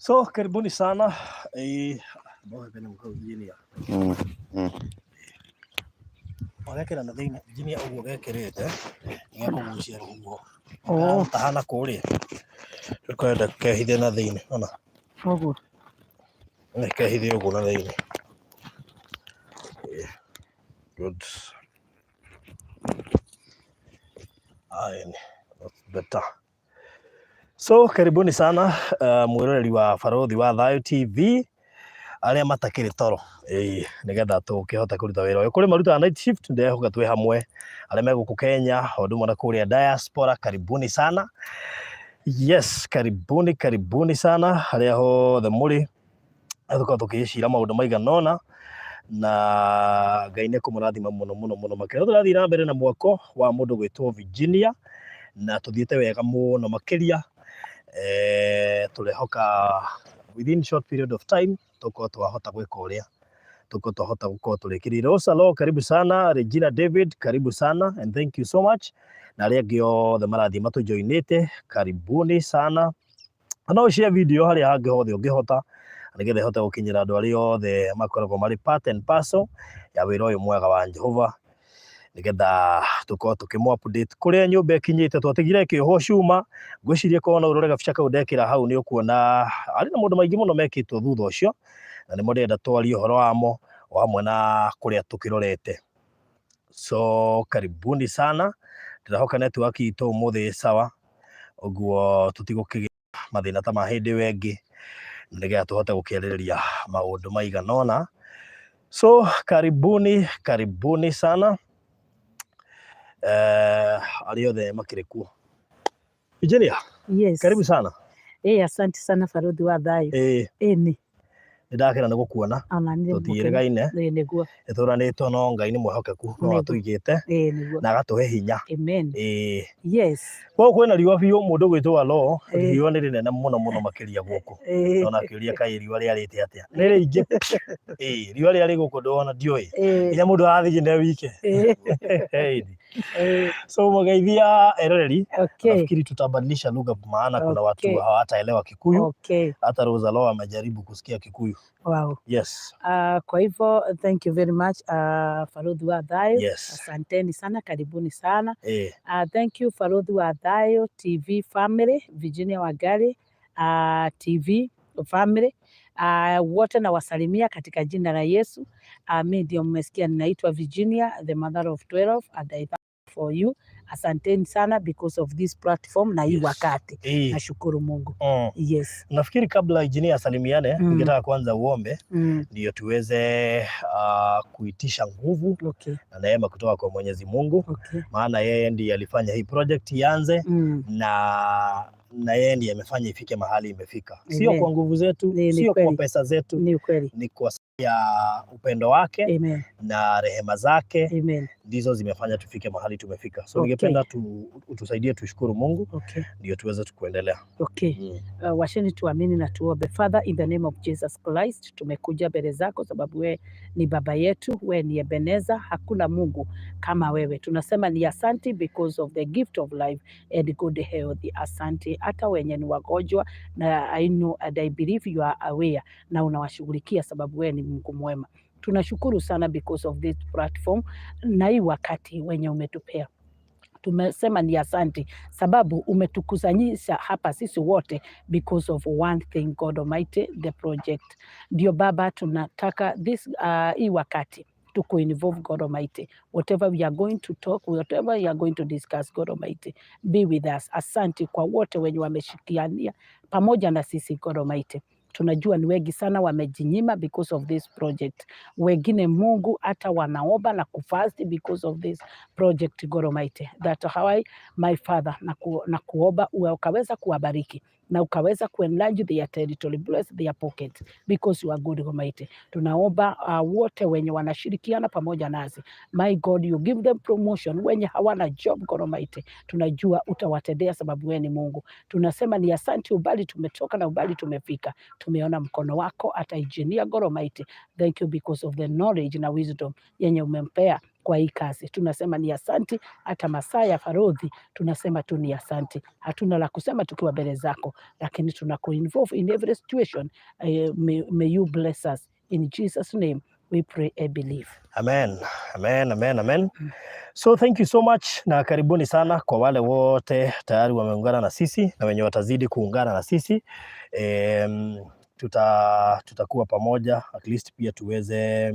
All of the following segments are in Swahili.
So karibuni sana Wagekera na thĩinĩ Virginia ũguo gekĩrĩte gĩakũgucia rũhuho tahana kũrĩa kwenda kehithe na thĩinĩ ona ũguo kehithe ũguo na thĩinĩ. Good. That's better. So karibuni sana mwĩroreri wa Barũthi wa Thayũ TV arĩa matakĩrĩ toro nigetha tũkĩhota kũruta wĩra ũyũ kũrĩ marutaga night shift ndehoka twĩ hamwe arĩa me gũkũ Kenya ũndũ ũmwe na kũrĩa diaspora. Karibuni sana. Yes, karibuni sana arĩa hothe mũrĩ tũkorwo tũkĩcira maũndũ maigana ũna na Ngai nĩkũmũrathima mũno makĩria. Tũrathiĩ na mbere na mwako wa mũndũ gwĩtwo Virginia na tũthiĩte wega mũno makĩria. Tũrehoka within short period of time tũkorwo twahota gwĩka ũrĩa tũkorwo twahota gũkorwo tũrĩkĩrĩire. Osalo, karibu sana. Regina David, karibu sana and thank you so much. Na arĩa angĩ othe marathiĩ matũjoinĩte karibuni sana. No share video harĩa hangĩ hothe ũngĩhota nĩgetha ĩhote gũkinyĩra andũ arĩa othe makoragwo marĩ part and parcel ya wĩra ũyũ mwega wa Jehova nĩgetha tũkorwo tũkĩmũ update kũrĩa nyũmba ĩkinyĩte. Twatigire kĩoho cuma ngwĩciria korwo no ũrore gabica kau ndekĩra hau nĩ ũkuona arĩ na maũndũ maingĩ mũno mekĩtwo thutha ũcio na nĩmo ndĩrenda twarie ũhoro wamo o hamwe na kũrĩa tũkĩrorete. So karibuni sana. Ndĩrahoka network itũ ũmũthĩ sawa ũguo tũtigũkĩgĩa mathĩna ta ma hĩndĩ wengĩ nĩgetha tũhote gũkĩarĩrĩria maũndũ maigana ũna. So karibuni sana arĩa othe makĩrĩ kuo. Virginia, yes. Karibu sana. Asante sana Barũthi wa Thayũ. Ni ndakĩra nĩ gũkuona tũtiĩrĩgaine nĩtũranĩtwo no Ngai nĩ mwĩhokeku no atũigĩte na agatũhe hinya. Amen. Yes. Gũkũ kwĩna riũa biũ mũndũ gwĩtwo alo riũa nĩ rĩnene mũno makĩria gũkũ no nakĩũria kaĩ riũa rĩarĩte atĩa nĩ rĩingĩ. Riũa rĩarĩ gũkũ ndona ndiũĩ ĩrĩa mũndũ arathiĩ nĩ wike. So mgeithia eroreri nafikiri tutabadilisha lugha maana kuna watu hawataelewa Kikuyu. Hata Rosalo amejaribu kusikia Kikuyu. Wow. Yes. Kwa hivyo thank you very much Barũthi wa Thayũ. Yes. Asanteni sana, karibuni sana. Thank you Barũthi wa Thayũ TV family, Virginia Wangari TV family. Wote na wasalimia katika jina la Yesu. Mimi ndio mmesikia ninaitwa Virginia, the mother of 12 and I thank for you. Asanteni sana because of this platform na hii wakati. Nashukuru Mungu. Yes. Nafikiri kabla Virginia asalimiane ningetaka kwanza uombe ndio tuweze kuitisha nguvu na neema kutoka kwa Mwenyezi Mungu. Maana yeye ndiye alifanya hii project ianze na yeye ndiye amefanya ifike mahali imefika. Sio kwa nguvu zetu, sio kwa pesa zetu, ni kwa ya upendo wake na rehema zake ndizo zimefanya tufike mahali tumefika. So ningependa utusaidie tushukuru Mungu ndio tuweze kuendelea. Washeni tuamini na tuombe. Father, in the name of Jesus Christ, tumekuja mbele zako sababu wewe ni baba yetu, wewe ni Ebeneza, hakuna Mungu kama wewe. Tunasema ni asante because of the gift of life and good health. Asante hata wenye ni wagonjwa na I know and I believe you are aware na unawashughulikia sababu wewe ni Mungu mwema. Tunashukuru sana because of this platform na hii wakati wenye umetupea. Tumesema ni asante sababu umetukusanyisha hapa sisi wote because of one thing, God Almighty, the project. Ndio Baba, tunataka this hii wakati to involve God Almighty. Whatever we are going to talk, whatever we are going to discuss, God Almighty, be with us. Asante kwa wote wenye wameshikiania pamoja na sisi, God Almighty. Tunajua ni wengi sana wamejinyima because of this project. Wengine Mungu hata wanaomba na kufast because of this project, God Almighty. That how my Father na kuomba ukaweza kuwabariki na ukaweza kuenlarge their territory, bless their pocket because you are good, Almighty. Tunaomba wote wenye wanashirikiana pamoja nasi, my God, you give them promotion. Wenye hawana job, God Almighty, tunajua utawatendea sababu wewe ni Mungu. Tunasema ni asante, ubali tumetoka na ubali tumefika. Tumeona mkono wako hata engineer, God Almighty. Thank you because of the knowledge na wisdom yenye umempea kwa hii kazi. Tunasema ni asante, hata masaa ya farodhi tunasema tu ni asante. Hatuna la kusema tukiwa mbele zako, lakini tunaku-involve in every situation. May you bless us. In Jesus' name we pray and believe. Amen. Amen, amen, amen. So thank you so much na karibuni sana kwa wale wote tayari wameungana na sisi na wenye watazidi kuungana na sisi. Tutakuwa pamoja at least pia tuweze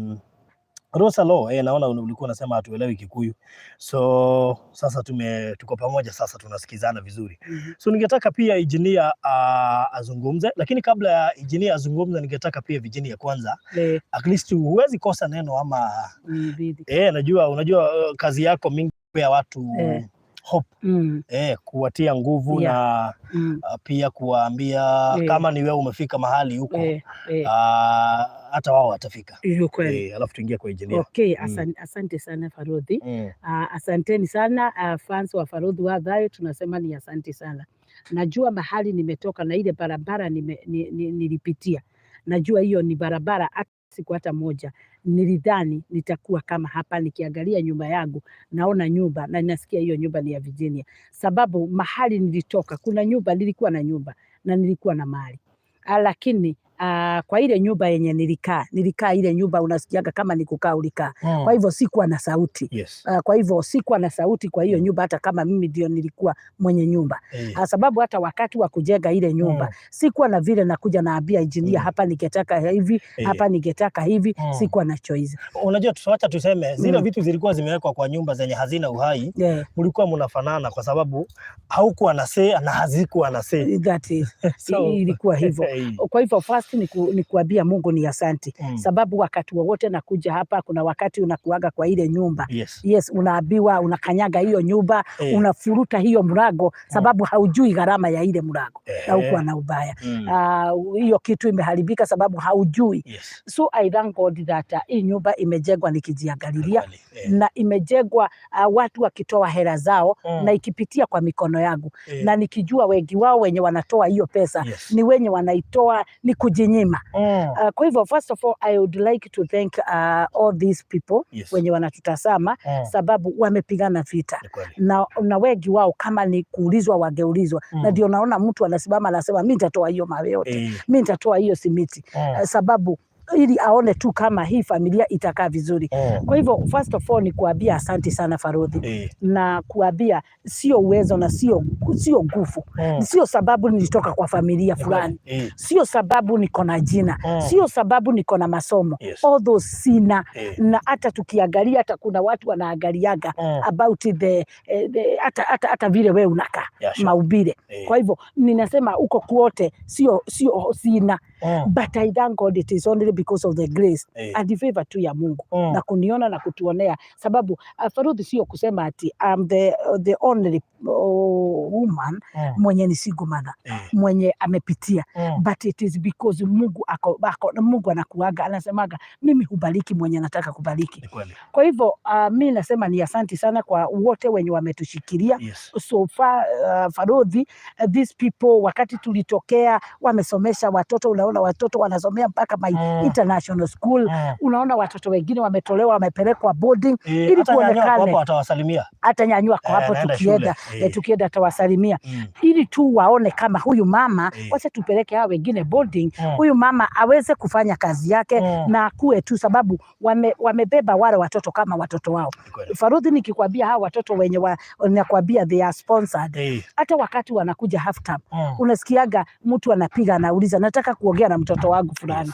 Rosa Law, naona ulikuwa unasema hatuelewi Kikuyu. So sasa tuko pamoja sasa, tunasikizana vizuri. So ningetaka pia engineer azungumze, lakini kabla ya engineer azungumze ningetaka pia Virginia kwanza. At least huwezi kosa neno ama unajua kazi yako mingi ya watu hope. Kuwatia nguvu na pia kuwaambia kama ni wewe umefika mahali huko hata wao watafika. Alafu tuingie kwa engineer. Okay, asante sana Farodhi. Asanteni sana fans wa Farodhi wa Dhayo, tunasema ni asante sana. Najua mahali nimetoka na ile barabara nilipitia. Najua hiyo ni barabara siku hata moja nilidhani nitakuwa kama hapa. Nikiangalia nyumba yangu naona nyumba na ninasikia hiyo nyumba ni ya Virginia, sababu mahali nilitoka kuna nyumba, nilikuwa na nyumba na nilikuwa na mali, lakini kwa ile nyumba yenye nilikaa ile nyumba unasikiaga kama nikukaa ulikaa. Kwa hivyo sikuwa na sauti. Kwa hivyo sikuwa na sauti kwa hiyo nyumba, hata kama mimi ndio nilikuwa mwenye nyumba. Sababu hata wakati wa kujenga ile nyumba sikuwa na vile nakuja naambia engineer hapa ningetaka hivi, hapa ningetaka hivi. Sikuwa na choice. Unajua tuacha tuseme zile vitu zilikuwa zimewekwa kwa nyumba zenye hazina uhai. Mlikuwa mnafanana kwa sababu haukuwa na say na hazikuwa na say. That is. Ilikuwa hivyo. Kwa hivyo ni kuambia Mungu ni asante. Sababu wakati wowote nakuja hapa, kuna wakati unakuaga kwa ile nyumba. Yes, unaambiwa unakanyaga hiyo nyumba, unafuruta hiyo mlango sababu haujui gharama ya ile mlango. Na huko na ubaya. Hiyo kitu imeharibika sababu haujui. So I thank God that hii nyumba imejengwa nikijiangalilia na imejengwa watu wakitoa hela zao na ikipitia kwa mikono yangu. Na nikijua wengi wao wenye wanatoa hiyo pesa ni wenye wanaitoa ni kujinyima. Kwa hivyo first of all I would like to thank all these people wenye wanatutazama sababu wamepigana vita na wengi wao kama ni kuulizwa wangeulizwa. Na ndio naona mtu anasimama anasema mimi nitatoa hiyo mawe yote, mimi nitatoa hiyo simiti sababu ili aone tu kama hii familia itakaa vizuri. Kwa hivyo first of all ni kuambia asante sana Farodhi. Na kuambia sio uwezo na sio nguvu. Sio sababu nilitoka kwa familia fulani. Sio sababu niko na jina. Sio sababu niko na masomo. All those sina. Na hata tukiangalia hata kuna watu wanaangaliaga about the hata vile wewe unakaa maubire. Kwa hivyo ninasema uko kuote sio sina. But I thank God it is only because of the grace and the favor tu ya Mungu na kuniona na kutuonea, sababu Farodhi sio kusema ati I'm the only woman mwenye ni single mother mwenye amepitia, but it is because Mungu anakuaga anasemaga mimi hubariki mwenye nataka kubariki. Kwa hivyo mimi nasema ni asante sana kwa wote wenye wametushikilia so far. Farodhi, these people wakati tulitokea wamesomesha watoto, unaona watoto wanasomea mpaka international school. Unaona watoto wengine wametolewa wamepelekwa boarding ili kuonekane atawasalimia, hata nyanyua kwa hapo tukienda atawasalimia ili tu waone kama huyu mama wacha tupeleke hao wengine boarding, huyu mama aweze kufanya kazi yake na kuwe tu, sababu wamebeba wale watoto kama watoto wao. Farodhi, nikikwambia hao watoto wenye nakwambia they are sponsored. Hata wakati wanakuja half term unasikiaga mtu anapiga anauliza nataka kuongea na mtoto wangu fulani.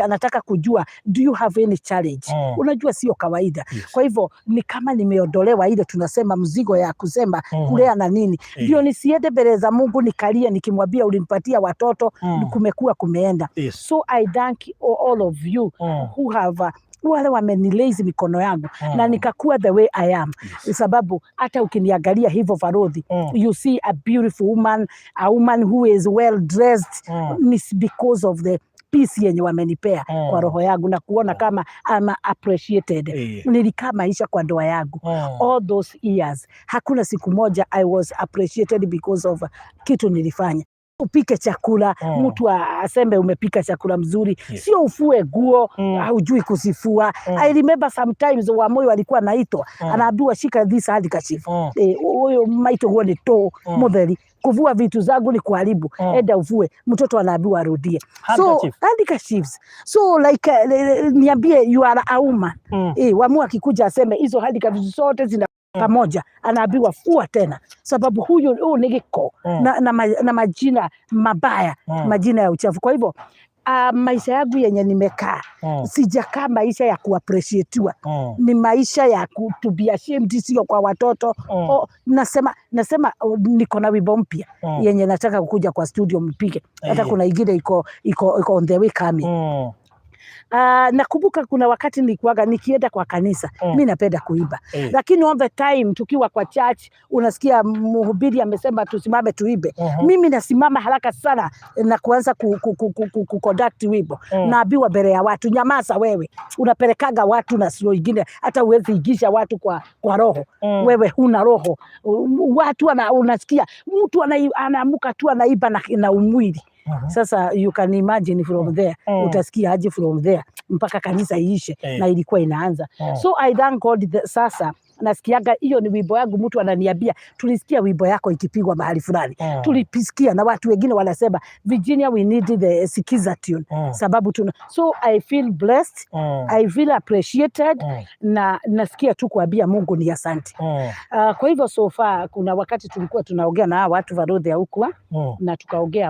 Anataka kujua do you have any challenge. Unajua sio kawaida. Kwa hivyo ni kama nimeondolewa ile tunasema mzigo ya kusema kulea na nini. Ndio nisiende mbele za Mungu nikalia nikimwambia ulinipatia watoto kumekuwa kumeenda. So I thank all of you who have wale wamenilaze mikono yangu na nikakuwa the way I am. Sababu hata ukiniangalia hivyo Farodhi, you see a beautiful woman, a woman who is well dressed. It's because of the peace yenye wamenipea kwa roho yangu na kuona kama I'm appreciated. Nilikaa maisha kwa ndoa yangu all those years, hakuna siku moja I was appreciated because of kitu nilifanya. upike chakula, mtu aseme umepika chakula mzuri, sio ufue nguo, hujui kusifua. I remember sometimes Wamuyu alikuwa anaitwa, anaambiwa shika this handkerchief. Huyo maito huo ni to modeli. Kuvua vitu zangu ni kuharibu. Enda uvue. Mtoto anaambiwa arudie. So handkerchiefs. So like niambie you are a woman. Wamuyu akikuja aseme hizo handkerchiefs zote zina pamoja, anaambiwa fua tena, sababu huyu ni giko na majina mabaya, majina ya uchafu. Kwa hivyo maisha yangu yenye nimekaa, sijakaa maisha ya kuappreciatiwa, ni maisha ya to be ashamed, sio kwa watoto. Nasema niko na wimbo mpya yenye nataka kukuja kwa studio mpige, hata kuna ingine iko on the way coming. Nakumbuka kuna wakati nilikuwaga nikienda kwa kanisa, mimi napenda kuimba, lakini all the time tukiwa kwa church unasikia mhubiri amesema tusimame tuimbe, mimi nasimama haraka sana na kuanza conduct wimbo, naambiwa mbele ya watu, nyamaza wewe, unapelekaga watu na sio ingine, hata uwezi igisha watu kwa roho, wewe huna roho. Watu unasikia mtu anaamuka tu anaimba na umwili. Sasa you can imagine from there, utasikia aje from there mpaka kanisa iishe, na ilikuwa inaanza. So I thank God sasa nasikiaga hiyo ni wimbo yangu, mtu ananiambia tulisikia wimbo yako ikipigwa mahali fulani, tulipisikia, na watu wengine wanasema Virginia we need the sikiza tune, sababu so I feel blessed, I feel appreciated, na nasikia tu kuambia Mungu ni asante. Kwa hivyo so far kuna wakati tulikuwa tunaongea na watu wa road ya huko, na tukaongea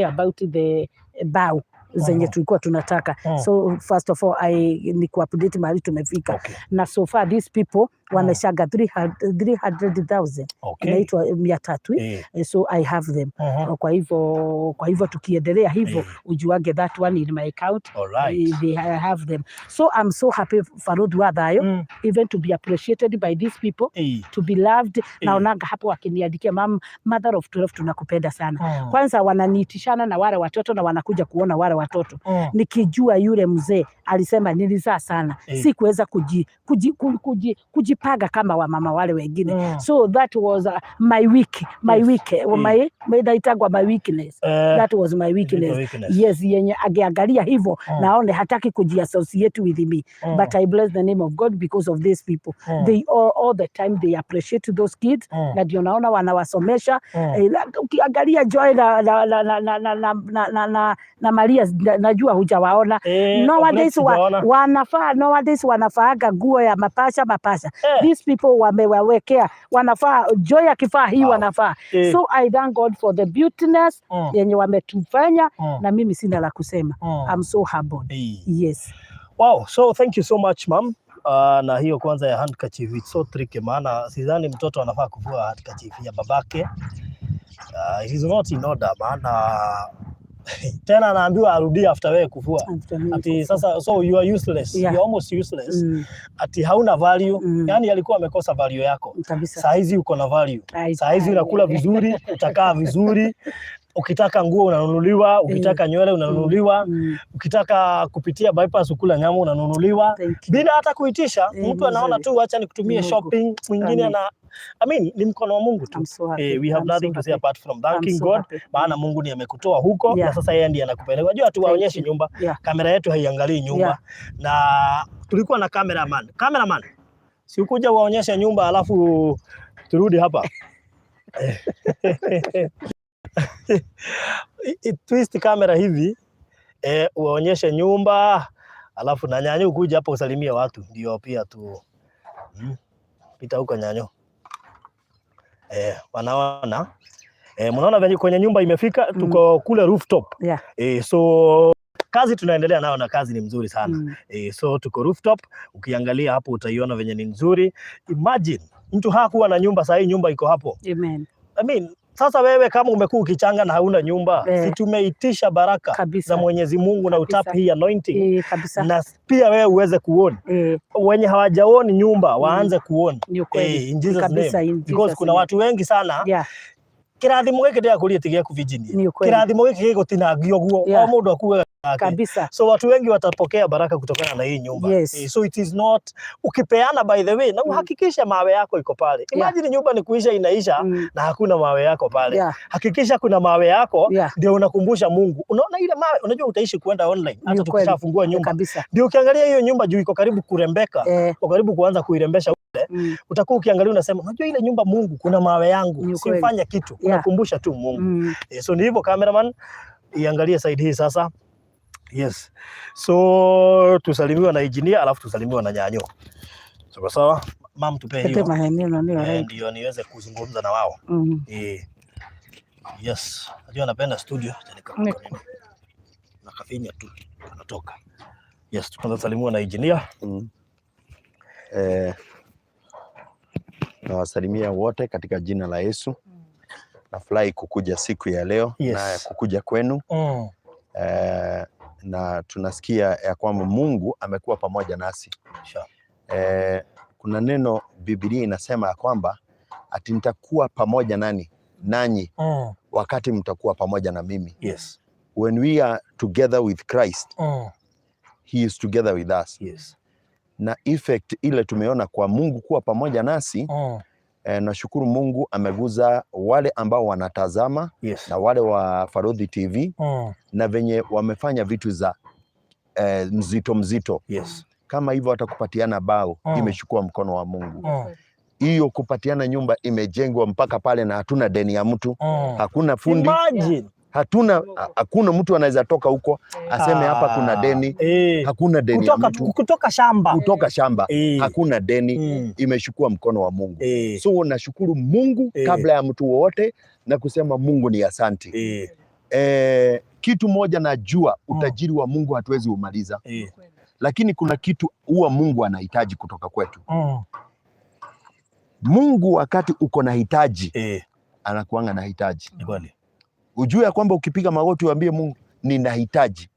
about the bow zenye tulikuwa tunataka. So first of all ni kuupdate mahali tumefika, na so far these people wameshaga 300,000 inaitwa 300. So I have them. Kwa hivyo tukiendelea hivyo ujuage that one in my account. They have them. So I'm so happy Farod Wadayo, even to be appreciated by these people, to be loved. Naonanga hapo wakiniandikia mother of 12 tunakupenda sana. Kwanza wananiitishana na wale watoto na wanakuja kuona wale watoto. Nikijua yule mzee alisema nilizaa sana, sikuweza kujipaga kama wamama wale wengine. So that was my weakness. That was my weakness. Yes, yenye ageangalia hivyo naone hataki kujiassociate with me. But I bless the name of God because of these people. They all the time they appreciate those kids, na ndio naona wanawasomesha. Ukiangalia Joy na Maria, najua hujawaona. Nowadays wanafaaga nguo ya mapasha. These people wamewawekea, wanafaa Joy akifaa hii wanafaa. So I thank God for the beautiness yenye wametufanya, na mimi sina la kusema. I'm so happy. Yes. Wow, so thank you so much ma'am. Na hiyo kwanza ya handkerchief, it's so tricky, maana sidhani mtoto anafaa kuvua handkerchief ya babake. It is not in order, maana tena anaambiwa arudie after wewe kuvua. Ati sasa so you are useless. You are almost useless. Ati hauna value. Yani alikuwa amekosa value yako. Saa hizi uko na value. Saa hizi unakula vizuri, utakaa vizuri. Ukitaka nguo unanunuliwa, ukitaka nywele unanunuliwa, ukitaka kupitia bypass ukula nyama unanunuliwa bila hata kuitisha. Mtu anaona tu acha nikutumie shopping, mwingine ana ni mkono wa Mungu tu. We have nothing to say apart from thanking God, maana Mungu ni amekutoa huko na sasa yeye ndiye anakupeleka. Unajua tu waonyeshe nyumba. Kamera yetu haiangalii nyumba. Na tulikuwa na cameraman. Si ukuja waonyeshe nyumba alafu turudi hapa. Twist kamera hivi, uonyeshe nyumba, alafu na Nyanyo kuja hapa usalimie watu, ndio pia tu pita huko Nyanyo. Wanaona mnaona venye kwenye nyumba imefika, tuko kule rooftop. So kazi tunaendelea nayo, na kazi ni mzuri sana. So tuko rooftop, ukiangalia hapo utaiona venye ni nzuri. Imagine mtu hakuwa na nyumba, sasa hii nyumba iko hapo. Amen. Sasa wewe kama umekuwa ukichanga na hauna nyumba, si tumeitisha baraka za Mwenyezi Mungu na utap hii anointing, na pia wewe uweze kuona. Wenye hawajaoni nyumba waanze kuona. In Jesus name. Because kuna watu wengi sana kirathimo giki ndia kuria tigia kuvijini kirathimo giki gigutinangio guo o mundu akuga kabisa. So watu wengi watapokea baraka kutokana na hii nyumba. So it is not ukipeana by the way na uhakikisha mawe yako iko pale. Imagine nyumba ni kuisha inaisha na hakuna mawe yako pale. Hakikisha kuna mawe yako ndio unakumbusha Mungu. Unaona ile mawe, unajua utaishi kuenda online hata tukishafungua nyumba. Ndio ukiangalia hiyo nyumba juu iko karibu kurembeka, uko karibu kuanza kuirembesha utakuwa ukiangalia unasema unajua ile nyumba Mungu kuna mawe yangu. Simfanya kitu. Unakumbusha tu Mungu. So ni hivyo cameraman, iangalie side hii sasa. Yes. So tusalimiwa na engineer alafu tusalimiwa na nyanyo. Sawa sawa. Mam tupe hiyo. Ndio niweze kuzungumza na wao. Yes. Najua napenda studio. Na kafinya tu. Anatoka. Yes, tunaanza salimiwa na engineer. Nawasalimia wote katika jina la Yesu. Nafurahi kukuja siku ya leo na kukuja kwenu. Na tunasikia ya kwamba Mungu amekuwa pamoja nasi. Kuna neno Biblia inasema ya kwamba ati nitakuwa pamoja nanyi wakati mtakuwa pamoja na mimi. When we are together with Christ, he is together with us. Na effect ile tumeona kwa Mungu kuwa pamoja nasi, nashukuru Mungu ameguza wale ambao wanatazama na wale wa Farodhi TV na venye wamefanya vitu za mzito. Kama hivyo watakupatiana bao, imechukua mkono wa Mungu. Hiyo kupatiana nyumba imejengwa mpaka pale na hatuna deni ya mtu. Hakuna fundi. Hakuna mtu anaweza toka huko aseme hapa kuna deni. Hakuna deni kutoka shamba. Hakuna deni. Imechukua mkono wa Mungu. So nashukuru Mungu kabla ya mtu wote na kusema Mungu ni asante. Kitu moja najua, utajiri wa Mungu hatuwezi umaliza. Lakini kuna kitu huwa Mungu anahitaji kutoka kwetu. Mungu wakati uko na hitaji anakuanga na hitaji. Ujue ya kwamba ukipiga magoti uambie Mungu ninahitaji,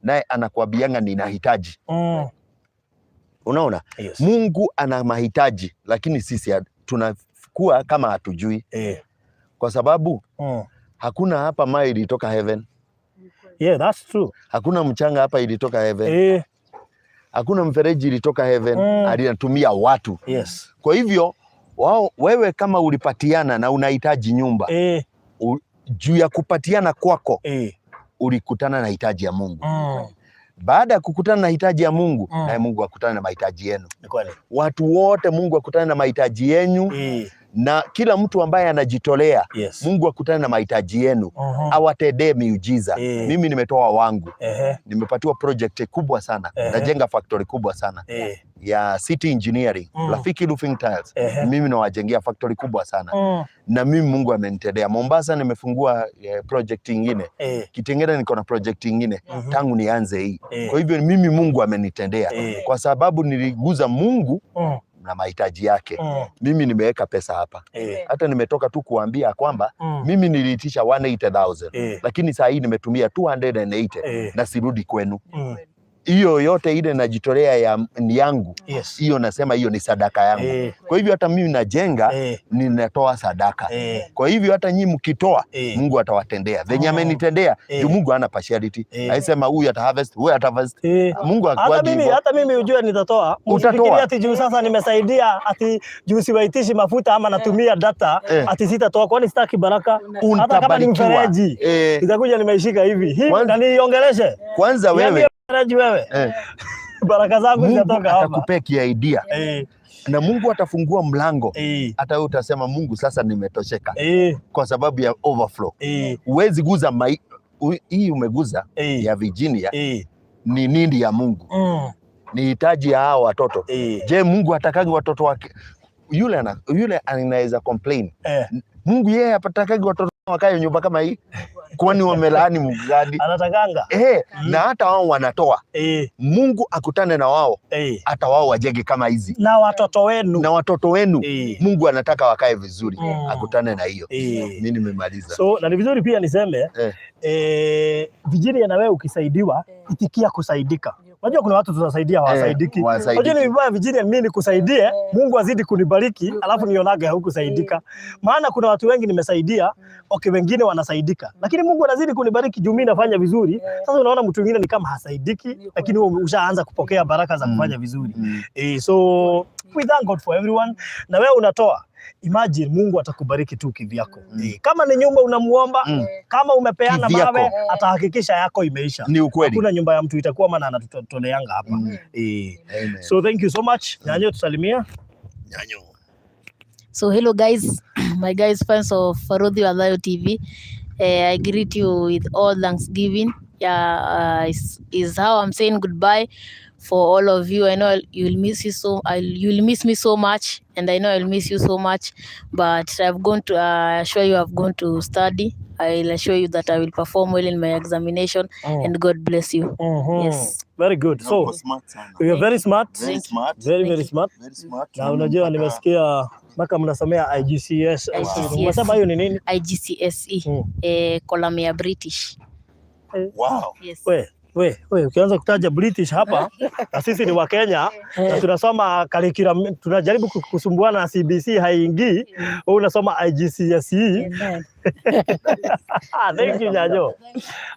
naye anakuambianga ninahitaji. Unaona? Mungu ana mahitaji, lakini sisi tunakuwa kama hatujui. Kwa sababu hakuna hapa maji ilitoka heaven. That's true. Hakuna mchanga hapa ilitoka heaven. Hakuna mfereji ilitoka heaven. Alinatumia watu. Kwa hivyo wewe kama ulipatiana na unahitaji nyumba, juu ya kupatiana kwako ulikutana na hitaji ya Mungu. Baada ya kukutana na hitaji ya Mungu, naye Mungu akutana na mahitaji yenu. Watu wote Mungu akutana na mahitaji yenu. Na kila mtu ambaye anajitolea, Mungu akutana na mahitaji yenu. Awatendee miujiza. Mimi nimetoa wangu. Nimepatiwa project kubwa sana. Najenga factory kubwa sana ya city engineering, Rafiki Roofing Tiles. Mimi nawajengea factory kubwa sana. Na mimi Mungu amenitendea. Mombasa nimefungua project nyingine. Kitengela niko na project nyingine tangu nianze hii. Kwa hivyo mimi Mungu amenitendea kwa sababu niliguza Mungu na mahitaji yake. Mimi nimeweka pesa hapa. Hata nimetoka tu kuambia kwamba mimi niliitisha 180,000 lakini saa hii nimetumia 280 na sirudi kwenu. Hiyo yote ile najitolea ni yangu. Hiyo nasema hiyo ni sadaka yangu. Kwa hivyo hata mimi najenga, ninatoa sadaka. Kwa hivyo hata nyinyi mkitoa, Mungu atawatendea. Venye amenitendea, juu Mungu hana partiality. Haisema huyu ata harvest, huyu ata harvest. Mungu akwaje hivyo. Hata mimi ujue nitatoa. Usifikirie ati juu sasa nimesaidia, ati juu siwaitishi mafuta ama natumia data, ati sitatoa. Kwani sitaki baraka? Hata kama ni mfereji, nitakuja nimeishika hivi. Na niongeleshe. Kwanza wewe baraka zangu zitatoka hapa. Atakupea idea. Na Mungu atafungua mlango. Hata wewe utasema Mungu sasa nimetosheka. Kwa sababu ya overflow. Huwezi guza hii umeguza ya Virginia. Ni nini ya Mungu? Ni hitaji ya hao watoto. Je, Mungu atakagi watoto wake? Yule anaweza complain. Mungu yeye apatakagi watoto wakae nyumba kama hii? Kwani wamelaani Mungu gani? Anatakanga. Na hata wao wanatoa. Mungu akutane na wao. Hata wao wajenge kama hizi. Na watoto wenu. Mungu anataka wakae vizuri. Akutane na hiyo. Mimi nimemaliza. So na ni vizuri pia niseme Virginia na wewe ukisaidiwa itikia kusaidika. Unajua kuna watu tunasaidia hawasaidiki. Unajua ni vibaya vijini mimi nikusaidie, Mungu azidi kunibariki, alafu nionage hukusaidika. Maana kuna watu wengi nimesaidia, wengine wanasaidika. Lakini Mungu anazidi kunibariki juu mimi nafanya vizuri. Sasa unaona mtu mwingine ni kama hasaidiki, lakini wewe ushaanza kupokea baraka za kufanya vizuri. So we thank God for everyone. Na wewe unatoa, imagine Mungu atakubariki tu kivyako. Kama ni nyumba unamuomba, kama umepeana mawe, atahakikisha yako imeisha. Ni ukweli. Hakuna nyumba ya mtu itakuwa maana anatutoleanga hapa. So thank you so much. Nyanyo tusalimia. Nyanyo. So hello guys, my guys fans of Farodhi Walayo TV. I greet you with all thanksgiving. Is how I'm saying goodbye for all of you. I know you'll miss me so much, and I know I'll miss you so much. But I've gone to assure you I've gone to study. I'll assure you that I will perform well in my examination, and God bless you. Yes. Very good. So you are very smart. Very smart. Very smart. Very smart. Na unajua nimesikia mpaka mnasomea IGCS. Unasema hiyo ni nini? IGCSE. Column ya British. Wow. Yes. We, ukianza kutaja British hapa, na sisi ni wa Kenya, na tunasoma curriculum, tunajaribu kusumbuana na CBC haingii, wewe unasoma IGCSE. Thank you Nyanyo.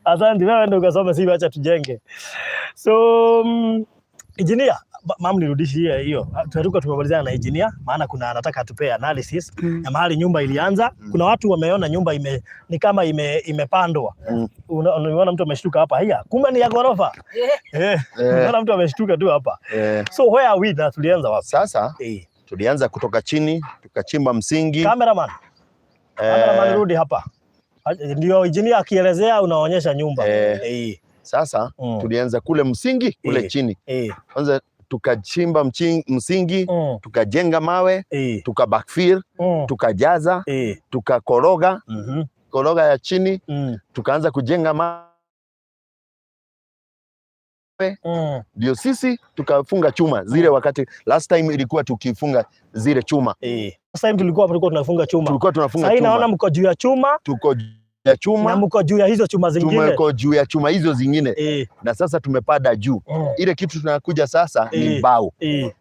Asante, wewe ndio ukasoma, sisi acha tujenge. So engineer, mama nirudishie hiyo. Tunataka tumemalizana na engineer, maana kuna anataka atupe analysis ya mahali nyumba ilianza. Kuna watu wameona nyumba ni kama imepandwa. Unaona mtu ameshtuka hapa. Haya, kumbe ni ya ghorofa. Unaona mtu ameshtuka tu hapa. So where are we na tulianza wapi? Sasa tulianza kutoka chini, tukachimba msingi. Cameraman rudi hapa. Ndio engineer akielezea unaonyesha nyumba. Sasa tulianza kule msingi kule chini. Kwanza tukachimba msingi, tukajenga mawe, tuka backfill, tukajaza, tukakoroga, koroga ya chini, tukaanza kujenga mawe. Ndio sisi tukafunga chuma zile, wakati last time ilikuwa tukifunga zile chuma. Last time tulikuwa tunafunga chuma. Tulikuwa tunafunga chuma. Sasa naona mko juu ya chuma. Tuko ya chuma. Na mko juu ya hizo chuma zingine. Tumeko juu ya chuma hizo zingine. Na sasa tumepanda juu. Ile kitu tunakuja sasa ni bao.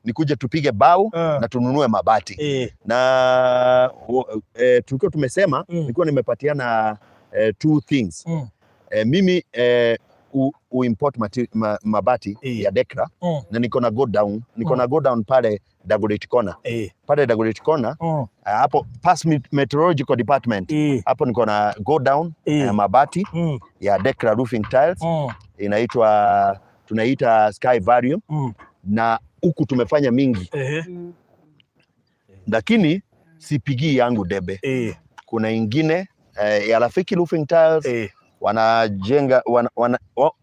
Nikuje tupige bao na tununue mabati. Na tulikuwa tumesema, nilikuwa nimepatiana two things. Mimi import mabati ya Dekra na niko na go down pale Dagoretti Corner. Pale Dagoretti Corner hapo past meteorological department hapo niko na go down mabati ya Dekra roofing tiles tunaita Sky Varium na huku tumefanya mingi lakini sipigi yangu debe. Kuna ingine ya Rafiki roofing tiles wanajenga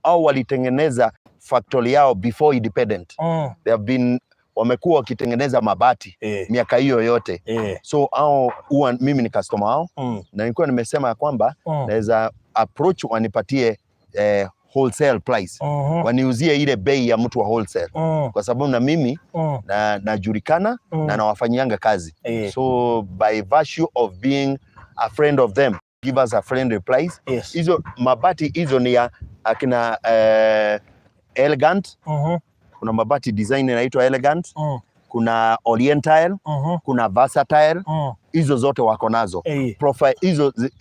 au walitengeneza factory yao before independent. They have been wamekuwa wakitengeneza mabati miaka hiyo yote. So mimi ni customer wao na nilikuwa nimesema kwamba naweza approach wanipatie wholesale price. Waniuzie ile bei ya mtu wa wholesale. Kwa sababu na mimi najulikana na nawafanyianga kazi. So by virtue of being a friend of them, give us a friendly price. Hizo mabati hizo ni ya akina Elegant. Kuna mabati design inaitwa Elegant. Kuna Oriental, kuna Versatile. Hizo zote wako nazo. Profile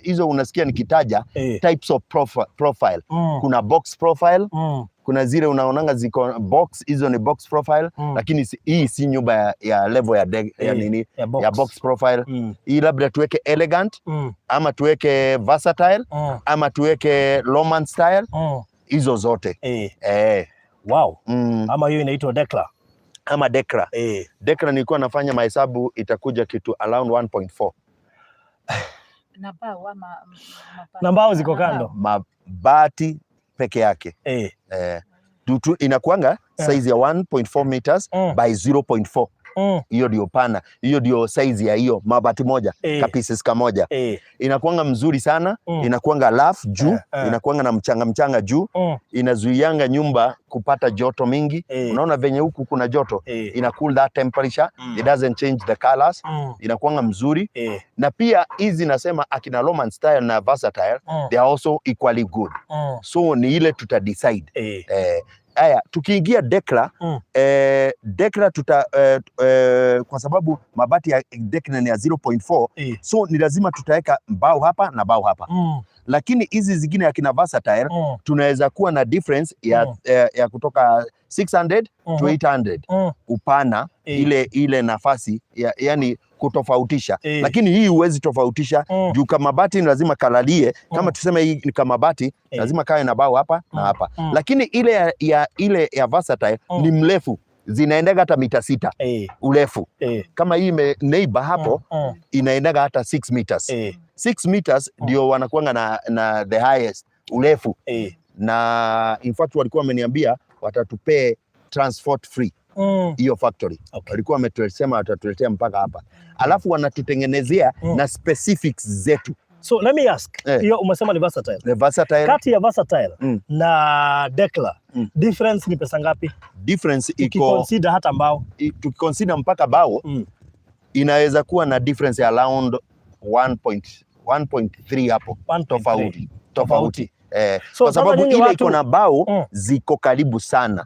hizo unasikia nikitaja types of profile. Kuna box profile. Kuna zile unaonanga ziko box, hizo ni box profile, lakini hii si nyumba ya level ya box profile. Hii labda tuweke Elegant ama tuweke Versatile ama tuweke Roman style. Hizo zote. Wow. Ama hiyo inaitwa Dekra. Ama Dekra. Dekra nilikuwa nafanya mahesabu itakuja kitu around 1.4. Na mbao ziko kando. Mabati peke yake. Inakuanga size ya 1.4 meters by 0.4. Hiyo ndio pana. Hiyo ndio size ya hiyo mabati moja, kapieces kamoja. Inakuanga mzuri sana, inakuanga rough juu, inakuanga na mchanga juu, inazuianga nyumba kupata joto mingi. Unaona venye huku kuna joto, ina cool that temperature, it doesn't change the colors. Inakuanga mzuri. Na pia hizi nasema akina Roman style na Versatile, they are also equally good. So ni ile tuta decide. Haya, tukiingia Dekla, Dekla kwa sababu mabati ya Dekla ni ya 0.4, so ni lazima tutaweka mbao hapa na mbao hapa. Lakini hizi zingine ya kina Versatile tunaweza kuwa na difference ya kutoka 600 to 800 upana, ile nafasi yani kutofautisha. Lakini hii huwezi tofautisha juu kama mabati ni lazima kalalie, kama tuseme hii ni kama mabati lazima kawe na bao hapa na hapa. Lakini ile ya Versatile ni mrefu, zinaendaga hata mita 6 urefu. Kama hii neighbor hapo inaendaga hata 6 meters. 6 meters ndio wanakuanga na the highest urefu. Na in fact walikuwa wameniambia watatupee transport free hiyo factory. Walikuwa wametusema watatuletea mpaka hapa. Alafu wanatutengenezea na specifics zetu. So let me ask, hiyo umesema ni Versatile. The Versatile. Kati ya Versatile na Dekla, difference ni pesa ngapi? Difference iko, tukiconsider hata mbao. Tukiconsider mpaka bao, inaweza kuwa na difference ya around 1.3 hapo. Tofauti. So, kwa sababu ile iko na bao ziko karibu sana.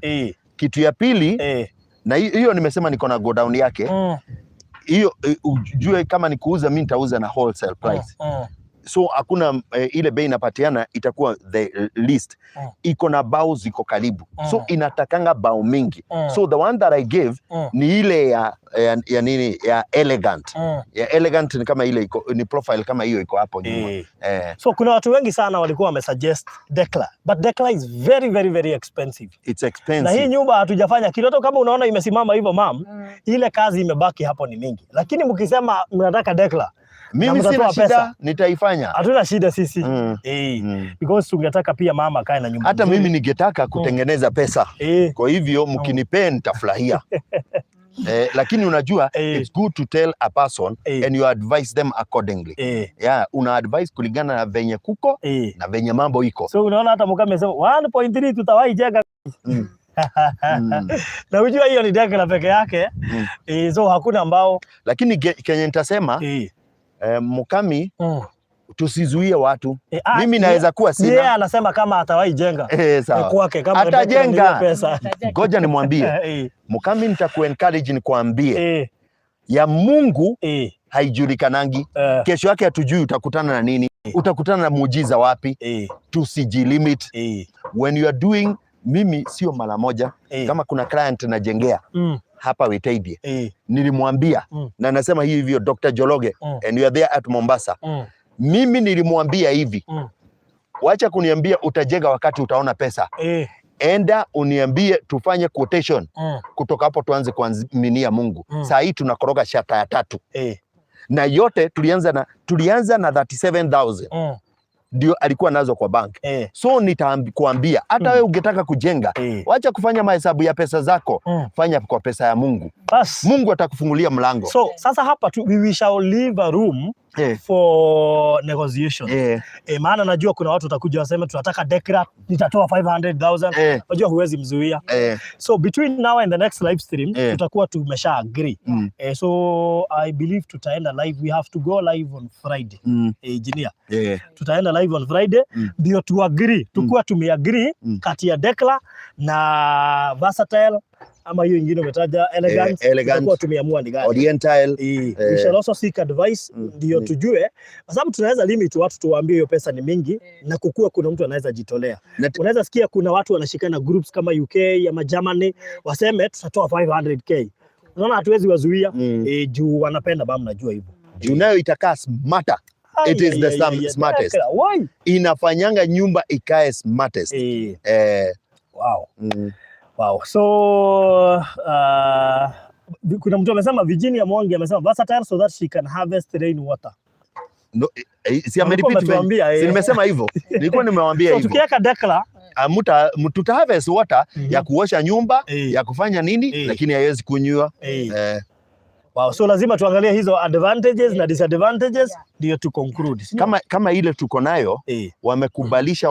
Kitu ya pili, na hiyo nimesema niko na go down yake. Hiyo ujue kama ni kuuza mimi nitauza na wholesale price. So hakuna ile bei inapatiana itakuwa the least. Iko na bao ziko karibu. So inatakanga bao mingi. So the one that I gave ni ile ya nini ya elegant. Ya elegant ni kama ile iko ni profile kama hiyo iko hapo nyuma. So kuna watu wengi sana walikuwa wamesuggest Dekla, but Dekla is very very very expensive. It's expensive. Na hii nyumba hatujafanya kidoto, kama unaona imesimama hivyo mam, ile kazi imebaki hapo ni mingi. Lakini mkisema mnataka Dekla, mimi sina shida, nitaifanya. Hatuna shida sisi. Because tungetaka pia mama kae na nyumba. Hata mimi ningetaka kutengeneza pesa. Kwa hivyo mkinipea nitafurahia. Lakini unajua it's good to tell a person and you advise them accordingly. Una advise kulingana na venye kuko na venye mambo iko. So unaona hata mkame amesema 1.3 tutawahi jenga. Na unajua hiyo ni Dekla peke yake. So hakuna mbao. Lakini Kenya nitasema Mukami tusizuie watu. Mimi naweza kuwa sina. Yeye anasema kama atawahi jenga. Kwake kama atajenga pesa. Ngoja nimwambie. Mukami nitakuencourage nikwambie. Ya Mungu haijulikanangi. Kesho yake hatujui utakutana na nini. Utakutana na muujiza wapi. Tusijilimit. When you are doing, mimi sio mara moja. Kama kuna client najengea hapa Wetaidie, nilimwambia na nasema hivyo Dr. Jologe and you are there at Mombasa. Mimi nilimwambia hivi, wacha kuniambia utajenga wakati utaona pesa. Enda uniambie tufanye quotation. Kutoka hapo tuanze kuaminia Mungu. Saa hii tunakoroga shata ya 3. Na yote tulianza na 37,000. Ndio alikuwa nazo kwa bank. So nitakuambia hata wewe ungetaka kujenga, wacha kufanya mahesabu ya pesa zako, fanya kwa pesa ya Mungu. Mungu atakufungulia mlango. So sasa hapa we shall leave a room for negotiation. Maana najua kuna watu watakuja waseme tunataka Dekla, nitatoa 500,000. Unajua huwezi mzuia. So between now and the next live stream tutakuwa tumesha agree. So I believe tutaenda live, we have to go live on Friday. Engineer. Tutaenda live on Friday ndio tu agree, tukua tumeagree kati ya Dekla na Versatile ama hiyo nyingine umetaja elegant, tutakuwa tumeamua ni gani. Oriental. We shall also seek advice ndio tujue, kwa sababu tunaweza limit watu tuwaambie hiyo pesa ni mingi na kukua kuna mtu anaweza jitolea. Unaweza sikia kuna watu wanashikana groups kama UK ama Germany waseme tutatoa 500k. Unaona hatuwezi wazuia juu wanapenda bamu, najua hivyo. Juu nayo itakaa smarter. It is the smartest. Why? Inafanyanga nyumba ikae smartest. Wow. Wow. So kuna mtu amesema Virginia Mwangi amesema Versatile so that she can harvest rain water. No, si amerepeat si nimesema hivyo. Nilikuwa nimewaambia hivyo. So tukiweka Dekla tuta harvest water ya kuosha nyumba, ya kufanya nini, lakini haiwezi kunywa. Wow, so lazima tuangalie hizo advantages na disadvantages ndio tu conclude. Kama ile tuko nayo wamekubalisha,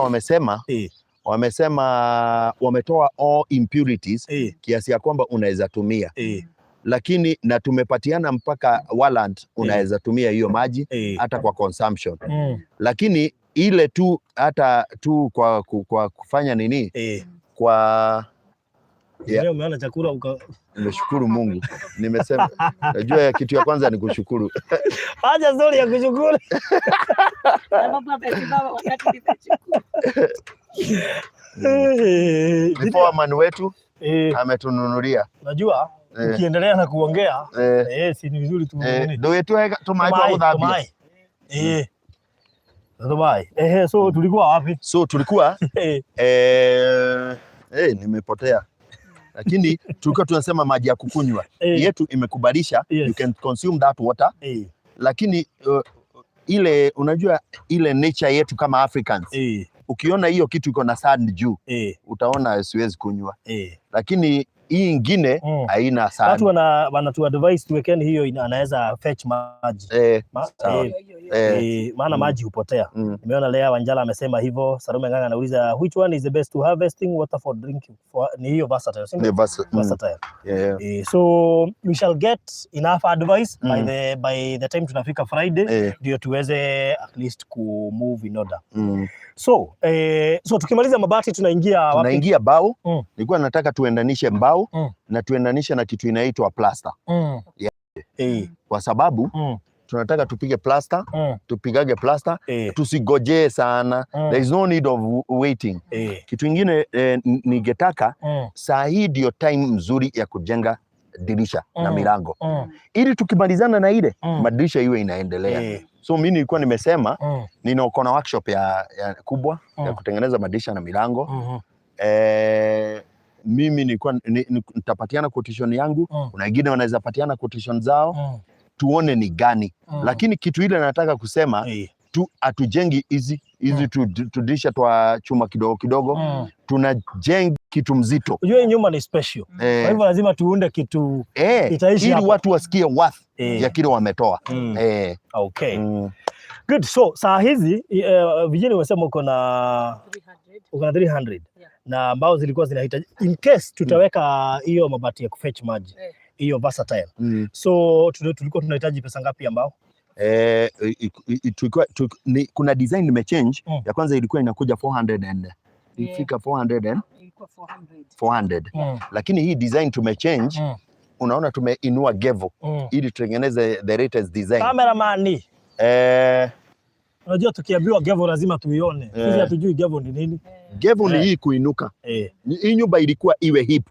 wametoa all impurities kiasi ya kwamba unaweza tumia. Lakini na tumepatiana mpaka warrant unaweza tumia hiyo maji hata kwa consumption. Lakini ile tu hata tu kwa kufanya nini? Kwa Leo umeona chakula Nimeshukuru Mungu. Nimesema najua ya kitu ya kwanza ni kushukuru. Acha story ya kushukuru. Before man wetu ametununulia. Unajua ukiendelea na kuongea si ni vizuri tuongee. Ndio yetu tumaitwa kudhabia. So tulikuwa wapi? So tulikuwa nimepotea. Lakini tulikuwa tunasema maji ya kukunywa yetu imekubalisha, you can consume that water. Lakini ile unajua ile nature yetu kama Africans, ukiona hiyo kitu iko na sand juu, utaona siwezi kunywa. Lakini hii ingine haina sand. Watu wanatu advise tuwekeni hiyo, anaweza fetch maji. Maana maji hupotea. Nimeona Lea Wanjala amesema hivyo. Sarume Nganga anauliza which one is the best to harvesting water for drinking? Ni hiyo versatile, si ndio? Versatile. So we shall get enough advice by the time tunafika Friday ndio tuweze at least ku move in order. So tukimaliza mabati tunaingia wapi? Tunaingia bao. Nilikuwa nataka tuendanishe mbao na tuendanishe na kitu inaitwa plaster. Kwa sababu tunataka tupige plaster, tupigage plaster, tusigojee sana. There is no need of waiting. Kitu ingine ningetaka saa hii ndio time mzuri ya kujenga dirisha na milango. Ili tukimalizana na ile madirisha iwe inaendelea. So mimi nilikuwa nimesema niko na workshop ya kubwa ya kutengeneza madirisha na milango. Mimi nilikuwa nitapatiana quotation yangu, kuna wengine wanaweza patiana quotation zao. Tuone ni gani. Lakini kitu ile nataka kusema atujengi hizi tudirisha twa chuma kidogo kidogo. Tunajenga kitu mzito. Unajua nyumba ni special. Kwa hivyo lazima tuunde kitu itaishi ili watu wasikie worth ya kile wametoa. Okay. Good. So saa hizi vijana wamesema uko na 300 na ambao zilikuwa zinahitaji in case tutaweka hiyo mabati ya kufetch maji. Hiyo versatile. So tulikuwa tunahitaji pesa ngapi ambao? Kuna design nimechange. Ya kwanza ilikuwa inakuja 400 and ifika 400. Lakini hii design tumechange. Unaona tumeinua gevo ili tutengeneze the latest design. Cameraman unajua tukiambiwa gevo lazima tuione. Sisi hatujui gevo ni nini. Gevo ni hii kuinuka. Hii nyumba ilikuwa iwe hip.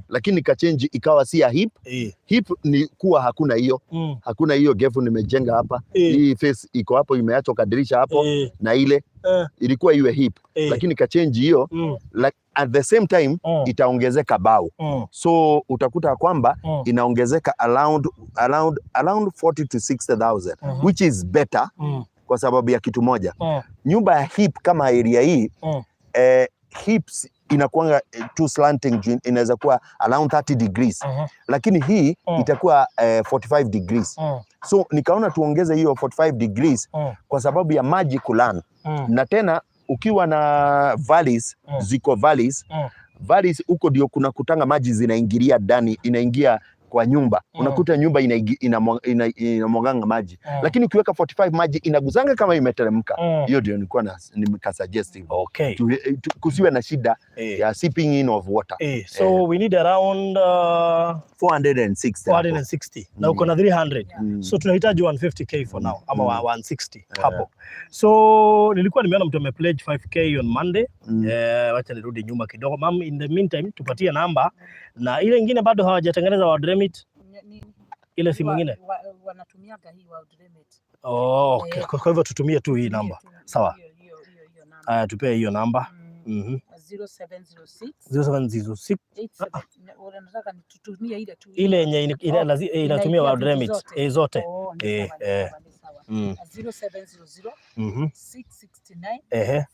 Lakini kachange ikawa si ya hip. Hip ni kuwa hakuna hiyo. Hakuna hiyo gevo nimejenga hapa. Hii face iko hapo imeachwa kadirisha hapo na ile ilikuwa iwe hip. Lakini kachange hiyo like at the same time itaongezeka bao. So utakuta kwamba inaongezeka around 40 to 60,000 which is better kwa sababu ya kitu moja. Nyumba ya hip kama area hii hips inakuanga too slanting, inaweza kuwa around 30 degrees. Lakini hii itakuwa 45 degrees. So nikaona tuongeze hiyo 45 degrees kwa sababu ya maji kulana. Na tena ukiwa na valleys, ziko valleys huko ndio kuna kutanga maji zinaingilia ndani, inaingia kwa nyumba. Unakuta nyumba inamwaganga maji. Lakini ukiweka 45 maji inaguzanga kama imeteremka. Hiyo ndio nilikuwa nimekasuggest. Okay. Kusiwe na shida ya seeping in of water. So we need around 460. Na uko na 300. So tunahitaji 150k for now ama 160 hapo. So nilikuwa nimeona mtu amepledge 5k on Monday. Wacha nirudi nyuma kidogo. Mom, in the meantime tupatie namba na ile nyingine bado hawajatengeneza wa remit. Ile simu nyingine wanatumiaga hii wa remit. Okay. Kwa hivyo tutumie tu hii namba. Sawa. Tupee hiyo namba. 0706 unataka nitutumie ile tu ile yenye inatumia wa remit zote. 0700 669 543.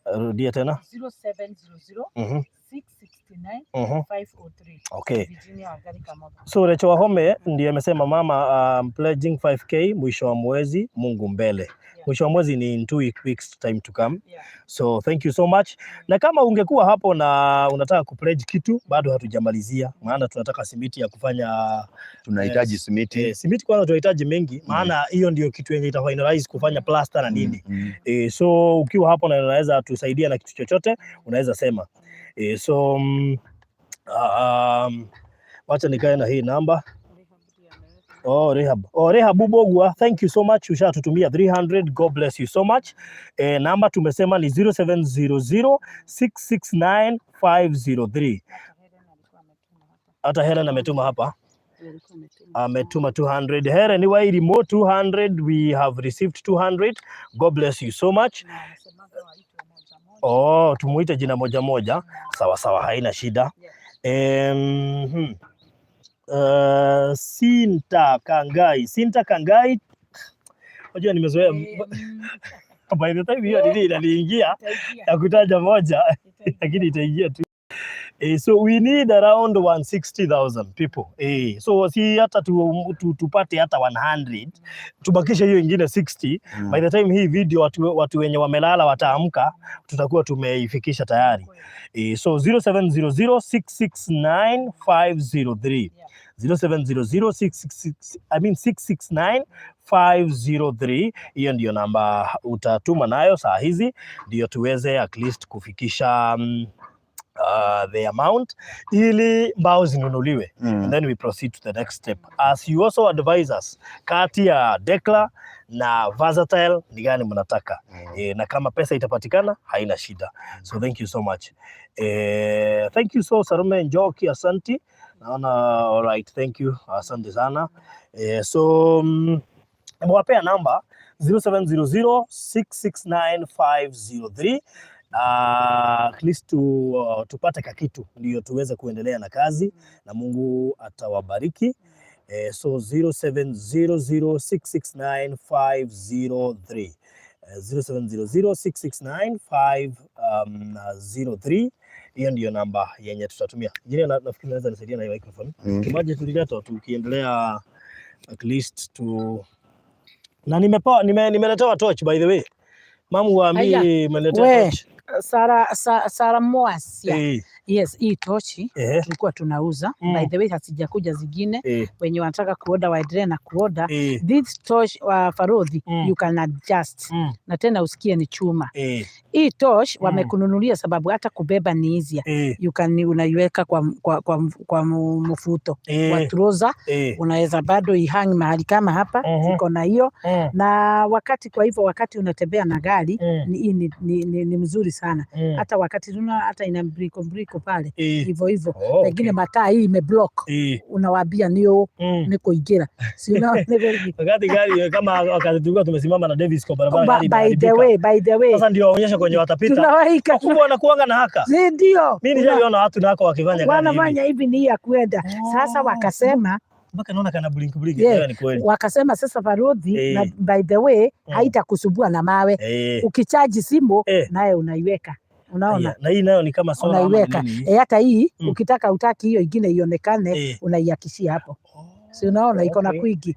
Rudia tena. 0700 669 543. Okay. Virginia Wangari Kamotho. So Rachel Wahome ndiye amesema mama, pledging 5k mwisho wa mwezi, Mungu mbele. Mwisho wa mwezi ni in 2 weeks time to come. So thank you so much. Na kama ungekuwa hapo na unataka kupledge kitu, bado hatujamalizia. Maana tunataka simiti ya kufanya, tunahitaji simiti. Simiti kwanza tunahitaji mengi, maana hiyo ndio kitu yenye ita finalize kufanya plaster na nini. So ukiwa hapo na unaweza tusaidia na kitu chochote, unaweza sema. So Wacha nikae na hii namba. Rehab Bogwa, thank you so much. Ushatutumia 300. God bless you so much. Namba tumesema ni 0700669503. Hata Helen ametuma hapa. Ametuma 200. Helen ni wairi mo 200. We have received 200. God bless you so much. Tumuite jina moja moja. Sawa sawa, haina shida. Sinta Kangai. Unajua nimezoea by the time hiyo iliingia ya kutaja moja lakini itaingia tu. So we need around 160,000 people. So si hata tupate hata 100, tubakishe hiyo ingine 60. By the time hii video watu wenye wamelala wataamka, tutakuwa tumeifikisha tayari. So 0700669503. 0669 hiyo ndio namba utatuma nayo saa hizi, ndio tuweze at least kufikisha the amount ili mbao zinunuliwe. And then we proceed to the next step. As you also advise us, kati ya Decla na Versatile ni gani mnataka? Na kama pesa itapatikana haina shida. So thank you so much. Thank you so Sarume Njoki, asante. Naona all right, thank you. Asante sana. So mwapea namba 0700669503. At least tupate kakitu ndio tuweze kuendelea na kazi na Mungu atawabariki. So 0700669503. 0700669503. Hiyo ndio namba yenye tutatumia. Jina nafikiri naweza nisaidia na hiyo microphone. Kimaje tulileta tukiendelea at least to na nimeletewa torch by the way. Mamu waambie meletewa torch. Sara Moasia. Yes, hii tochi tulikuwa tunauza. By the way hasijakuja zingine wenye wanataka kuoda waendelee na kuoda. This torch Farodhi you can adjust. Na tena usikie ni chuma. Hii torch wamekununulia sababu hata kubeba ni easier. You can unaiweka kwa mfuto wa trouser. Unaweza bado ihang mahali kama hapa iko na hiyo. Na wakati kwa hivyo wakati unatembea na gari ni mzuri sana. Hata wakati hata ina briko pale hivyo pengine mataa hii imeblock unawaambia niko ingira si unaona wakati gari kama wakati tulikuwa tumesimama na Davis kwa barabara by the way sasa ndio waonyesha kwenye watapita kumbe wanakuanga na haka ndio mimi niliona watu nako wakifanya gari wanafanya hivi ni ya kwenda sasa wakasema mpaka naona kana blink ni kweli wakasema sasa Farodhi na by the way haitakusumbua na mawe ukichaji simu naye unaiweka. Unaona? Na hii nayo ni kama sola unaiweka. Hata hii ukitaka utaki hiyo ingine ionekane unaiakishia hapo. Si unaona iko na kwigi.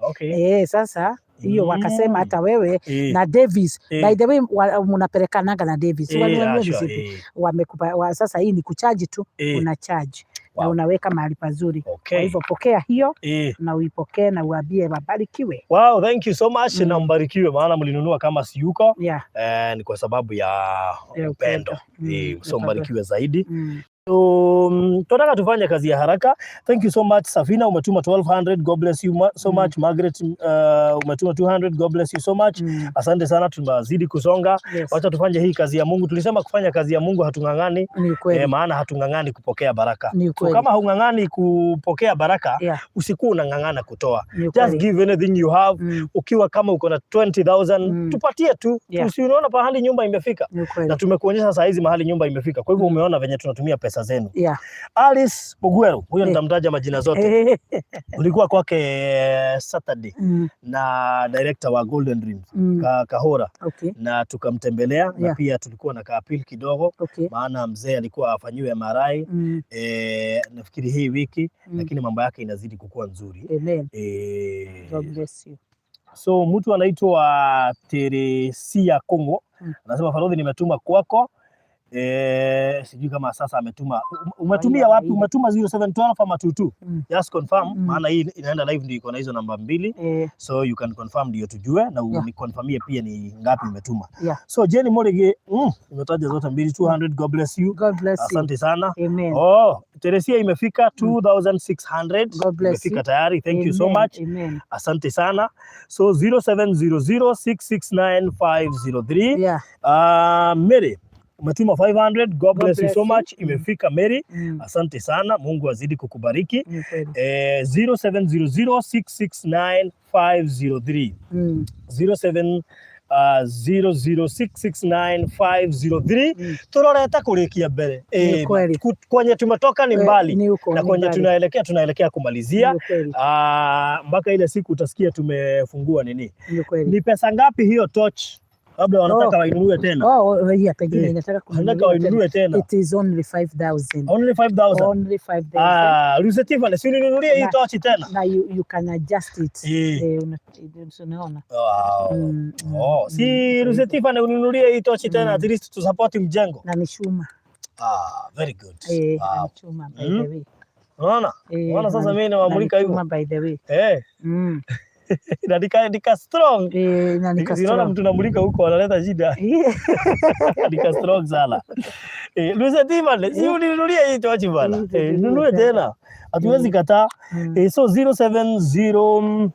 Sasa hiyo wakasema hata wewe na Davis. By the way mnapelekanaga na Davis. Wamekupa sasa hii ni kuchaji tu una charge. Na unaweka mahali pazuri. Kwa hivyo pokea hiyo na uipokee na uambie wabarikiwe. Wow, thank you so much na mbarikiwe maana mlinunua kama siyuko. Ni kwa sababu ya upendo. So mbarikiwe zaidi. So tunataka tufanye kazi ya haraka. Thank you so much Safina, umetuma 1200. God bless you so much. Margaret umetuma 200. God bless you so much. Asante sana, tunazidi kusonga. Wacha tufanye hii kazi ya Mungu. Tulisema kufanya kazi ya Mungu hatungangani. Maana hatungangani kupokea baraka. So kama hungangani kupokea baraka, usikuwa unangangana kutoa. Just give anything you have. Ukiwa kama uko na 20,000 tupatie tu. Usiona pahali nyumba imefika. Na tumekuonyesha saa hizi mahali nyumba imefika. Kwa hivyo umeona venye tunatumia pesa zenu. Alice Bugwero, huyo nitamtaja majina zote. Ulikuwa kwake Saturday na director wa Golden Dreams Kahora na tukamtembelea na pia tulikuwa na kaapili kidogo maana mzee alikuwa afanyiwe MRI nafikiri hii wiki lakini mambo yake inazidi kukua nzuri. God bless you. So mtu anaitwa Teresia Kongo anasema Farodhi nimetuma kwako Sijui kama sasa ametuma. Umetumia wapi? Umetuma 0712 ama 22? Just confirm. Maana hii inaenda live ndio iko na hizo namba mbili. So you can confirm ndio tujue na uniconfirmie pia ni ngapi umetuma. So Jenny Morege, umetaja zote mbili 200. God bless you. God bless you. Asante sana. Amen. Teresia imefika 2600. Imefika tayari. Thank you so much. Amen. Asante sana. So 0700669503. Mary umetuma 500. God bless you so much. Imefika Mary. Asante sana. Mungu azidi kukubariki. 0700669503. 0700669503. Turoreta kurikia mbere. Kwenye tumetoka ni mbali na kwenye tunaelekea kumalizia. Mpaka ile siku utasikia tumefungua nini. Ni pesa ngapi hiyo torch? Labda wanataka wainunue tena. Pengine inataka wainunue tena. It is only 5,000. Only 5,000. Only 5,000. Lucifer, si uninunulie hii torch tena. Na you can adjust it. Unaona. Si Lucifer na uninunulie hii torch tena, at least to support mjengo. Na ni chuma. Very good. Ni chuma by the way. Unaona sasa mimi nawamulika hivyo. By the way. Na nika strong. Na nika strong. Unaona mtu namulika huko analeta shida. Nika strong sana. Lucifer, si uninunulie hii torch bana. Nunue tena. Hatuwezi kataa. So 070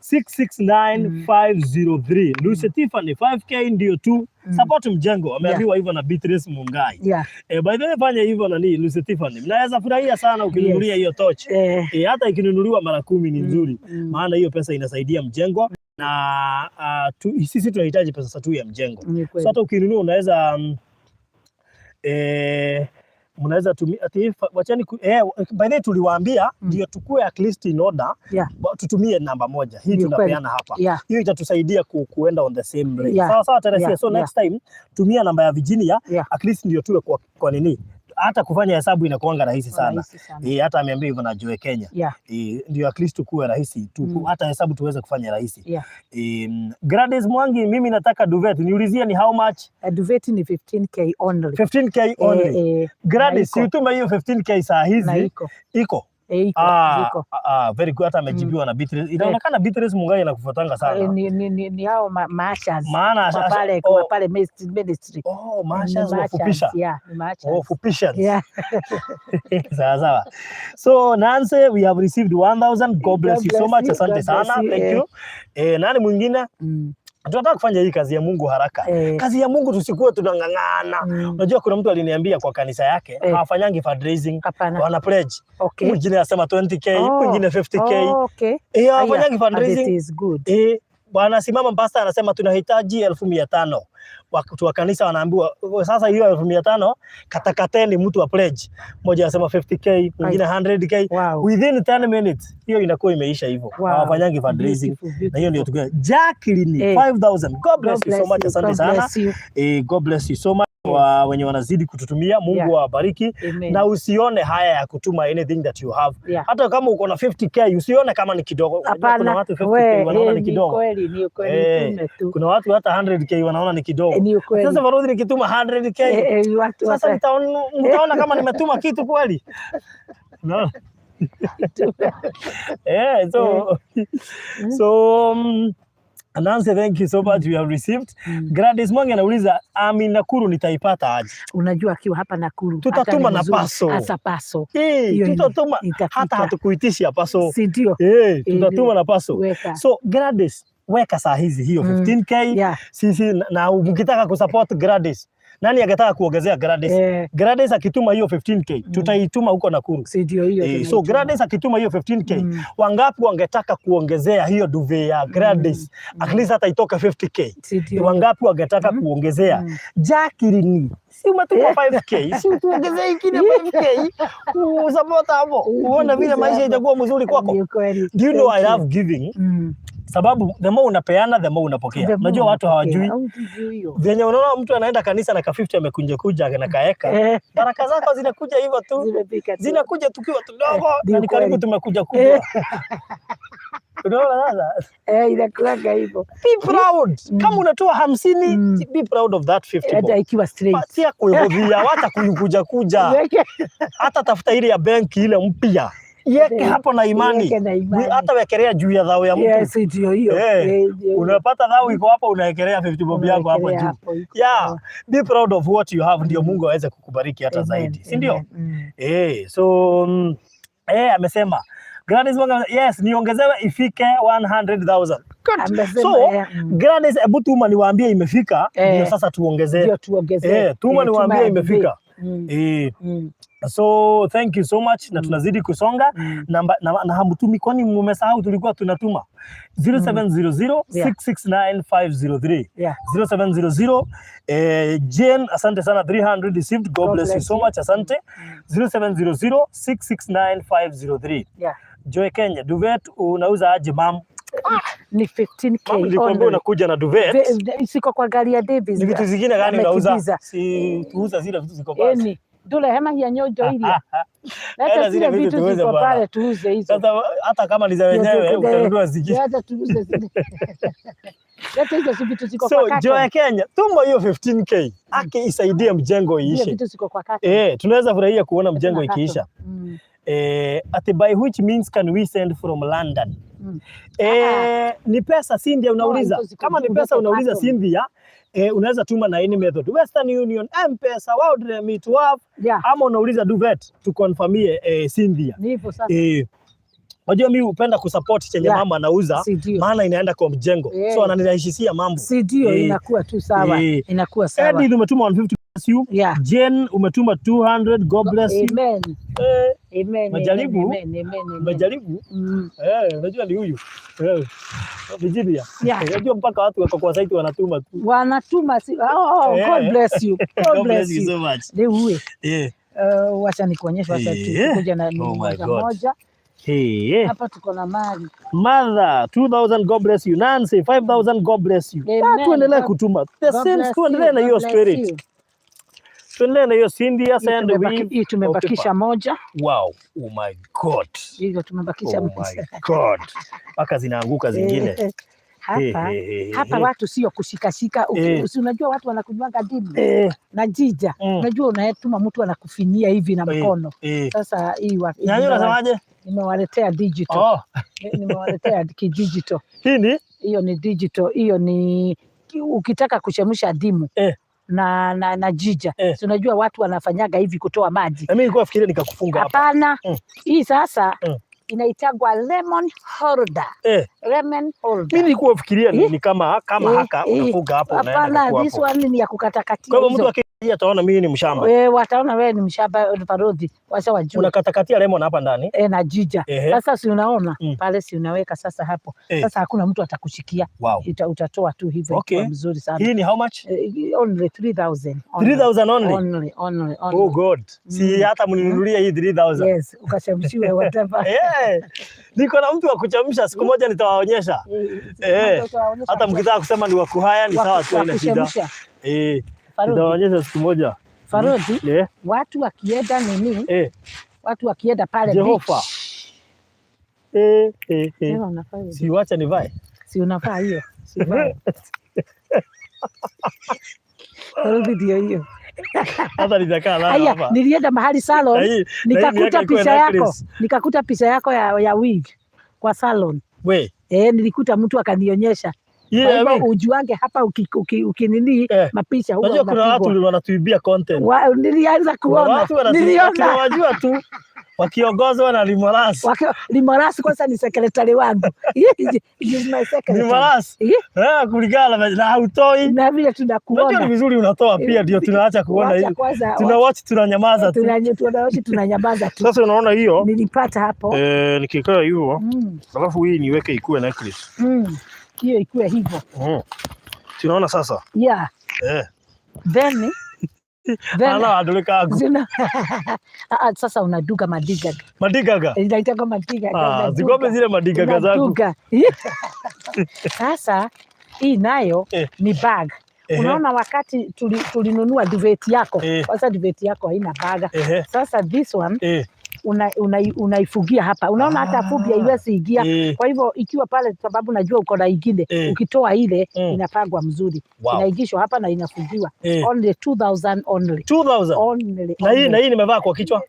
669,503. Lucifer ni 5K ndio tu. Support mjengo. Ameambiwa hivyo na Beatrice Mungai. By the way fanya hivyo na ni Lucifer. Mnaweza furahia sana ukinunulia hiyo torch. Hata ikinunuliwa mara 10 ni nzuri. Maana hiyo pesa inasaidia mjengo na sisi tunahitaji pesa tu ya mjengo. So hata ukinunua unaweza mnaweza tumia wachani by the way tuliwaambia ndio tukue at least in order tutumie namba moja hii tunapeana hapa hiyo itatusaidia kuenda on the same rate sawa Teresia. So next time tumia namba ya Virginia at least ndio tuwe kwa nini hata kufanya hesabu inakuanga rahisi sana. Hata ameambia hivyo na Joe Kenya. Ndio at least tukue rahisi hata hesabu tuweze kufanya rahisi. Gladys Mwangi, mimi nataka duvet. Niulizia ni how much? Duvet ni 15K only. 15K only. Gladys, utuma hiyo 15K saa hizi. Iko. Very good. Hata amejibiwa na Beatrice. Inaonekana Beatrice Mungai anakufuatanga sana. Ni hao maashas. Maana pale ministry. Maashas wafupisha. Fupisha. Sawa. So Nancy, we have received 1,000. God bless you so much. Asante sana. Thank you. Nani mwingine? Tunataka kufanya hii kazi ya Mungu haraka. Kazi ya Mungu tusikuwe tunang'ang'ana. Unajua kuna mtu aliniambia kwa kanisa yake hawafanyangi fundraising, wana pledge. Mwingine anasema 20K, mwingine 50K. Hawafanyangi fundraising. It is good. Bwana simama pastor anasema tunahitaji 1,500. Watu wa kanisa wanaambiwa sasa hiyo 1,500 katakateni mtu wa pledge. Mmoja anasema 50K, mwingine 100K. Within 10 minutes hiyo inakuwa imeisha hivyo. Hawafanyangi fundraising. Na hiyo ndio tukio. Jacqueline 5,000. God bless you so much. Asante sana. God bless you so much. Wenye wanazidi kututumia. Mungu awabariki. Na usione haya ya kutuma anything that you have. Hata kama uko na 50K usione kama ni kidogo. Kuna watu 50K wanaona ni kidogo. Ni kweli. Kuna watu hata 100K wanaona ni kidogo. Sasa Varudhi nikituma 100K. Sasa mtaona kama nimetuma kitu kweli. No. Nancy, thank you so much. We have received. Gladys Mwangi anauliza Nakuru nitaipata aje? Unajua akiwa hapa Nakuru tutatuma na paso. Asa paso. Tutatuma hata hatukuitishia paso. Si ndio? Tutatuma na paso. So Gladys, weka saa hizi hiyo 15K. Sisi na mkitaka kusupport Gladys. Nani angetaka kuongezea Gladys? Gladys akituma hiyo 15K, tutaituma huko Nakuru. Si ndio hiyo. So Gladys akituma hiyo 15K, wangapi wangetaka kuongezea hiyo duve ya Gladys? At least hata itoka 50K. Wangapi wangetaka kuongezea? Jacqueline, si umetuma 5K, si tuongezee ingine 5K. Support hapo. Uone vile maisha itakuwa mzuri kwako. Do you know I love giving? Sababu the more unapeana the more unapokea. Unajua watu hawajui. Venye unaona mtu anaenda kanisa na ka 50 amekunja na kaeka. Baraka zako zinakuja hivyo tu. Zinakuja tukiwa tudogo na ni karibu tumekuja kubwa. Unaona sasa? Inakuwa hivyo. Be proud. Kama unatoa 50, be proud of that 50. Hata ikiwa straight. Patia kuihodhia, hata kuja. Hata tafuta ile ya benki ile mpya. Yeke hapo na imani. Hata wekelea juu ya dhao ya mtu. Yes, ndio hiyo. Unapata dhao iko hapo unawekelea 50 bob yako hapo juu. Yeah, be proud of what you have ndio Mungu aweze kukubariki hata zaidi. Si ndio? So amesema Gladys yes, niongezewe ifike 100,000. So Gladys, hebu tuma niwaambie imefika ndio sasa tuongezee. Ndio tuongezee. Tuma niwaambie imefika. So thank you so much na tunazidi kusonga na hamtumi, kwani mmesahau tulikuwa tunatuma 0700669503 0700 Jane, asante sana, 300 received, God bless you so much, asante. 0700669503 Joy Kenya, duvet unauza aje mam? Ni 15k. Nilikwambia unakuja na duvet. Siko kwa gari ya Davis. Ni vitu zingine gani unauza? Si tuuza zile vitu ziko pale. Dole hema ya nyojo ile. Hata zile vitu ziko pale tuuze hizo. Sasa hata kama ni za wenyewe utanunua zingine. Hata tuuze zile. Hata hizo vitu ziko kwa kata. So Joy Kenya, tuma hiyo 15k. Aki isaidie mjengo iishe. Vitu ziko kwa kata. Tunaweza furahia kuona mjengo ikiisha. At by which means can we send from London? Ni pesa Cynthia unauliza. Kama ni pesa unauliza Cynthia, unaweza tuma na any method. Western Union, M-Pesa, World Remit, WAF, ama unauliza duvet tukonfirmie Cynthia. Ni hivyo sasa. Unajua mimi hupenda kusupport chenye mama anauza, maana inaenda kwa mjengo. So ananirahisishia mambo. Si ndio, inakuwa tu sawa. Inakuwa sawa. Eddie umetuma 150 you. Jane umetuma 200, God bless you. Amen. Amen. Majaribu. Majaribu. Unajua ni huyu. Virginia. Unajua mpaka watu wako kwa site wanatuma tu. Wanatuma si. God bless you. God bless you so much. Ni huyu. Wacha nikuonyeshe, wacha tukuja na moja. Hapa tuko na mali. Mother 2000, God bless you. Nancy 5000, God bless you. Tuendelee kutuma. The same, tuendelee na hiyo spirit. Tuendelee na hiyo Cynthia send we. Hii tumebakisha moja. Wow. Oh my God. Hizo tumebakisha moja. Oh my God. Paka zinaanguka zingine. Hapa watu sio kushikashika. Unajua watu wanakunywanga dimu na jija. Unajua unayetuma mtu anakufinyia hivi na mkono. Sasa hii wapi? Nani unasemaje? Nimewaletea digital. Nimewaletea kidigital. Hiyo ni digital. Hiyo ni ukitaka kuchemsha dimu na jija. So unajua watu wanafanyaga hivi kutoa maji. Mimi nilikuwa nafikiria nikakufunga hapa. Hapana. Hii sasa inaitagwa lemon holder. Lemon holder. Mimi nilikuwa nafikiria ni kama haka unafunga hapo unaenda kwa hapo. Hapana, this one ni ya kukatakatia. Kwa hivyo mtu akija ataona mimi ni mshamba. Wataona wewe ni mshamba parodi. Wacha wajue. Unakatakatia lemon hapa ndani. Na jija. Sasa si unaona pale, si unaweka sasa hapo. Sasa hakuna mtu atakushikia. Utatoa tu hivyo kwa mzuri sana. Hii ni how much? Only 3000. 3000 only. Oh God. Si hata mninunulia hii 3000. Yes, ukachemshiwe whatever. Niko na mtu wa kuchemsha, siku moja nitawaonyesha. Hata mkitaka kusema ni wakuhaya ni sawa tu, ina shida. Nitawaonyesha siku moja. Farodi, watu wakienda nini? Watu wakienda pale Jehova. Si wacha nivae. Si unafaa hiyo. Si vae. Farodi ndio hiyo. Hata nitakaa hapa. Nilienda mahali salon, nikakuta picha yako ya wig kwa salon. Nilikuta mtu akanionyesha. Kwa hivyo ujuange hapa ukinini mapicha huwa. Unajua kuna watu wanatuibia content. Nilianza kuona. Niliona wajua tu wakiongozwa na Limorasi. Limorasi kwanza ni secretary wangu. Is my secretary. Limorasi. Kulingana na hautoi. Na vile tunakuona. Unajua ni vizuri unatoa pia ndio tunaacha kuona hiyo. Tuna watch tunanyamaza tu. Tunanyamaza tu. Sasa unaona hiyo? Nilipata hapo. Nikikaa hivyo. Alafu hii niweke ikuwe necklace. Hiyo ikuwe hivyo. Tunaona sasa? Then ala adulika agu. Sasa unaduga madigaga. Madigaga? Inaitwa madigaga. Zikope zile madigaga zangu. Sasa hii nayo ni bag. Unaona wakati tulinunua duvet yako. Sasa duvet yako haina bag. Sasa this one unaifugia hapa. Unaona hata phobia haiwezi ingia. Kwa hivyo ikiwa pale, sababu najua uko na ingine, ukitoa ile inapangwa mzuri. Inaingishwa hapa na inafugiwa. Only 2,000 only. 2,000 only. Na hii nimevaa kwa kichwa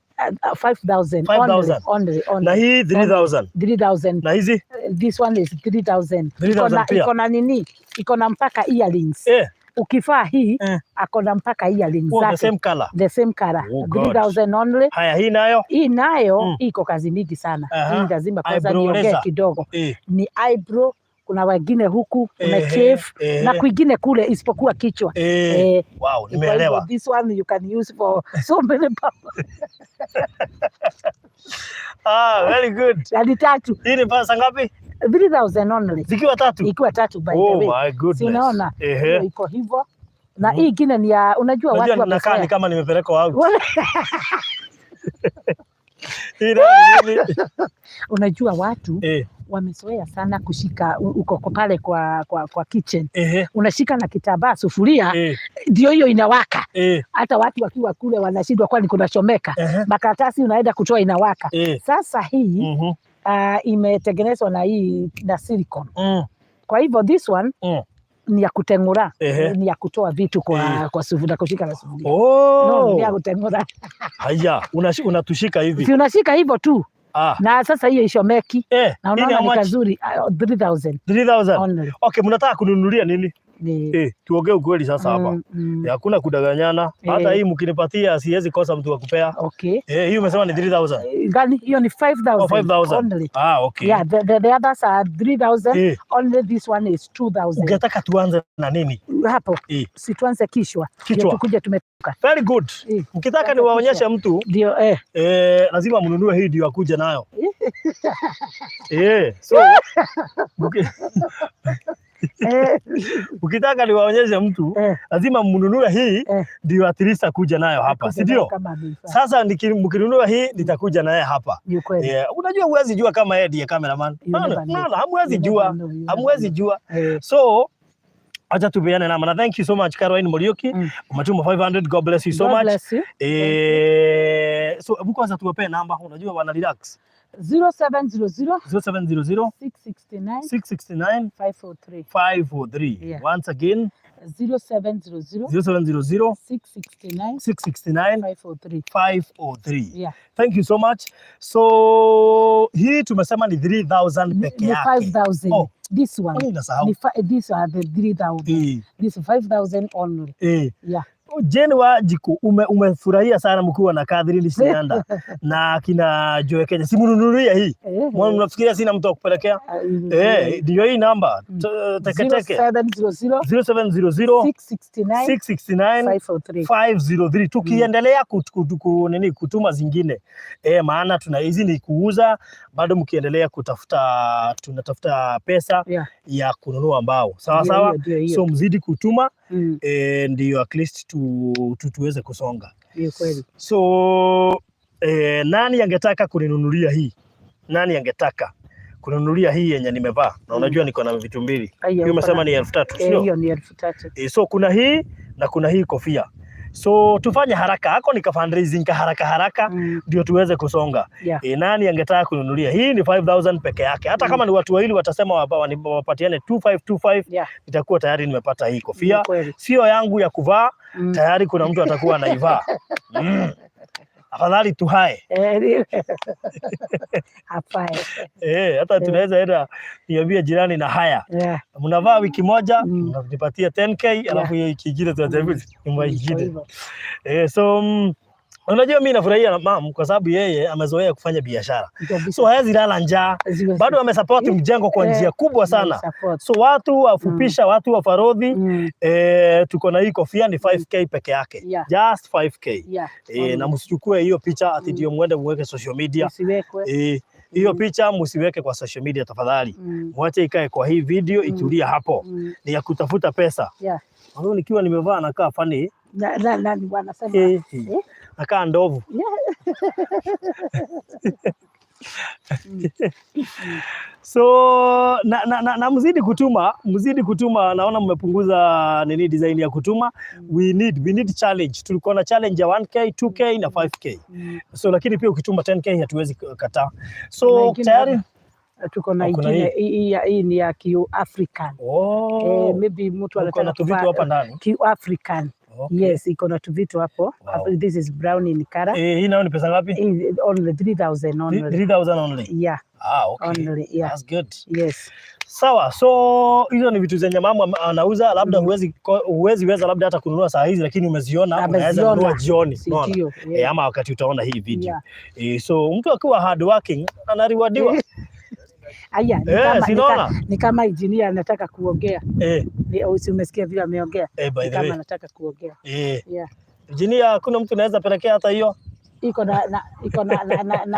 5,000 only. Na hii 3,000. 3,000. Na hizi this one is 3,000. Iko na nini? Iko na mpaka earrings. Ukifaa hii akona mpaka earrings zake. The same color. 3,000 only. Haya, hii nayo iko kazi mingi sana. Hii lazima kwanza niongee kidogo. Ni eyebrow, kuna wengine huku, kuna chef na kwingine kule isipokuwa kichwa. Wow, nimeelewa. This one you can use for so many purposes. Very good. Hadi 3. Hii ni pesa ngapi? 3,000 only. Zikiwa 3? Ikiwa 3 by the way. Oh my goodness. Unaona? Iko hivyo. Na hii ingine ni ya, unajua watu wanakaa ni kama nimepeleka out. Unajua watu wamezoea sana kushika uko pale kwa kitchen. Unashika na kitambaa sufuria, ndio hiyo inawaka. Hata watu wakiwa kule wanashindwa kwani kuna chomeka. Makaratasi unaenda kutoa inawaka. Sasa hii imetengenezwa na hii na silicone. Kwa hivyo this one ni ya kutengura, ni ya kutoa vitu kwa sufuria, kushika na sufuria. No, ni ya kutengura. Haya, unatushika hivi. Si unashika hivyo tu. Na sasa hiyo ishomeki. Na unaona ni kazuri. 3,000. 3,000. Okay, mnataka kununulia nini? Tuongee ukweli sasa hapa. Hakuna kudanganyana. Hata hii mkinipatia siwezi kosa mtu wa kupea. Hii umesema ni 3,000. Gani? Hiyo ni 5,000. 5,000. Okay. Yeah, the others are 3,000. Only this one is 2,000. Ungetaka tuanze na nini? Hapo. Si tuanze kichwa. Tukuje tumetoka. Very good. Mkitaka niwaonyeshe mtu, ndio lazima mnunue hii ndio akuje nayo. So ukitaka niwaonyeshe mtu lazima mnunue hii ndio at least akuja nayo hapa, si ndio? Sasa mkinunua hii nitakuja naye hapa. Unajua huwezi jua kama yeye ndiye cameraman. Naona hamwezi jua. So acha tupeane namba. Na thank you so much Caroline Muriuki. Umetuma 500. God bless you so much. So hebu kwanza tuwape namba, unajua wana relax. 0700 669 543. 543. Once again 0700 669 543. Thank you so much. So hii tumesema ni 3,000 peke yake. 5,000. This one. These are the 3,000. This 5,000 only. Jane wa Jiko, umefurahia sana mkiwa na Kadri Lisianda na kina Joe Kenya. Simununulia hii. Mnafikiria sina mtu wa kupelekea? Ndio hii namba. Teke. 0700 669 543. Tukiendelea kutuma zingine. Maana tuna hizi ni kuuza, bado mkiendelea tunatafuta pesa ya kununua mbao. Sawa. So mzidi kutuma ndio at least tuweze kusonga. So nani angetaka kuninunulia hii? Nani angetaka kununulia hii yenye nimevaa? Na unajua niko na vitu mbili. Hiyo umesema ni 3,000, sio? Hiyo ni 3,000. So kuna hii na kuna hii kofia. So tufanye haraka. Hako nika fundraising haraka ndio tuweze kusonga. Nani angetaka kununulia? Hii ni 5,000 peke yake. Hata kama ni watu wawili watasema wapatiane 2,525, itakuwa tayari nimepata hii kofia. Sio yangu ya kuvaa, tayari kuna mtu atakuwa anaivaa. Afadhali tuhae. Hata tunaweza enda niambie jirani na haya. Mnavaa wiki moja, mnanipatia 10k, alafu hiyo wiki nyingine tunajaribu nyumba nyingine. So unajua mimi nafurahia mam kwa sababu yeye amezoea kufanya biashara. So hawezi lala njaa. Bado amesupport mjengo kwa njia kubwa sana. So watu wafupisha, watu wafarodhi, tuko na hii kofia ni 5k peke yake. Just 5k. Na msichukue hiyo picha ati ndio muende muweke social media. Hiyo picha msiweke kwa social media tafadhali. Mwache ikae kwa hii video, itulia hapo. Ni ya kutafuta pesa. Hapo nikiwa nimevaa nakaa funny. Wanasema nakaa ndovu. So na mzidi kutuma, naona mmepunguza nini design ya kutuma. We need challenge. Tulikuwa na challenge ya 1k, 2k na 5k. So lakini pia ukituma 10k hatuwezi kataa. So tayari tuko na hii ni ya African. Maybe mtu anataka tuvitu hapa ndani. African. Okay. Yes, iko na tuvitu hapo. Wow. This is brown in color. Hii nayo ni pesa ngapi? Only 3,000 only. 3,000 only. Yeah. Okay. Only, yeah. That's good. Yes. Sawa, so hizo ni vitu zenye mama anauza, labda huwezi weza labda hata kununua saa hizi, lakini umeziona, unaweza kununua jioni, unaona? Ama wakati utaona hii video. So mtu akiwa hard working anariwadiwa. Aya, ni kama engineer anataka kuongea. Umesikia vile ameongea? Kama anataka kuongea. Yeah. Engineer, kuna mtu anaweza pelekea hata hiyo? Iko na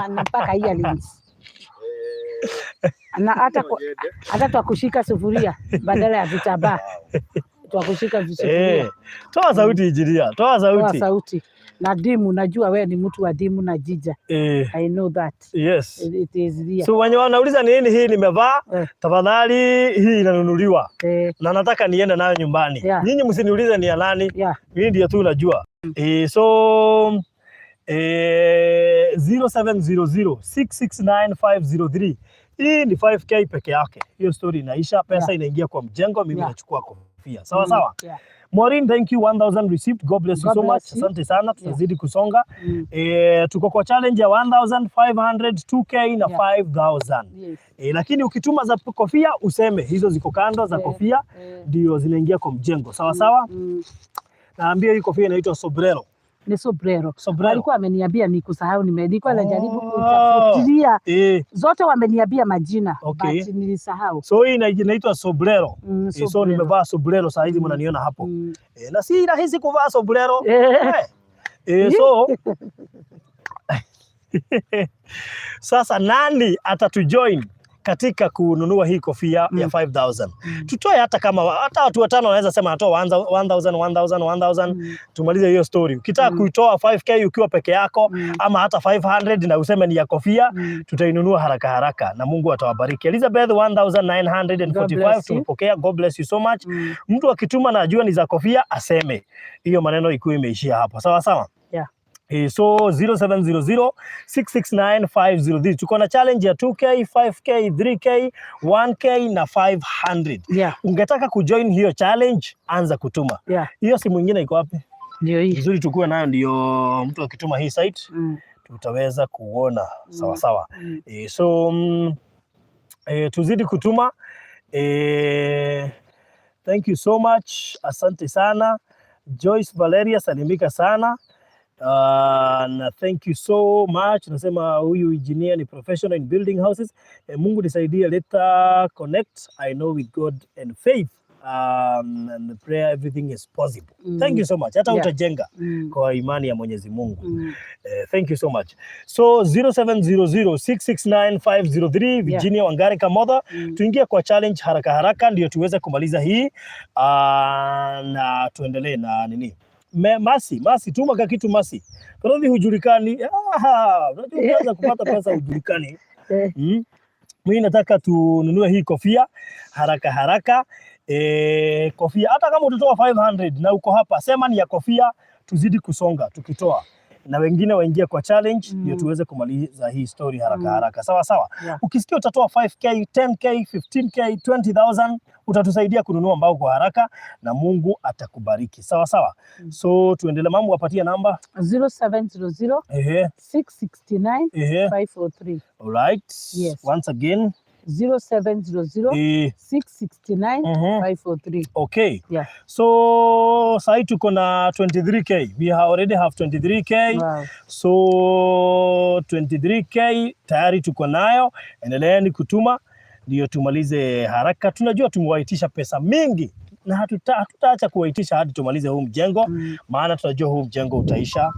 mpaka earrings. Na hata twakushika sufuria badala ya vitambaa. Twakushika sufuria. Toa sauti engineer, toa sauti. Na dimu, najua wewe ni mtu wa dimu na jija. I know that. Yes. It is real. So wenye wanauliza nini hii nimevaa, tafadhali hii inanunuliwa. Na nataka niende nayo nyumbani. Nyinyi msiniulize ni ya nani. Mimi ndio tu najua. So 0700669503. Hii ni 5k peke yake. Hiyo story inaisha, pesa inaingia kwa mjengo, mimi nachukua kofia. Sawa. Maureen, thank you, 1,000 received. God bless you so much. Asante sana, tutazidi kusonga. Tuko kwa challenge ya 1,500, 2k na 5,000. Lakini ukituma za kofia useme hizo ziko kando za kofia ndio zinaingia kwa mjengo. Sawa. Naambia hii kofia inaitwa sombrero. Ni sombrero. Alikuwa ameniambia nikusahau, nilikuwa najaribu kutafutia. Zote wameniambia majina, but nilisahau. So hii inaitwa sombrero. So nimevaa sombrero saa hizi mnaniona hapo. Na si rahisi kuvaa sombrero. So sasa nani atatujoin katika kununua hii kofia ya 5,000? Tutoe hata watu watano wanaweza sema natoa 1,000. Tumalize hiyo story. Ukitaka kuitoa 5k ukiwa peke yako ama hata 500 na useme ni ya kofia, tutainunua haraka na Mungu atawabariki. Elizabeth 1,945 tumepokea. God bless you so much. Mtu akituma na ajua ni za kofia aseme. Hiyo maneno ikuwe imeishia hapo. Sawa. So 0700669503. Tuko na challenge ya 2k, 5k, 3k, 1k na 500. Ungetaka kujoin hiyo challenge, anza kutuma. Hiyo simu nyingine iko wapi? Ndio hii. Vizuri tukue nayo, ndio mtu akituma hii site tutaweza kuona. Sawa. So tuzidi kutuma. Thank you so much. Asante sana. Joyce Valeria, salimika sana. Na thank you so much. Nasema huyu engineer ni professional in building houses. Mungu nisaidie, later connect. I know with God and faith and prayer everything is possible. Thank you so much. Hata utajenga kwa imani ya Mwenyezi Mungu. Thank you so much. So 0700669503 Virginia Wangari Kamotho. Tuingie kwa challenge haraka ndio tuweze kumaliza hii na tuendelee na nini. Masi, tuma kwa kitu Masi. Kwa hujulikani. Unajua kupata pesa hujulikani. Mimi nataka tununue hii kofia haraka. Kofia hata kama utatoa 500 na uko hapa, sema ni ya kofia, tuzidi kusonga tukitoa. Na wengine waingie kwa challenge ndio tuweze kumaliza hii story haraka. Sawa. Ukisikia utatoa 5k, 10k, 15k, 20,000 utatusaidia kununua mbao kwa haraka na Mungu atakubariki. Sawa. So tuendelee, mambo wapatia namba 0700 669 543. All right. Once again 0700 669 543. Okay. So sasa tuko na 23k. We already have 23k. Wow. So 23k tayari tuko nayo. Endeleeni kutuma ndio tumalize haraka. Tunajua tumewaitisha pesa mingi na hatutaacha kuwaitisha hadi tumalize huu mjengo, maana tunajua huu mjengo utaisha.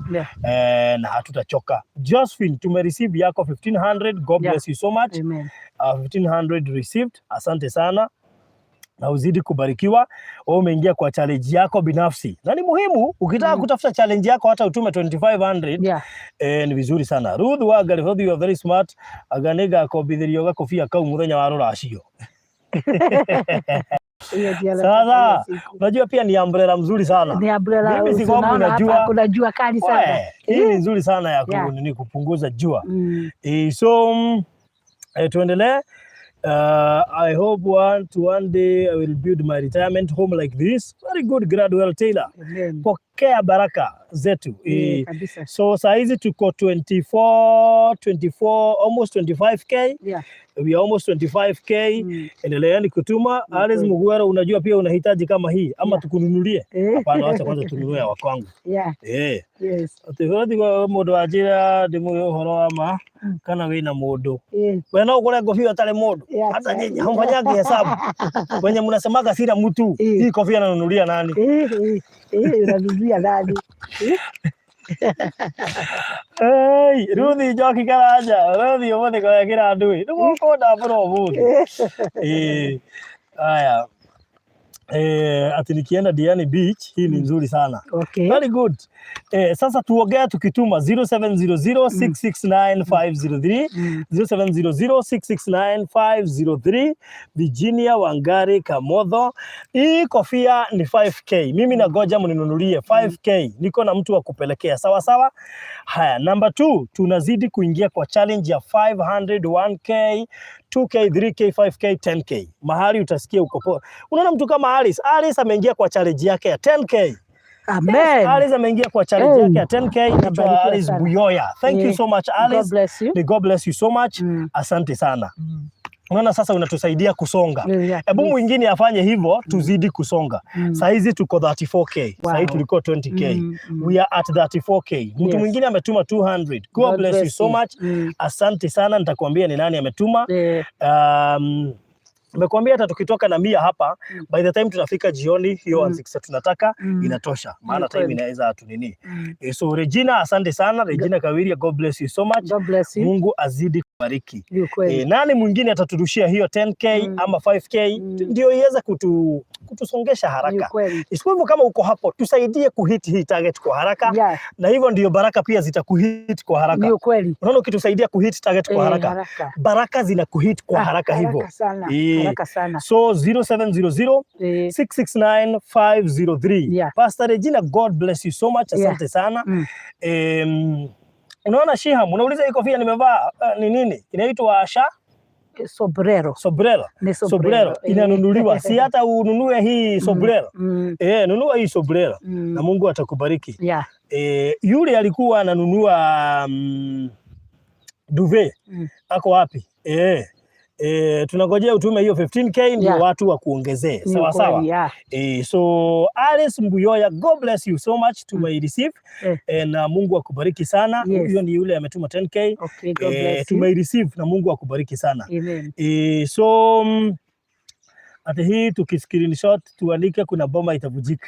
Na hatutachoka. Josephine, tumereceive yako 1,500. God bless you so much. Amen. 1,500 received. Asante sana. na uzidi kubarikiwa. Wewe umeingia kwa challenge yako binafsi. Na ni muhimu ukitaka kutafuta challenge yako hata utume 2500. Ni vizuri sana. Ruth Wangari, you are very smart. Aganega kobithirio gakofia kau muthenya wa ruracio. Sasa unajua pia ni umbrella mzuri sana. Ni umbrella. Mimi si kwamba unajua kuna jua kali sana. Hii ni nzuri sana ya kupunguza jua. So tuendelee. I hope one day I will build my retirement home like this. Very good, Gradwell Taylor. Pokea baraka zetu. So saizi tuko 24, almost 25k. We are almost 25k. Endeleeni kutuma. Alice Mugwera, unajua pia unahitaji kama hii ama tukununulie? Hapana, acha kwanza tununue wa kwangu. Ati kwa modo ajira ndimu horo ama kana wina modo. Wewe no kule kofia atale modo. Hata nyinyi hamfanyagi hesabu. Wenye mnasemaga sira mtu. Hii kofia nanunulia nani? Unanunulia nani? Hey, Ruthi joki karaja. Ruthi umone kwa kila adui. Ndio koda bro mude. Haya. Ati nikienda Diani Beach, hii ni nzuri sana. Very good. Sasa tuongea tukituma 0700669503 0700669503 Virginia Wangari Kamotho. Hii kofia ni 5k. Mimi nagoja mninunulie 5k. Niko na mtu wa kupelekea. Sawa sawa? Haya, number 2, tunazidi kuingia kwa challenge ya 500, 1k, 2k, 3k, 5k, 10k. Mahali utasikia uko poa. Unaona mtu kama Alice ameingia kwa challenge yake ya 10k. Amen. Yes, Alice ameingia kwa challenge yake ya 10k. Alice Buyoya. Thank you so much, Alice. God bless you. May God bless you so much. Asante sana. Unaona sasa unatusaidia kusonga. Hebu mwingine afanye hivyo tuzidi kusonga. Sasa hizi tuko 34k. Sasa hizi tulikuwa 20k. We are at 34k. Mtu mwingine ametuma 200. God bless you so much. Asante sana, nitakwambia ni nani ametuma. Nimekuambia hata tukitoka na 100 hapa by the time tunafika jioni hiyo 16 tunataka inatosha, maana time inaweza tunini. So Regina, asante sana Regina Kawiria, God bless you so much. God bless you. Mungu azidi kubariki. Nani mwingine ataturushia hiyo 10k ama 5k ndio iweze kutusongesha haraka. Isipokuwa kama uko hapo tusaidie kuhit hii target kwa haraka. Na hivyo ndio baraka pia zitakuhit kwa haraka. Ndio kweli. Unaona ukitusaidia kuhit target kwa haraka. Baraka zinakuhit kwa haraka hivyo. Haraka sana. So 0700669503. Pastor Regina, God bless you so much. Asante sana. Unaona Shiham, unauliza hii kofia nimevaa ni nini? Inaitwa Asha? Sombrero. Inanunuliwa. Si hata ununue hii sombrero. Nunua hii sombrero na Mungu atakubariki. Yule alikuwa ananunua duvet. Ako wapi? Tunangojea utume hiyo 15k ndio watu wa kuongezee. Sawa sawa. So Alice Mbuyoya, God bless you so much to my receive. Na Mungu akubariki sana. Huyo ni yule ametuma 10k. To my receive na Mungu akubariki sana. So ati hii tukiscreenshot tuandike kuna bomba itavujika.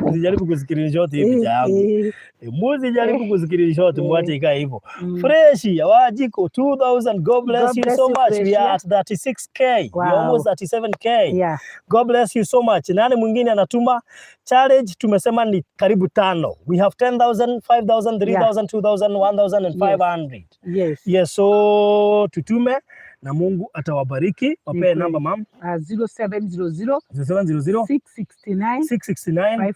Msijaribu kuscreenshot hii picha yangu. Msijaribu kuscreenshot, mwache ikae hivyo. Fresh ya Wajiko 2000, God bless you so much. We are at 36k. We are almost 37k. God bless you so much. Nani mwingine anatuma challenge? Tumesema ni karibu 5. We have 10,000, 5,000, 3,000, 2,000, 1,000 and 500. Yes, so tutume na Mungu atawabariki. Wapee namba mam. 0700 669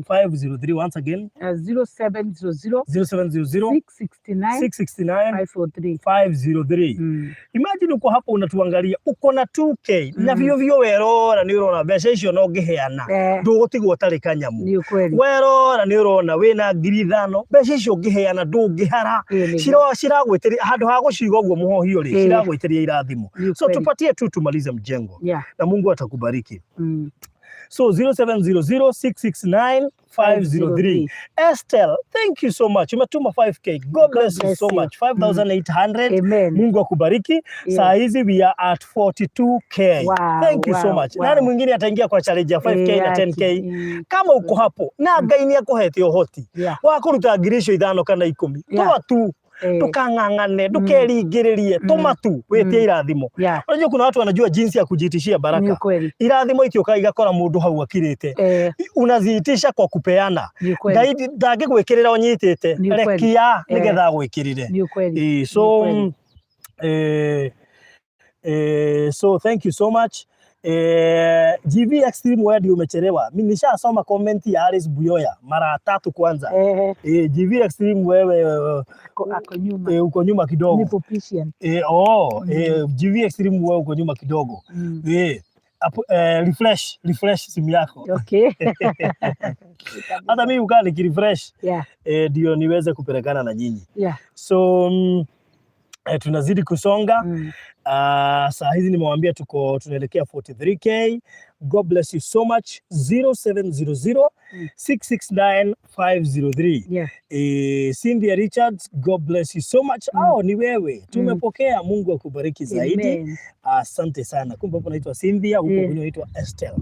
503. Once again 0700 669 503. Imagine uko hapo unatuangalia, uko na 2k na vyo wero na niurona besha icio no ngiheana ndugutigwo tari kanyamu wero na niurona wina 5,000 besha icio ngiheana ndungihara ciragwitiria handu ha guciga uguo muhohi uri ciragwitiria irathimo. So tupatie tu tumalize mjengo na Mungu atakubariki. So 0700669503. Estelle, thank you so much. Umetuma 5k. God bless you so much. 5,800. Mungu akubariki. Saa hizi we are at 42k. Thank you so much. Nani mwingine ataingia kwa challenge ya 5k na 10k? Kama uko hapo na Ngai ni akuhete uhoti wa kuruta ngirisho 5 kana 10. Toa tu. tukang'ang'ane tukeringĩrĩrie tumatu wetie irathimo. Unajua kuna watu wanajua jinsi ya kujitishia baraka. Irathimo itioka igakora mundu hau akirite unaziitisha kwa kupeana. Ngai ndangĩgwĩkĩrĩra ũnyitĩte rekia nĩgetha gwĩkĩrĩre. So thank you so much. GV Extreme Word umechelewa. Mimi nishasoma comment ya Alice Buyoya mara 3 kwanza. GV Extreme wewe uko nyuma kidogo. Nipo patient. GV Extreme wewe uko nyuma kidogo. Refresh simu yako. Okay. Hata mimi ukali nikirefresh ndio niweze kupelekana na nyinyi. So tunazidi kusonga. Saa hizi nimewambia tunaelekea 43k. God bless you so much. 0700 669 503. Cynthia Richards, God bless you so much. Ni wewe. Tumepokea, Mungu akubariki zaidi. Asante sana. Kumbe hapo naitwa Cynthia, huko mwingine naitwa Estelle.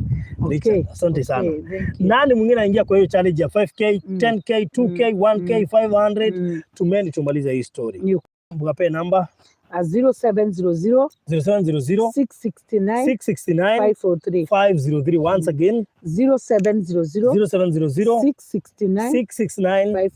Richard, asante sana. Nani mwingine anaingia kwa hiyo challenge ya 5k, 10k, 2k, 1k, 500? Tumeni tumaliza hii story. Mwape namba 0700 669 503. Once again 0700 669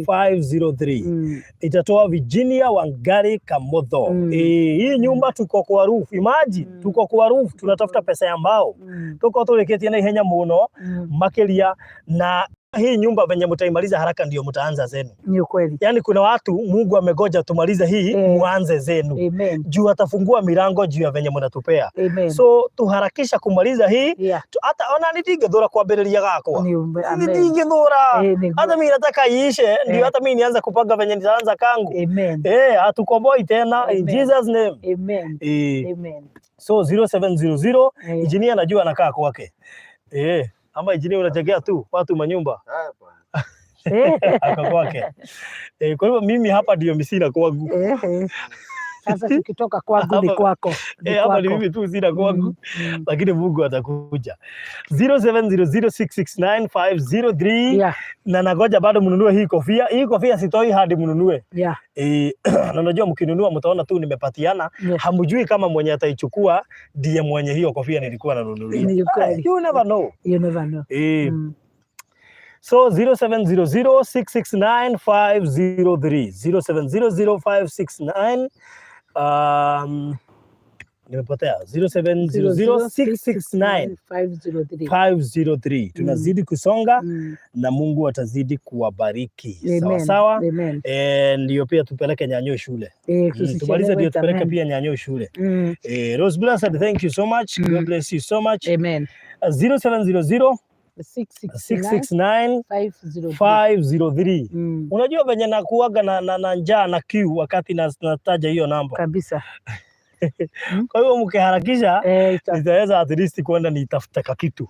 503. Itatoa Virginia Wangari Kamotho. Hii nyumba tuko kwa roof. Imagine tuko kwa roof, tunatafuta pesa ya mbao. Tuko tuleketie na ihenya muno makelia, na hii nyumba venye mtaimaliza haraka ndio mtaanza zenu. Ni kweli. Yani kuna watu Mungu amegoja tumalize hii muanze zenu. Juu atafungua milango juu ya venye mnatupea. So tuharakisha kumaliza hii. Hata ona nitige dhura kuambeleria gakwa. Nitige dhura. Hata mimi nataka iishe ndio hata mimi nianza kupanga venye nitaanza kangu. Hatukomboi tena in Jesus name. Amen. So 0700 engineer najua anakaa kwake. Ama engineer unachekea tu watu manyumba. Kwake. Kwa hivyo mimi hapa ndio misina kwangu. Sasa tukitoka kwangu ni kwako. Hapa ni mimi tu sina kwangu. Lakini Mungu atakuja. 0700669503. Na nagoja bado mnunue hii kofia. Hii kofia sitoi hadi mnunue. Na unajua mkinunua mtaona tu nimepatiana. Hamjui kama mwenye ataichukua ndiye mwenye hiyo kofia nilikuwa nanunulia. You never know. So 0700 669 503. 0700 nimepotea. 0700 669 503. Tunazidi kusonga na Mungu atazidi kuwabariki. Sawa sawa. Ndio pia tupeleke Nyanyo shule. Tumalize ndio tupeleke pia Nyanyo shule. Rose Blessed, thank you so much. God bless you so much. Amen. 0700 669 503. Unajua venye nakuaga na njaa na kiu wakati nataja hiyo namba kabisa. Kwa hiyo mkiharakisha nitaweza at least kwenda nitafuta kitu.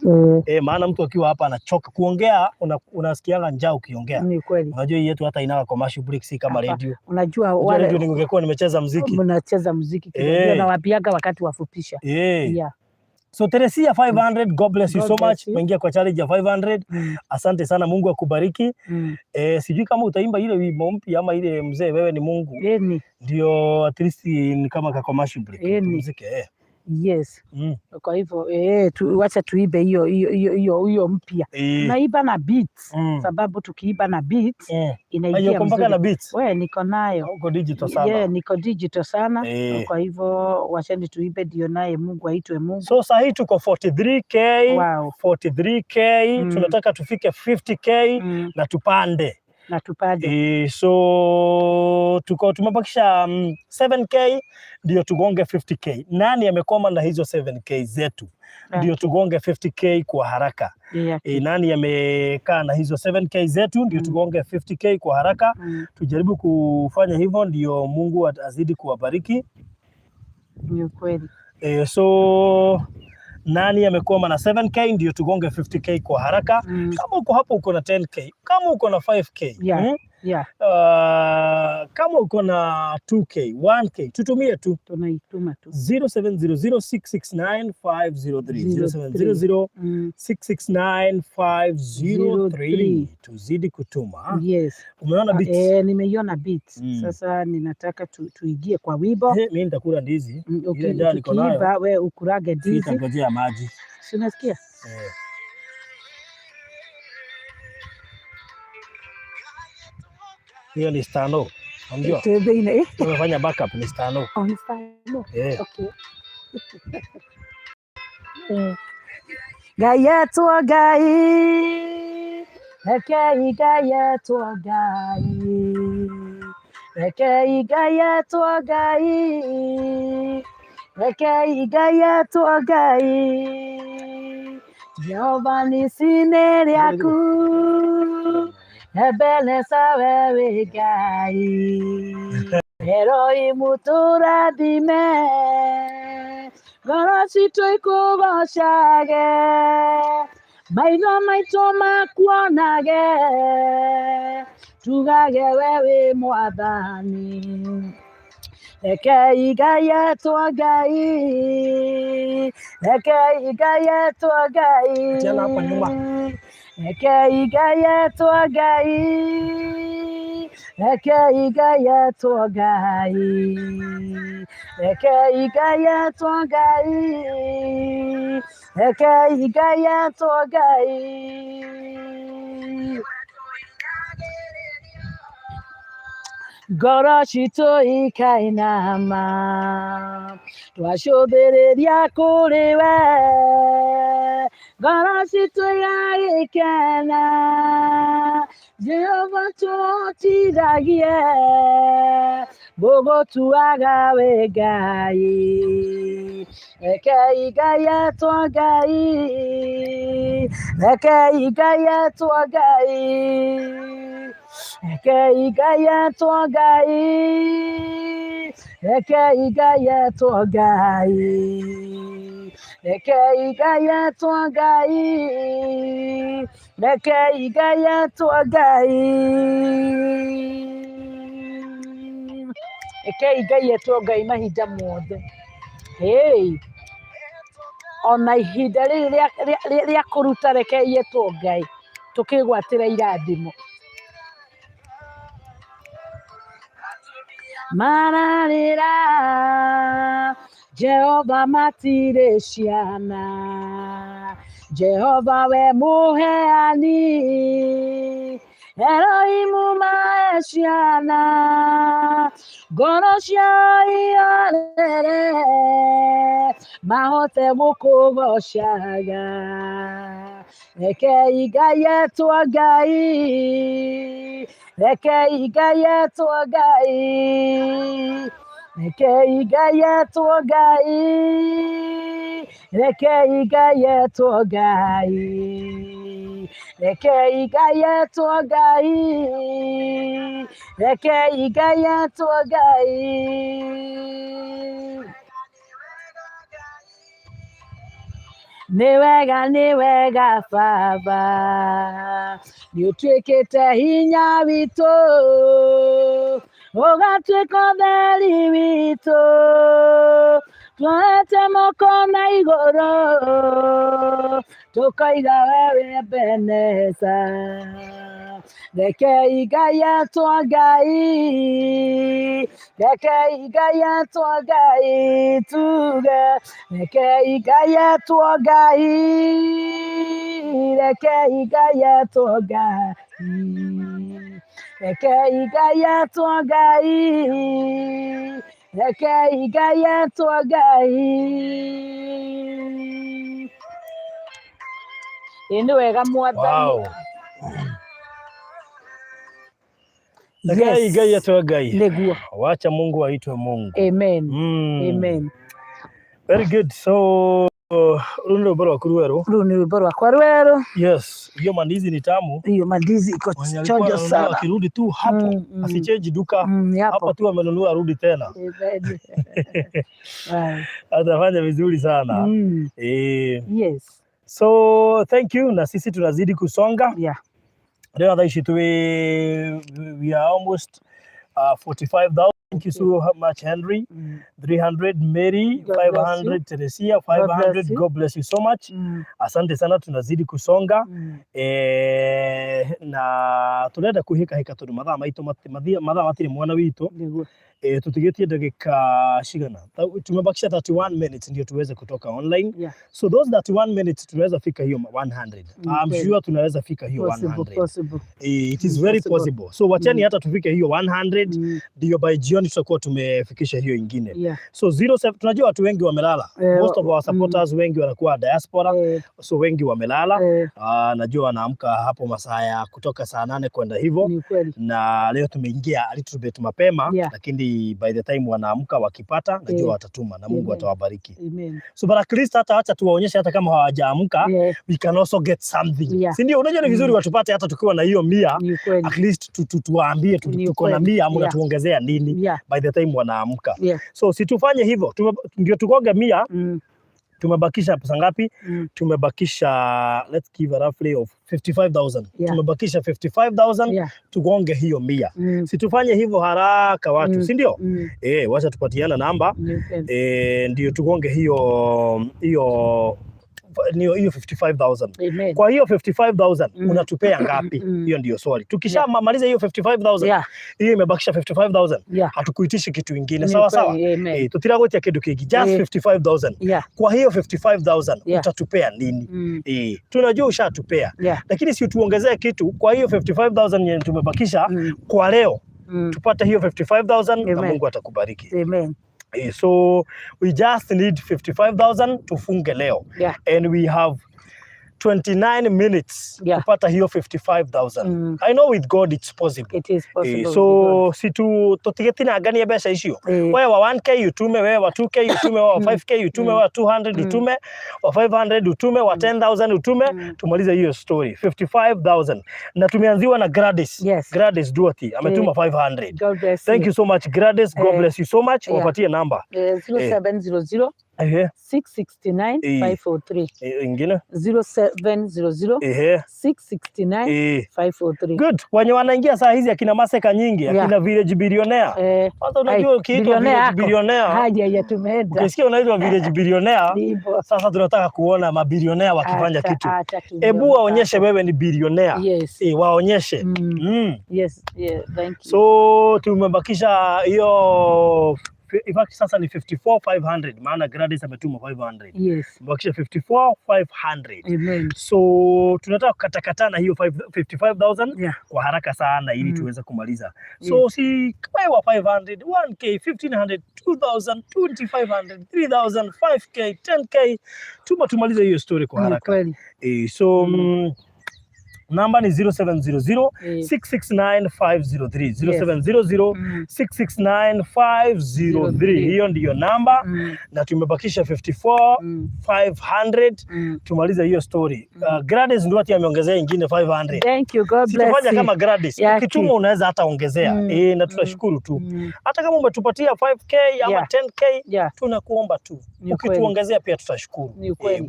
Maana mtu akiwa hapa anachoka kuongea, unasikianga njaa ukiongea. Ni kweli. Unajua hii yetu hata inawa commercial break si kama radio. Unajua wale radio ningekuwa nimecheza muziki. Mnacheza muziki kidogo na wapiaga wakati wafupisha. So Teresia 500, God bless you so much. Umeingia kwa challenge ya 500. Asante sana, Mungu akubariki. Sijui kama utaimba ile wimbo mpya ama ile mzee wewe ni Mungu. Ndio at least ni kama ka commercial break. Muziki Yes. Kwa hivyo wacha tuibe hiyo mpya. Tunaiba na beats sababu tukiiba na beats inaingia mzuri. Na beats. Wewe niko nayo. Uko digital sana. Niko digital sana. Kwa hivyo wacheni tuibe ndio naye Mungu aitwe Mungu. So sasa hii tuko 43k. Wow. 43k. Tunataka tufike 50k na tupande. So tumebakisha 7k ndio tugonge 50k. Nani amekoma na hizo 7k zetu? Ndio tugonge 50k kwa haraka. Nani amekaa na hizo 7k zetu? Ndio tugonge 50k kwa haraka. Tujaribu kufanya hivyo ndio Mungu azidi kuwabariki. Ni kweli. So nani amekoma na 7k ndio tugonge 50k kwa haraka. Kama uko hapo uko na 10k, kama uko na 5k, Yeah. Kama uko na 2K, 1K, tutumie tu. Tunaituma tu. 0700669503. 0700669503. Tuzidi kutuma. Yes. Umeona beats? Nimeiona beats. Sasa ninataka tuingie kwa wimbo. Mimi nitakula ndizi. Okay, tukiimba wewe ukurage ndizi. Sitangojea maji. Si unasikia? Hiyo ni stano. Unajua? Tumefanya backup ni stano. Oh, ni stano. Okay. Gayatwa gai. Ekei gayatwa gai. Ekei gayatwa gai. Ekei gayatwa gai. Jehova nisine lyaku. Ebeleza wewe gai. Eroi muturadime. Gorosi tuikubashage. Maitho maitho makuonage. Tugage wewe mwathani. Ekei gayatwa gai. Ekei gayatwa gai. Tena hapa nyuma. Ekei gayatwa gai. Ekei gayatwa gai. Ekei gayatwa gai. Ekei gayatwa gai. Goroshito ikainama. Twashobereria kuri we. Goroshito ikena. Jehova tutiragie. Bogo tuaga we gai. Ekei gayatwa gai. Ekei gayatwa gai. Ekei gayatwa gai. Ekei gayatwa gai. Ekei gayatwa gai. Ekei gayatwa gai. Ekei gayatwa gai mahinda mothe. Hey. Ona ihinda ria kuruta rekei yetwo Ngai tukigwatira irathimo. Mararira Jehova matire ciana. Jehova we muheani. Elohimu mae ciana. Ngoro ciao iorere. Mahote gukugocaga. Rekei gayatwa gai. Rekei gayatwa gai. Rekei gayatwa gai. Rekei gayatwa gai. Rekei gayatwa gai. Rekei gayatwa gai. Ni wega Baba. Ni utwikite hinya witu. Ugatuika utheri witu. Tuoete moko na iguru. Tukoiga wewe Ebeneza. Rekei gayatwa gai. Rekei gayatwa gai. Tuge. Rekei gayatwa gai. Rekei gayatwa gai. Rekei gayatwa gai. Rekei gayatwa gai. Ni wega Mwathani. Wow. Rekei gayatwa gai. Niguo. Wacha Mungu aitwe Mungu. Amen. Amen. Very good. So rundo bora kuruero. Rundo bora kuruero. Yes. Hiyo mandizi ni tamu. Hiyo mandizi iko chonjo sana. Akirudi tu hapo asichange duka. Hapa tu amenunua arudi tena. Atafanya vizuri sana. Yes. So thank you, na sisi tunazidi kusonga. Yeah. Leo thaici we are almost 45,000. Thank you so much, Henry. 300, Mary. 500, Teresia. 500, God bless you so much. Asante sana, tunazidi kusonga. Na tunaenda kuhika tondu mathaa maitu mathaa matiri mwana witu. Tutigetie dakika shigana. Tumebakisha 31 minutes ndio tuweze kutoka online. So those 31 minutes tunaweza fika hiyo 100. I'm sure tunaweza fika hiyo 100. Possible. It is very possible. So wachani hata tufike hiyo 100 ndio by jioni tutakuwa tumefikisha hiyo ingine. So 07 tunajua watu wengi wamelala. Most of our supporters wengi wanakuwa diaspora. So wengi wamelala. Najua wanaamka hapo masaa ya kutoka saa 8 kwenda hivyo. Na leo tumeingia alitubet mapema lakini by the time wanaamka wakipata najua watatuma na Mungu atawabariki. So but at least hata acha tuwaonyeshe hata kama hawajaamka we can also get something. Si ndio? Unajua ni vizuri watupate hata tukiwa na hiyo 100 at least tuwaambie tuko na 100 ama tuongezea nini by the time wanaamka. So si tufanye hivyo ndio tukonge 100. Tumebakisha pesa ngapi? Tumebakisha let's give a roughly of 55,000. Tumebakisha 55,000 tugonge hiyo 100. Si tufanye hivyo haraka watu, si ndio? Wacha tupatiana namba. Ndio tugonge hiyo 55,000. Kwa hiyo 55,000 unatupea ngapi? Hiyo ndio swali. Tukishamaliza hiyo 55,000 hiyo imebakisha 55,000. Hatukuitishi kitu kingine, sawa sawa? Tutiragotia kitu kingi, just 55,000. Kwa hiyo 55,000 utatupea nini? Tunajua ushatupea. Lakini si tuongezee kitu kwa hiyo 55,000 yenye tumebakisha kwa leo. Tupate hiyo 55,000 na Mungu atakubariki. Amen. So we just need 55,000 tufunge leo. And we have 29 minutes kupata hiyo 55,000. I know with God it's possible. It is possible. So si tutigeti gani besha icio. Wewe wa 1k utume, wewe wa 2k utume, wewe wa 5k utume, wewe wa 200 utume, wa 500 utume, wa 10,000 utume, tumalize hiyo story. 55,000. Na tumeanziwa na Gladys. Gladys Duati ametuma 500. God bless you. Thank you so much Gladys. God bless you so much. Wapatie namba. 0700 669 543. Ingine 0700 669 543. Good. Wenye wanaingia saa hizi akina Maseka nyingi, akina Village Billionaire. Hata unajua ukiitwa Village Billionaire. Haja ya tumeenda. Ukisikia unaitwa Village Billionaire, sasa tunataka kuona mabilionea wakifanya kitu. Hebu waonyeshe wewe ni billionaire. Waonyeshe. Yes, thank you. So tumebakisha hiyo in fact sasa ni 54,500 maana Gladys ametuma 500. Bakisha 54,500. Amen. So tunataka kukatakatana hiyo 55,000 kwa haraka sana ili tuweze kumaliza. So si kwa 500, 1k, 1,500, 2,000, 2,500, 3,000, 5k, 10k tumalize hiyo story kwa haraka. So namba ni 0700 669 503. 0700 669 503. Hiyo ndiyo namba. Na tumebakisha 54,500 tumaliza hiyo story. Gladys ndio ati ameongezea ingine 500. Thank you, God bless you. Sitafanya kama Gladys. Ukituma unaweza hata ongezea. Na tutashukuru tu. Hata kama umetupatia 5k ama 10k tunakuomba tu. Ukituongezea pia tutashukuru.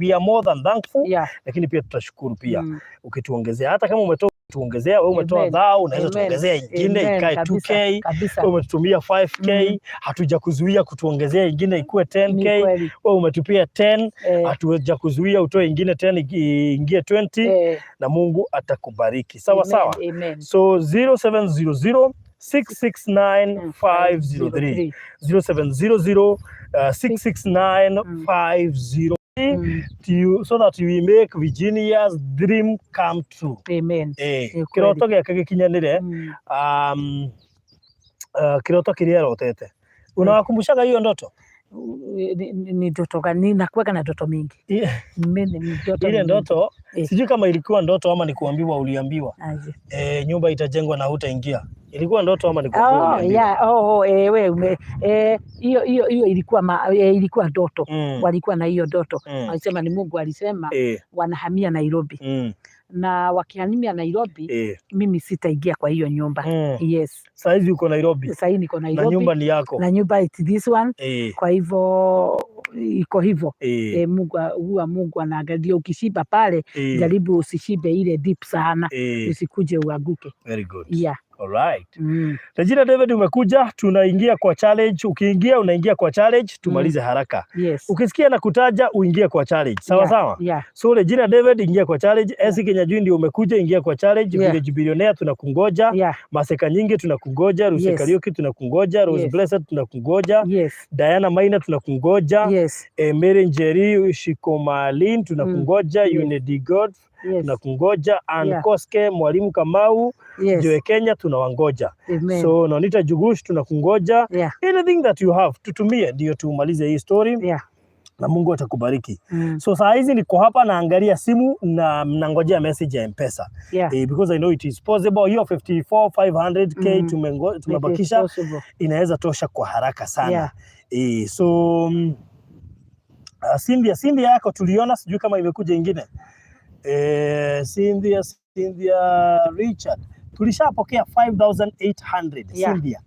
We are more than thankful. Lakini pia tutashukuru pia ukituongezea. Hata kama umetoa tuongezea, wewe umetoa dhao, unaweza tuongezea ingine ikae 2k, wewe umetutumia 5k, hatujakuzuia kutuongezea ingine ikuwe 10k, wewe umetupia 10, hatujakuzuia utoe ingine 10 ingie 20 na Mungu atakubariki. Sawa sawa. So 0700 669 503. 0700 669 503. So that we make Virginia's dream come true. Amen. Kiroto gya kikinyanire kiroto kiria rotete. Unawakumbushaga hiyo ndoto? Ni ndoto gani? Nakuwa na ndoto mingi. Ile ndoto sijui kama ilikuwa ndoto ama ni kuambiwa uliambiwa. Nyumba itajengwa na hutaingia. Ilikuwa ndoto ama ni kuambiwa? Hiyo ilikuwa ndoto. Walikuwa na hiyo ndoto. Walisema ni Mungu alisema wanahamia Nairobi. na wakihamia Nairobi mimi sitaingia kwa hiyo nyumba. Yes. Sasa hizi uko Nairobi. Sasa hivi niko Nairobi. Na nyumba ni yako. Na nyumba it's this one. Kwa hivyo iko hivyo. Mungu anaangalia ukishiba pale, jaribu usishibe ile deep sana. Usikuje uaguke. Very good. Yeah. All right. Regina David umekuja, tunaingia kwa challenge. Ukiingia unaingia kwa challenge, tumalize haraka. Yes. Ukisikia na kutaja uingie kwa challenge. Sawa sawa? Yeah. So Regina David ingia kwa challenge. Esi Kenya Juu ndio umekuja, ingia kwa challenge. Village Billionaire tunakungoja. Maseka Nyingi tunakungoja. Ruse Karaoke tunakungoja. Rose Blessed tunakungoja. Diana Maina tunakungoja. Mary Njeri Shikomalin tunakungoja. Unity God tunakungoja. Ankoske Mwalimu Kamau Joe Kenya tunawangoja. So Nonita Jugush tunakungoja. Anything that you have tutumie ndio tumalize hii story. Na Mungu atakubariki. So saa hizi niko hapa naangalia simu na mnangojea message ya M-Pesa. Because I know it is possible. Hiyo 54,500k tumebakisha inaweza tosha kwa haraka sana. So Cynthia yako tuliona, sijui kama imekuja ingine. Cynthia Richard tulishapokea 5,800 Cynthia.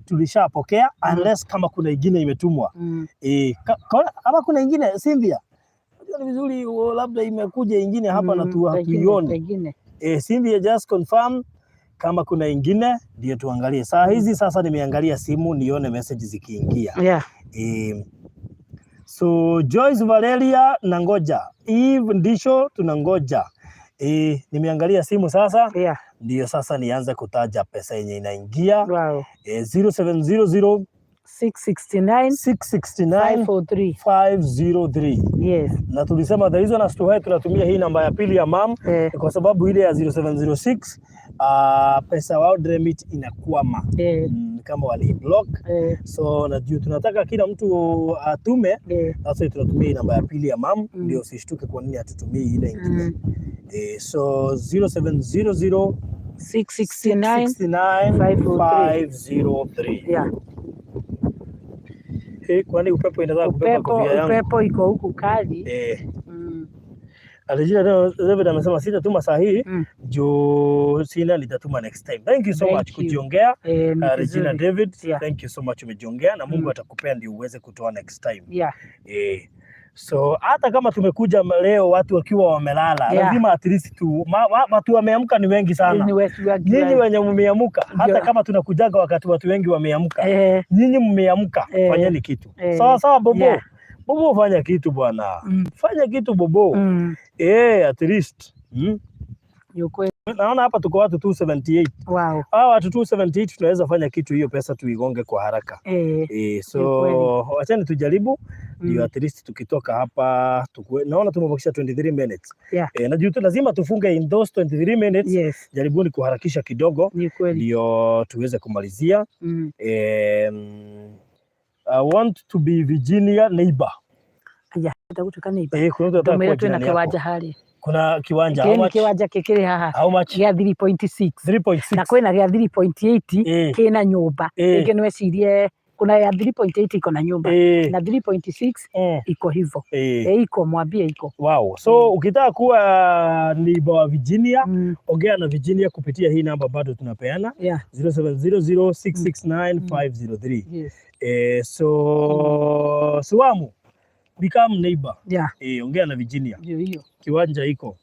Tulishapokea unless kama kuna ingine imetumwa. Ama kuna ingine Cynthia. Ni vizuri labda imekuja ingine hapa na tuione. Cynthia just confirm kama kuna ingine ndio tuangalie. Saa hizi sasa nimeangalia simu nione message zikiingia. So Joyce Valeria nangoja. Eve Ndisho tunangoja. Nimeangalia simu sasa. Ndio sasa nianze kutaja pesa yenye inaingia. 0700 669 503. Na tulisema the reason as to why tunatumia hii namba ya pili ya mam kwa sababu ile ya 0706 pesa wao remit inakwama kama wali block. So na juu tunataka kila mtu atume, sasa tunatumia hii namba ya pili ya mam ndio usishtuke kwa nini hatutumii ile ingine. So 0700 669 503. Kwani upepo inataka kubeba kofia yangu. Upepo iko huku kali. Regina David amesema sitatuma saa hii, jo sina nitatuma next time. Thank you so much kujiongea. Regina David, thank you so much umejiongea na Mungu atakupea ndio uweze kutoa next time. So hata kama tumekuja leo watu wakiwa wamelala, lazima at least watu wameamka ni wengi sana. Nyinyi wenye mmeamka, hata kama tunakujaga wakati watu wengi wameamka, nyinyi mmeamka, fanyeni kitu. Sawa sawa Bobo. Bobo fanya kitu bwana. Fanya kitu Bobo. At least. Naona hapa tuko watu 278. Wow. Watu 278 tunaweza fanya kitu, hiyo pesa tuigonge kwa haraka. So acheni tujaribu ndio at least tukitoka hapa naona tumebakisha 23 minutes. Na juu lazima tufunge in those 23 minutes. Jaribuni kuharakisha kidogo ndio tuweze kumalizia. I want to be Virginia neighbor. Kuna kiwanja how much? Kiwanja kikiri haha. How much? Gia 3.6. 3.6. Na kwena gia 3.8 kina nyumba. Ege nwecirie kuna ya 3.8 iko na nyumba. Na 3.6 iko hivyo. Iko mwambie iko. Wow. So ukitaka kuwa neighbor wa Virginia, ongea na Virginia kupitia hii namba bado tunapeana. 0700669503. So Swamu become neighbor. Ongea na Virginia. Hiyo. Kiwanja iko.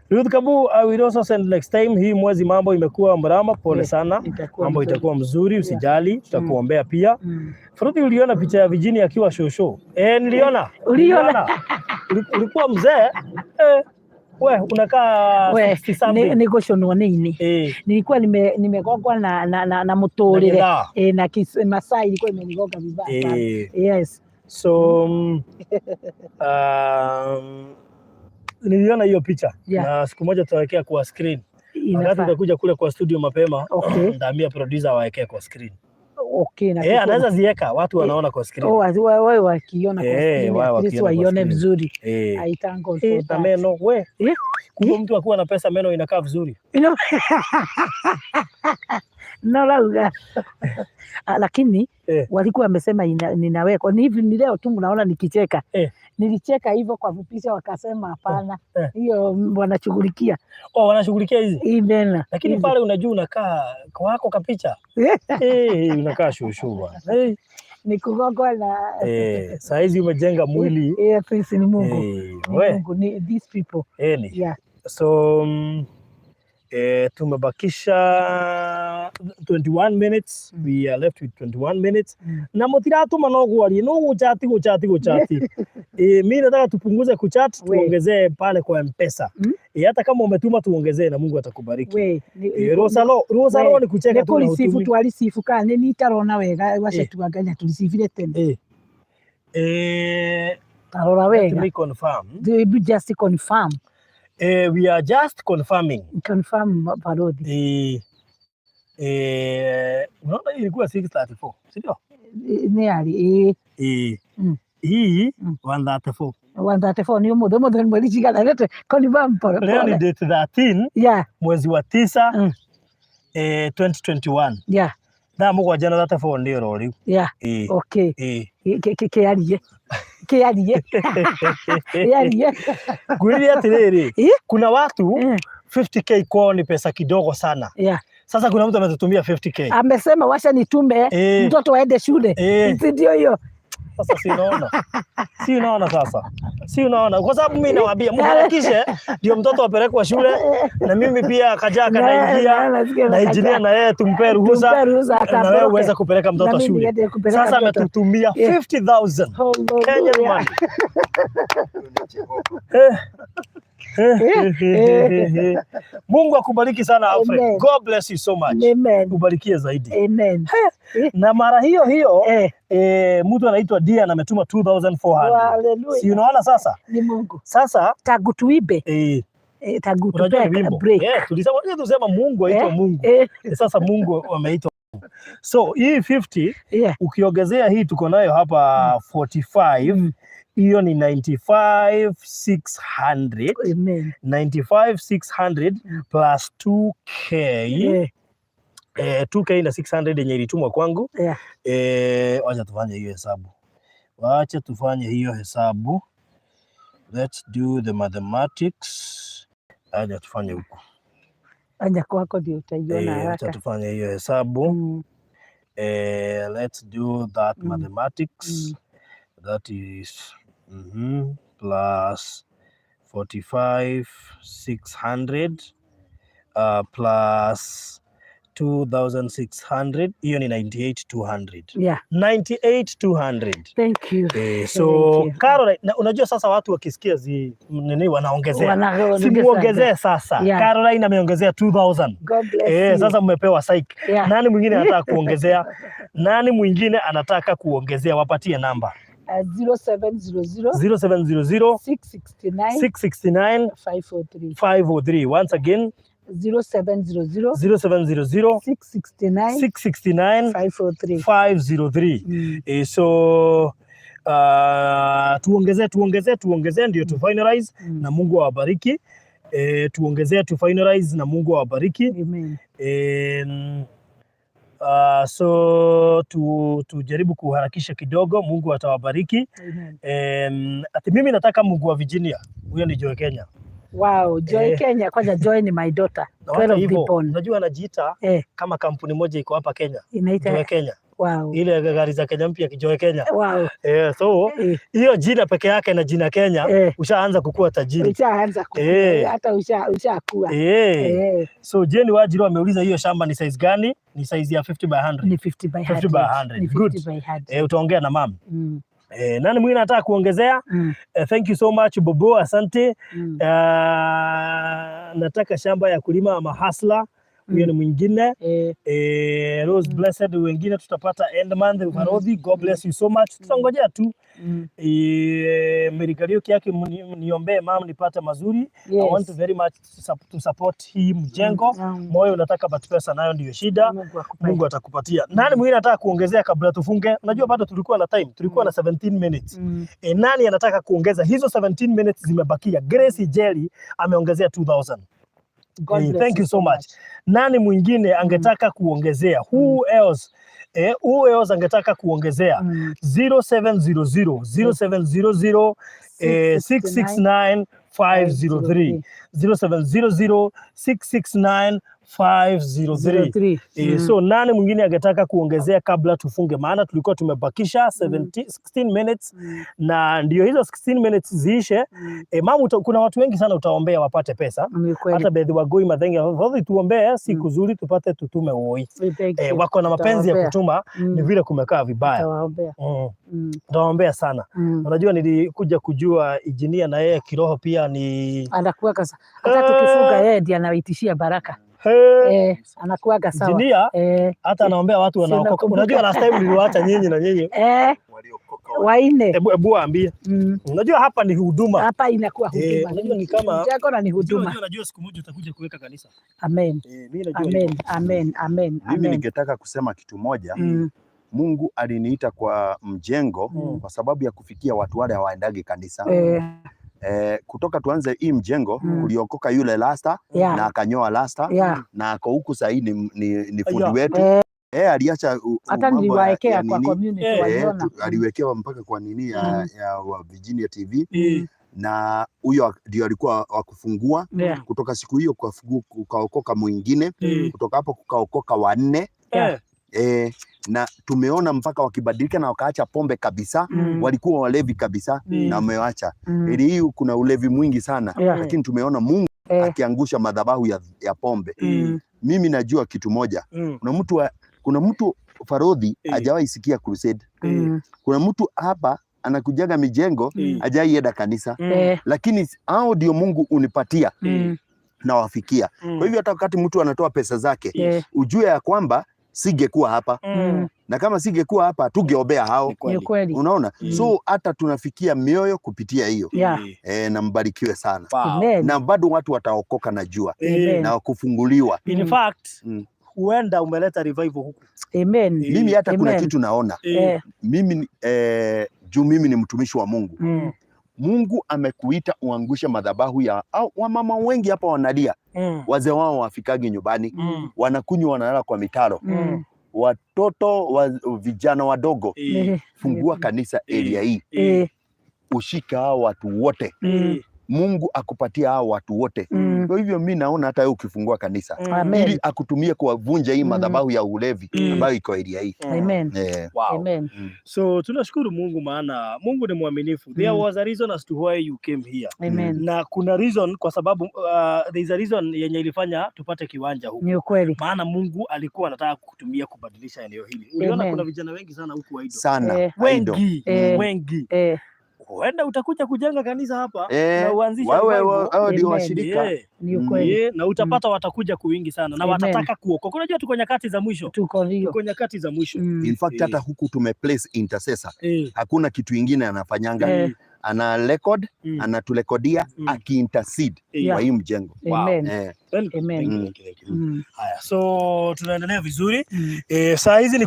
Ruth Kabu, I will also send next time. Hii mwezi mambo imekuwa mrama, pole sana. Mambo itakuwa mzuri, usijali, tutakuombea pia. Fruti, uliona picha ya Virginia akiwa shosho? Niliona. Uliona? Ulikuwa mzee? We, unakaa 60 something. Niko shonwa nini? Nilikuwa nimegogwa na motore. Na Masai ilikuwa imenigoga vibaya sana. Yes. So niliona hiyo picha na siku moja tutawekea kwa screen. Wakati tutakuja kule kwa studio mapema, ndaambia producer aweke kwa screen. Anaweza ziweka watu wanaona kwa screen. Wewe wakiona kwa screen, sisi waione vizuri. Aitango so meno we. Kwa mtu akuwa na pesa meno inakaa vizuri. Lauga. Lakini walikuwa wamesema ninawekwa. Ni hivi ni leo tu mnaona nikicheka. Nilicheka hivyo kwa vipisha wakasema hapana. Hiyo wanashughulikia. Wanashughulikia hizi. Amen. Lakini pale unajua unakaa kwako kapicha. Unakaa shushu bwana. Ni kugogo na saa hizi umejenga mwili. Ni Mungu. Mungu ni these people. Yeah. So tumebakisha 21 minutes. We are left with 21 minutes. Na mutiratuma no gwarie no guchati. Mimi nataka tupunguze kuchat, tuongezee pale kwa M-Pesa. Hata kama umetuma tuongezee na Mungu atakubariki. Rosalo ni kucheka tu na utumi. Twalisifu kana ni tarona wega wacha tuanganya tulisifire tena. Tarora wega. Let me confirm. We just confirm. We are just confirming. Confirm parodi. Unaona ilikuwa 634, sio? Ni ali. Hii 134. 134 ni mudo mwezi jigana lete confirm pole. Leo ni date 13. Mwezi wa 9. 2021. Na mugwa jana 34 ndio rori. Okay. Kialie. Kulia tiriri. Kuna watu 50k kwao ni pesa kidogo sana. Sasa kuna mtu ametutumia 50k. Amesema washa nitume mtoto aende shule. Ndio hiyo. Sasa si unaona sasa. Si unaona kwa sababu mimi nawaambia mharakishe ndio mtoto apelekwe shule na mimi pia kajaka naingia na engineer na yeye tumpe ruhusa na wewe uweze kupeleka mtoto shule. Sasa ametutumia 50,000 Kenyan money. Mungu akubariki sana Afue. God bless you so much. Ubarikie zaidi. Amen. Na mara hiyo mtu anaitwa Dia ametuma 2,400. Si unaona sasa? Ni Mungu. Sasa tagutuibe. Tagutupe break. Tulisema Mungu aitwa Mungu. Sasa Mungu ameitwa. So hii 50 ukiongezea hii tuko nayo hapa 45. Hiyo ni 95,600. 95,600 plus 2k. 2k na 600 yenye ilitumwa kwangu. Wacha tufanye hiyo hesabu. Let's do the mathematics. Acha tufanye huko. Anja kwako ndio utaiona haraka. Acha tufanye hiyo hesabu. Let's do that mathematics. That is plus 45,600 plus 2,600. Hiyo ni 98,200. 98,200. Thank you. So Caroline, unajua sasa watu wakisikia nini wanaongezea. Simuongezee sasa. Caroline ameongezea 2,000. Sasa mmepewa psych. Nani mwingine anataka kuongezea? Nani mwingine anataka kuongezea? Wapatie namba. 0700 669 503. Once again 0700 669 503. So tuongezee ndio tu finalize na Mungu awabariki. Tuongezee tu finalize na Mungu awabariki. Amen. So tujaribu kuharakisha kidogo, Mungu atawabariki. Ati mimi nataka Mungu wa Virginia. Huyo ni Joy Kenya. Wow, Joy Kenya. Kwanza Joy ni my daughter. Unajua anajiita kama kampuni moja iko hapa Kenya. Inaitwa Joy Kenya. Wow. Ile gari za Kenya mpya Joy Kenya. Wow. So hiyo jina peke yake na jina Kenya ushaanza kukua tajiri. Ushaanza kukua. Hata ushakuwa. So Jeni Wajiro ameuliza hiyo shamba ni size gani? Ni size ya 50 by 100. Ni 50 by 100. 50 by 100. Good. 50 by 100. Utaongea na mama. Nani mwingine anataka kuongezea? Thank you so much Bobo, asante. Nataka shamba ya kulima ama hasla. Huyo ni mwingine. Rose Blessed, wengine tutapata end month Farodhi. God bless you so much. Tutangojea tu. Merikario yake niombee mama nipate mazuri. I want very much to support hii mjengo. Moyo unataka but pesa nayo ndio shida. Mungu atakupatia. Nani mwingine anataka kuongezea kabla tufunge? Unajua bado tulikuwa na time. Tulikuwa na 17 minutes. Nani anataka kuongeza? Hizo 17 minutes zimebakia. Grace Jerry ameongezea 2,000. Thank you so much. Nani mwingine angetaka kuongezea? Who else? uwe angetaka kuongezea 0700 0700 669 503 0700 669 503. So nani mwingine angetaka kuongezea kabla tufunge, maana tulikuwa tumebakisha 16 minutes na ndio hizo 16 minutes ziishe. Mama, kuna watu wengi sana utaombea wapate pesa. Hata bedhi wagoi madhengi hodhi tuombea siku zuri tupate tutume woi. Wako na mapenzi ya kutuma ni vile kumekaa vibaya. Tutaombea sana. Unajua nilikuja kujua injinia na yeye kiroho pia ni anakuwa kasa. Hata tukifunga yeye ndiye anaitishia baraka. Anakuaga sawa. Injinia hata anaombea watu wanaokoka. Unajua last time niliwaacha nyinyi na nyinyi waliokoka waine. Hebu ambie. Unajua hapa ni huduma. Hapa inakuwa huduma. Unajua ni kama yako na ni huduma. Unajua siku moja utakuja kuweka kanisa. Amen. Amen. Mimi ningetaka kusema kitu moja. Mungu aliniita kwa mjengo kwa sababu ya kufikia watu wale hawaendagi kanisa. Kutoka tuanze hii mjengo kuliokoka yule lasta na akanyoa lasta na ako huku sahii ni fundi wetu. Aliacha hata niliwaekea kwa community waliona. Aliwekewa mpaka kwa nini ya Virginia TV. Na huyo ndio alikuwa wa kufungua. Kutoka siku hiyo kukaokoka mwingine. Kutoka hapo kukaokoka 4. Na tumeona mpaka wakibadilika na wakaacha pombe kabisa. Walikuwa walevi kabisa na wameacha. Ili hii kuna ulevi mwingi sana lakini tumeona Mungu akiangusha madhabahu ya pombe. Mimi najua kitu moja. Kuna mtu Farodhi hajawahi sikia crusade. Kuna mtu hapa anakujaga mijengo hajawahi enda kanisa. Lakini hao ndio Mungu unipatia na wafikia. Kwa hivyo hata wakati mtu anatoa pesa zake ujue ya kwamba singekuwa hapa. Na kama singekuwa hapa tungeombea hao. Unaona? So hata tunafikia mioyo kupitia hiyo. Na mbarikiwe sana. Na bado watu wataokoka na na kufunguliwa. In fact, huenda umeleta revival huku. Amen. Mimi hata kuna kitu naona. Mimi juu mimi ni mtumishi wa Mungu. Mungu amekuita uangushe madhabahu ya wamama wengi hapa wanalia. Wazee wao wafikagi nyumbani. Wanakunywa wanalala kwa mitaro. Watoto vijana wadogo. Fungua kanisa area hii. Ushika hao watu wote. Mungu akupatia hao watu wote. Kwa hivyo mimi naona hata wewe ukifungua kanisa ili akutumie kuwavunja hii madhabahu ya ulevi ambayo iko area hii. Amen. Wow. Amen. So tunashukuru Mungu maana Mungu ni mwaminifu. There was a reason as to why you came here. Amen. Na kuna reason kwa sababu there is a reason yenye ilifanya tupate kiwanja huku. Ni ukweli. Maana Mungu alikuwa anataka kukutumia kubadilisha eneo hili. Uliona kuna vijana wengi sana huku Aido. Sana. Wengi. Huenda utakuja kujenga kanisa hapa na uanzishe wao ndio washirika. Ni ukweli. Na utapata watakuja kwa wingi sana na watataka kuokoka. Unajua tuko nyakati za mwisho. Tuko nyakati za mwisho. In fact hata huku tumeplace intercessor. Hakuna kitu kingine anafanyanga. Ana record, anaturekodia aki-intercede kwa hii mjengo. Amen. Haya, so tunaendelea vizuri. Saa hizi ni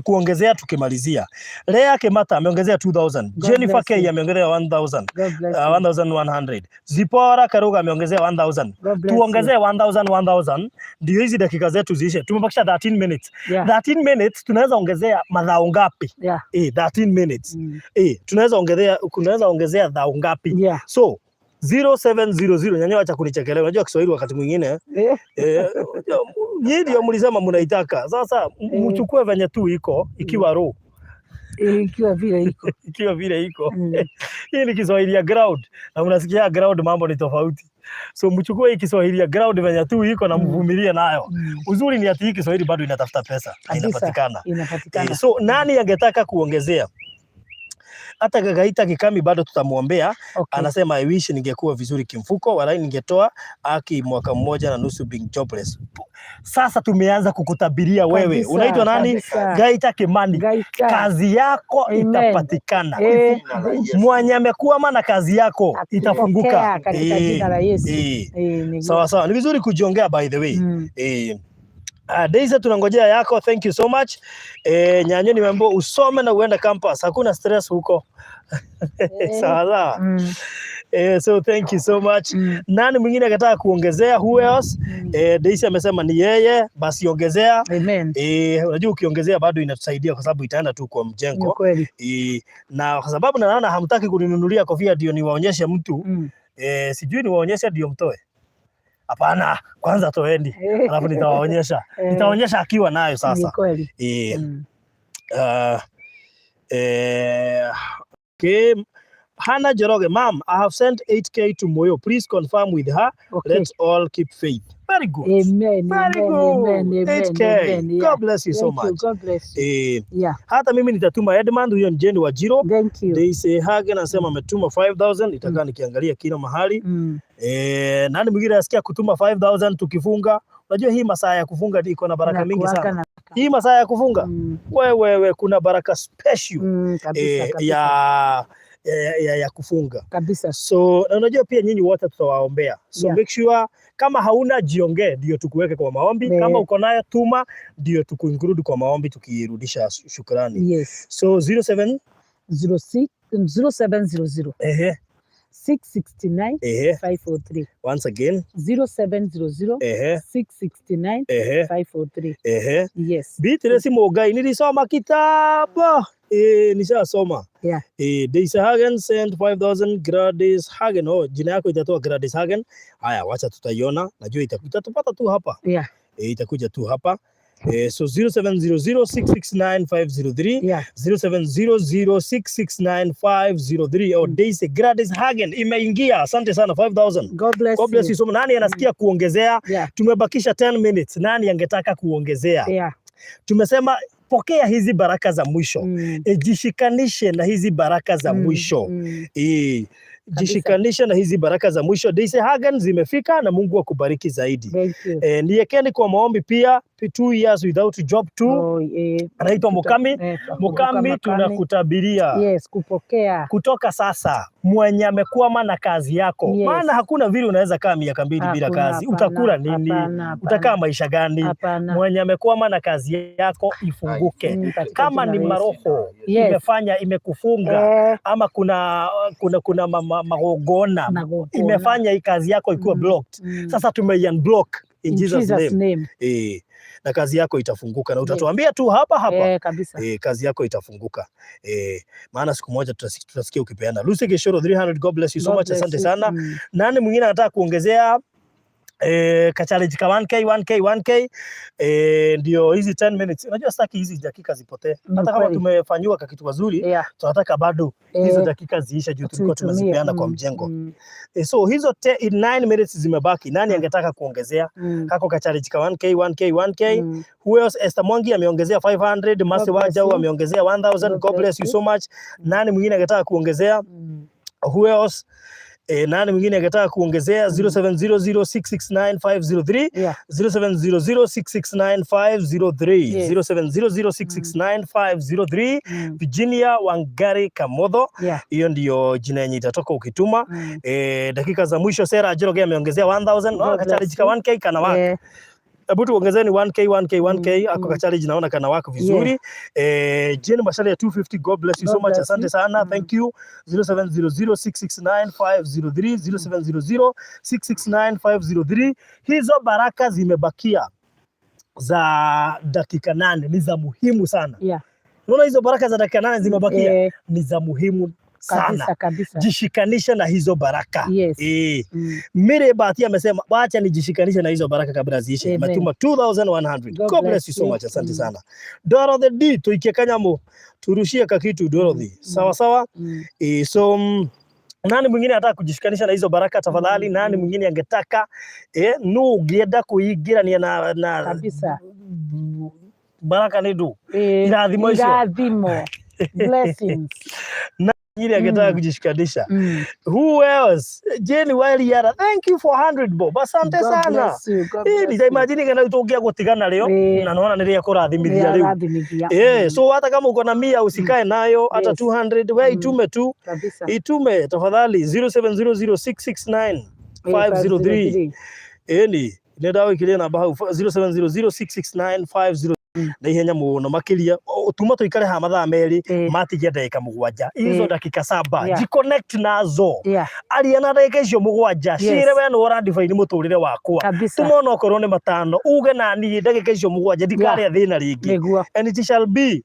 kuongezea tukimalizia. Lea Kemata ameongezea 2000. Jennifer K ameongezea 1000. 1100. Zipora Karuga ameongezea 1000. Tuongezee 1000 ndio hizi dakika zetu ziishe. Tumebakisha 13 minutes. 13 minutes tunaweza ongezea madhao ngapi? 13 minutes. Tunaweza ongezea dhao ngapi? So 0700 nyanyo acha kunichekelea. Unajua Kiswahili wakati mwingine nyinyi ndio mlisema mnaitaka. Sasa mchukue venye tu iko ikiwa roho. Ikiwa vile iko. Hii ni Kiswahili ya ground. Na unasikia ground mambo ni tofauti. So mchukue hii Kiswahili ya ground venye tu iko na mvumilie nayo. Uzuri ni ati hii Kiswahili bado inatafuta pesa. Inapatikana. So nani angetaka kuongezea? Hata Gagaita Kikami bado tutamuombea. Anasema I wish ningekuwa vizuri kimfuko, walai ningetoa aki mwaka mmoja na nusu being jobless. Sasa tumeanza kukutabiria wewe. Unaitwa nani? Gaita Kimani. Kazi yako itapatikana. Mwenye amekuwa na kazi yako itafunguka. Katika jina la Yesu. Sawa. Ni vizuri kujiongea by the way. Daisy tunangojea yako. Thank you so much. Nyanyo nimeambiwa usome na uende campus. Hakuna stress huko. Sawa. So thank you so much. Nani mwingine akataka kuongezea? Who else? Daisy amesema ni yeye, basi ongezea. Amen. Unajua ukiongezea bado inatusaidia kwa sababu itaenda tu kwa mjengo. Na kwa sababu naona hamtaki kuninunulia kofia ndio niwaonyeshe mtu. Sijui niwaonyeshe ndio mtoe. Hapana, kwanza toeni. Alafu nitawaonyesha. Nitaonyesha akiwa nayo sasa. Okay. Hannah Joroge, Mom, I have sent 8K to Moyo. Please confirm with her. Okay. Let's all keep faith. Very good. Amen. Very good. Amen. 8K. Amen. Yeah. God bless you so much. God bless you. Yeah. Hata mimi nitatuma Edmund, huyo Njeni wa Jiro. Thank you. They say Hagen anasema ametuma 5,000. Itakaa nikiangalia kila mahali. Nani mwingine asikia kutuma 5,000 tukifunga? Unajua hii masaa ya kufunga iko na baraka mingi sana. Hii masaa ya kufunga wewe kuna baraka special ya kufunga kabisa. So na unajua pia nyinyi wote tutawaombea. So make sure kama hauna jiongee ndio tukuweke kwa maombi. Kama uko nayo tuma ndio tukuinclude kwa maombi tukirudisha shukrani. So 0700 669 543. Once again 0700 669 543. Yes. Beatrice Mogai nilisoma kitabu. Nishasoma. Daisy Hagen sent 5,000. Gladys Hagen. Jina yako itatoa Gladys Hagen. Haya, wacha tutaiona. Najua itatupata tu hapa. Itakuja tu hapa. So 0700 669 503. 0700 669 503. Daisy Gladys Hagen imeingia. Asante sana, 5,000. God bless you. So nani anasikia kuongezea? Tumebakisha 10 minutes. Nani angetaka kuongezea? Tumesema pokea hizi baraka za mwisho. Jishikanishe na hizi baraka za mwisho. Jishikanisha na hizi baraka za mwisho. Daisy Hagen zimefika na Mungu akubariki zaidi. Niekeni kwa maombi pia. 2 years without job too. Anaitwa Mukami tunakutabiria. Kupokea. Kutoka sasa mwenye amekwama na kazi yako. Maana hakuna vile unaweza kaa miaka 2 bila kazi. Utakula nini? Utakaa maisha gani? Mwenye amekwama na kazi yako ifunguke. Kama ni maroho imekufunga ama kuna magogona imefanya hii kazi yako ikuwa blocked. Sasa tume-unblock in Jesus name. Na kazi yako itafunguka na utatuambia tu hapa. Kazi yako itafunguka. Maana siku moja tutasikia ukipeana. Lucy Geshoro 300. God bless you so much. Asante sana. Nani mwingine anataka kuongezea? Kachallenge ka 1K. Ndio hizi 10 minutes. Unajua sitaki hizi dakika zipotee. Hata kama tumefanywa kitu kizuri, tunataka bado hizo dakika ziisha juu tulikuwa tumezipeana kwa mjengo. So hizo 9 minutes zimebaki. Nani angetaka kuongezea? Kako kachallenge ka 1K. Who else? Esther Mwangi ameongezea 500. Mase Wajau ameongezea 1,000. God bless you so much. Nani mwingine angetaka kuongezea? Who else? Nani mwingine angetaka kuongezea? 0700 669 503. 0700 669 503. 0700 669 503. Virginia Wangari Kamotho. Hiyo ndio jina yenye itatoka ukituma. Dakika za mwisho Sarah Ajoroge ameongezea 1,000. Kachallenge ka 1K kana wako. Hebu tuongezeni 1K. Ako kachallenge naona kana wako vizuri. Jane Mashale ya 250. God bless you so much. Asante sana. Thank you. 0700 669 503. 0700 669 503. Hizo baraka zimebakia za dakika 8 ni za muhimu sana. Unaona hizo baraka za dakika 8 zimebakia ni za muhimu sana. Kabisa. Jishikanisha na hizo baraka. Mire Bahati amesema acha nijishikanishe na hizo baraka kabla ziishe. Ametuma 2,100. God bless you so much. Asante sana. Dorothy D tuikie kanyamo turushie kakitu Dorothy. Sawa. So nani mwingine anataka kujishikanisha na hizo baraka tafadhali? Nani mwingine angetaka ugienda kuigira ni na kabisa baraka nidu irathimo blessings. Ili angetaka kujishikanisha. Who else? Jenny Wiley Yara. Thank you for 100 bob. Asante sana. Nitaimagine kana utokia kutigana leo na naona nilia kurathimithia leo. So hata kama uko na 100 usikae nayo, hata 200 wewe itume tu. Itume tafadhali 0700 669 503. Nenda wiki ile namba 0700 669 503. na ihenya muno makiria tuma tuikare ha mathaa meri matigia ndagika 7 hizo dakika 7 connect nazo aria na ndagika icio 7 cire we no ora define muturire wakwa tumona okorwo ni 5 uge na ni ndagika icio 7 ndikare thina ringi and it shall be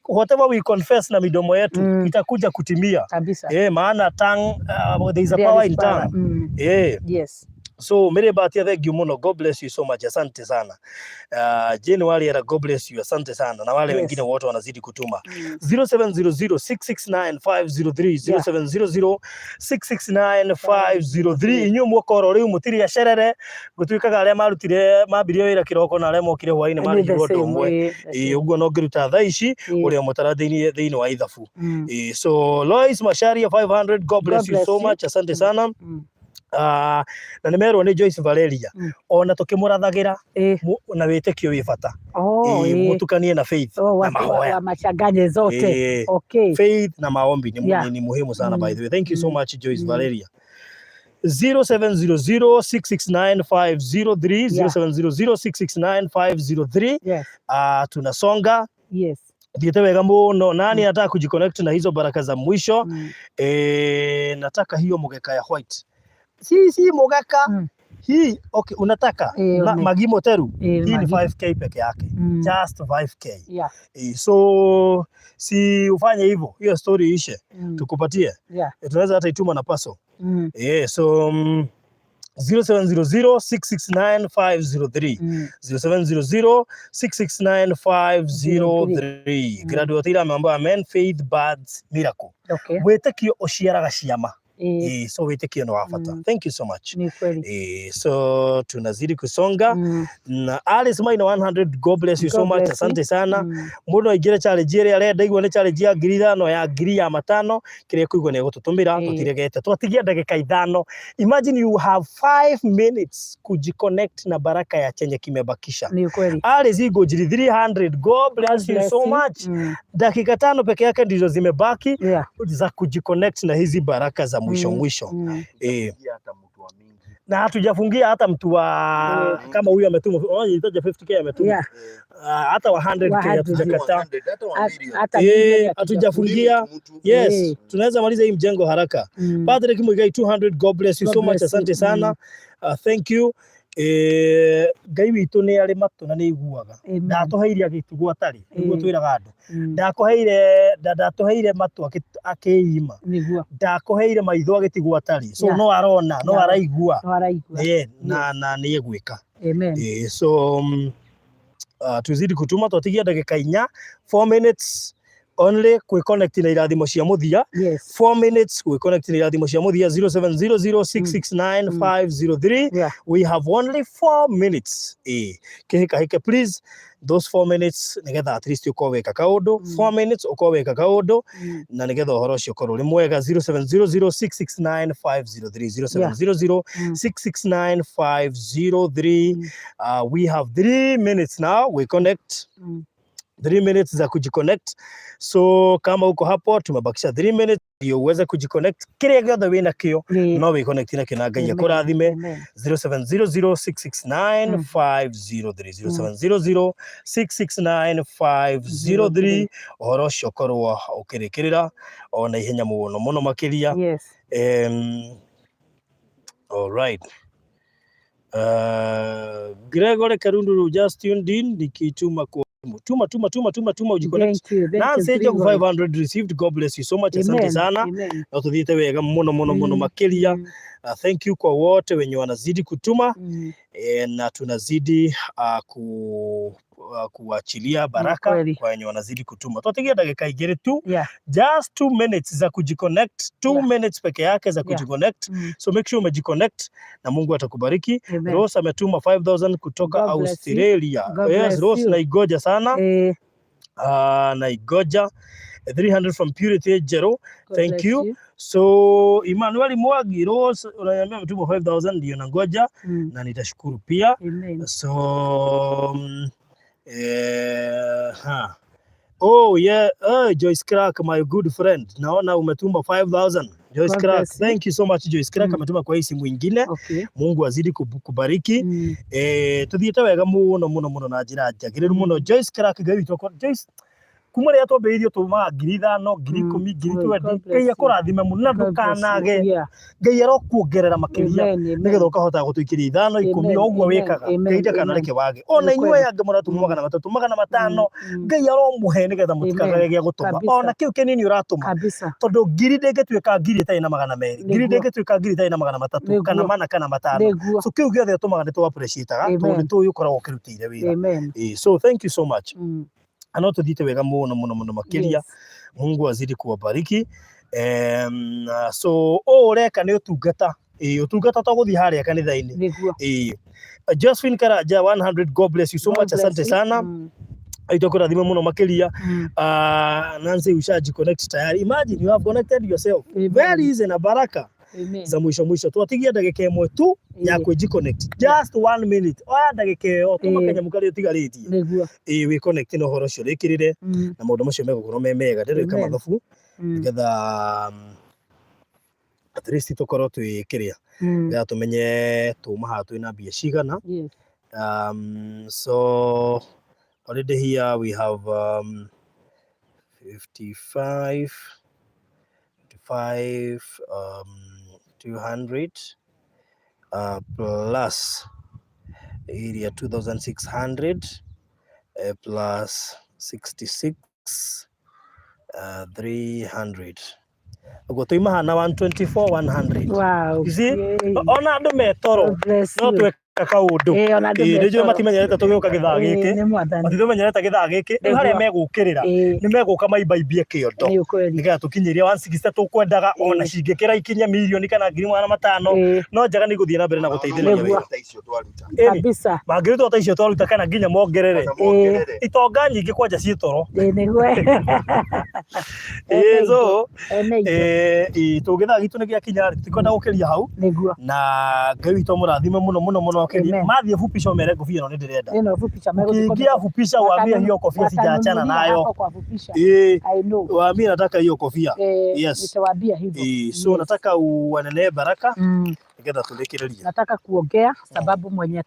whatever we confess na midomo yetu itakuja kutimia maana tongue there is a power in tongue yes. So mere batia, thank you muno, God bless you so much, asante sana. Jane wali era, God bless you, asante sana, na wale wengine wote wanazidi kutuma 0700669503 0700669503 inyu mwokoro riu mutiri ya sherere gutuikaga aria marutire mabirio ira kiroko na aria mokire hwaini mari godo mwe uguo no ngiruta thaa ici uria mutarathini wa ithabu so Lois Masharia 500, God bless you so much, asante sana. Na nimerwo ni Joyce Valeria ona tukimũrathagira na witikio wi bata mutukanie na faith na mahoya machanganye zote faith na maombi ni muhimu sana by the way. Thank you so much Joyce Valeria. 0700669503 0700669503 tunasonga Diete wega muno nani nataka kujiconnect na hizo baraka za mwisho nataka hiyo mugeka ya white si mogaka hii okay unataka magimo teru hii ni 5k peke yake just 5k so si ufanye hivyo hiyo story ishe tukupatie tunaweza hata ituma na paso so 0700669503 0700669503 graduate ila mambo amen faith buds miracle wetekio ociaraga ciama so witikio no wafata. Thank you so much. So tunazidi kusonga na Alice Maina 100, God bless you so much, asante sana. Mundu aigire challenge ire arenda igwa ni challenge ya ngiri 5 ya ngiri ya 5 kire kuigwa ne gututumira tutiregete twatigia ndagika 5. Imagine you have 5 minutes kujiconnect na baraka ya chenye kimebakisha. Alice igo jiri 300, God bless you so much. Dakika 5 peke yake ndizo zimebaki za kujiconnect na hizi baraka za mwisho na hatujafungia hata mtu wa kama huyu ametuma unahitaji 50k ametuma hata wa 100k hatujakata hatujafungia tunaweza maliza hii mjengo haraka. Patrick Muigai 200, God bless you so much, asante sana. Thank you. Ngai witu ni ari matu na ni iguaga ndatoheire agitugu atari niguo twiraga andu ndatoheire matu akiima ndakoheire maitho agitigwo atari so no arona no araigua na ni egwika so tuzidi kutuma twatigia ndagika 4 minutes only connect na irathimo cia muthia 4 minutes connect na irathimo cia muthia 0700669503 we have only 4 minutes kihika please those 4 minutes nigetha at least ukoweka kaundu 4 minutes ukoweka kaundu na nigetha uhoro ucio korwo ri mwega 0700669503 0700669503 we have 3 minutes now we connect 3 minutes za kujiconnect. So kama uko hapo tumebakisha 3 minutes ndio uweze kujiconnect kile gothe wina kio no we connect na kina Ngai akurathime 0700669503 0700669503 ohoro cio korwo ukirikirira ona ihenya muno makiria all right. Gregory Karunduru just tuned in nikituma kwa tuma ujiconnect na sage 500 received, God bless you so much, asante sana na tudhite wega muno makiria. Thank you kwa wote wenye wanazidi kutuma na tunazidi kuachilia baraka kwa wenye wanazidi kutuma. Tutategea dakika 2 tu just 2 minutes za kujiconnect 2 minutes peke yake za kujiconnect so make sure umejiconnect na Mungu atakubariki. Rose ametuma 5000 kutoka Australia. Yes, Rose naigoja sana naigoja 300 from Purity Jero, thank you. So Emmanuel Mwagi Rose unaniambia mtumo 5000 ndio nangoja na nitashukuru pia. So oh yeah, Joyce Crack, my good friend, naona umetuma 5000. Joyce Crack, thank you so much Joyce Crack, ametuma kwa hii simu nyingine. Mungu azidi kubariki. Tuthiete wega muno na njira njagiriru muno. Joyce Crack, Ngai witũ Joyce, kuma rĩrĩa twambĩrĩirie tuma 5,000, 10,000, 20,000, Ngai akũrathime mũno na ndũkanage. Ngai arokuongerera makĩria nĩgetha ũkahota gũtũikĩria 5, 10 ũguo wĩkaga. Ngai ndakanareke wage. Ona inyuĩ angĩ mũratuma 300, 500, Ngai aromũhe nĩgetha mũtikagage gĩa gũtũma. Ona kĩu kĩnini ũratũma. Tondũ ngiri ndĩngĩtuĩka ngiri ĩtarĩ na 200, ngiri ndĩngĩtuĩka ngiri ĩtarĩ na 300 kana 4 kana 5. So kĩu gĩothe ũtũmaga nĩ tũ appreciate-aga tondũ nĩ tũĩ ũkoragwo ũkĩrutĩire wĩra. So thank you so much. Ano tuthiite wega muno makiria. Mungu azidi kuwabariki. So ureka nĩ utungata. Utungata tũgũthiĩ harĩa kanitha-inĩ. Josephine Karaja 100, God bless you so much. Asante sana. Aitokurathime muno makiria. Nancy ushaji connect tayari. Imagine you have connected yourself. Very easy na baraka. Za mwisho twatigia ndagika imwe tu ya kujiconnect, just 1 minute. Oya ndagika iyo tumakanya mukari utigarĩtie nĩguo we connect no horo cio rĩkĩrĩre na maũndũ macio megũkorwo mega ndĩrĩka mathabu nĩgetha at least tukorwo twĩkĩrĩa ya tumenye tuma haha twĩna mbia cigana. So already here we have 55 200 plus area 2,600 plus 66 300. Ugo tuima hana 124 100. Wow. You see? Ona andu metoro no tweka kaundu nĩjũĩ matimenyerete tũgĩũka gĩthaa gĩkĩ matitũmenyerete gĩthaa gĩkĩ rĩu harĩa megũkĩrĩra nĩ megũka maimbaimbie kĩondo nĩgetha tũkinyĩrie 160 tũkwendaga ona cingĩkĩra ikinya mirioni kana 500 no njaga nĩ gũthiĩ na mbere na gũteithĩrĩria wĩra kabisa mangĩrutwo ta icio twaruta kana nginya mongerere itonga nyingĩ kwanja ciĩ toro so tũgĩthaa gitũ nĩ gĩakinya tũtikwenda gũkĩria hau na Ngai witũ mũrathime mũno Madhi fupisha mere kofia no ndirenda. Neno fupisha mere kofia fupisha waambie hiyo kofia sijaachana nayo. I know. Waambie nataka hiyo kofia. Yes. Nitawaambia hivyo. So nataka uendelee baraka. Ningenda tulekereria. Nataka kuongea sababu mwenye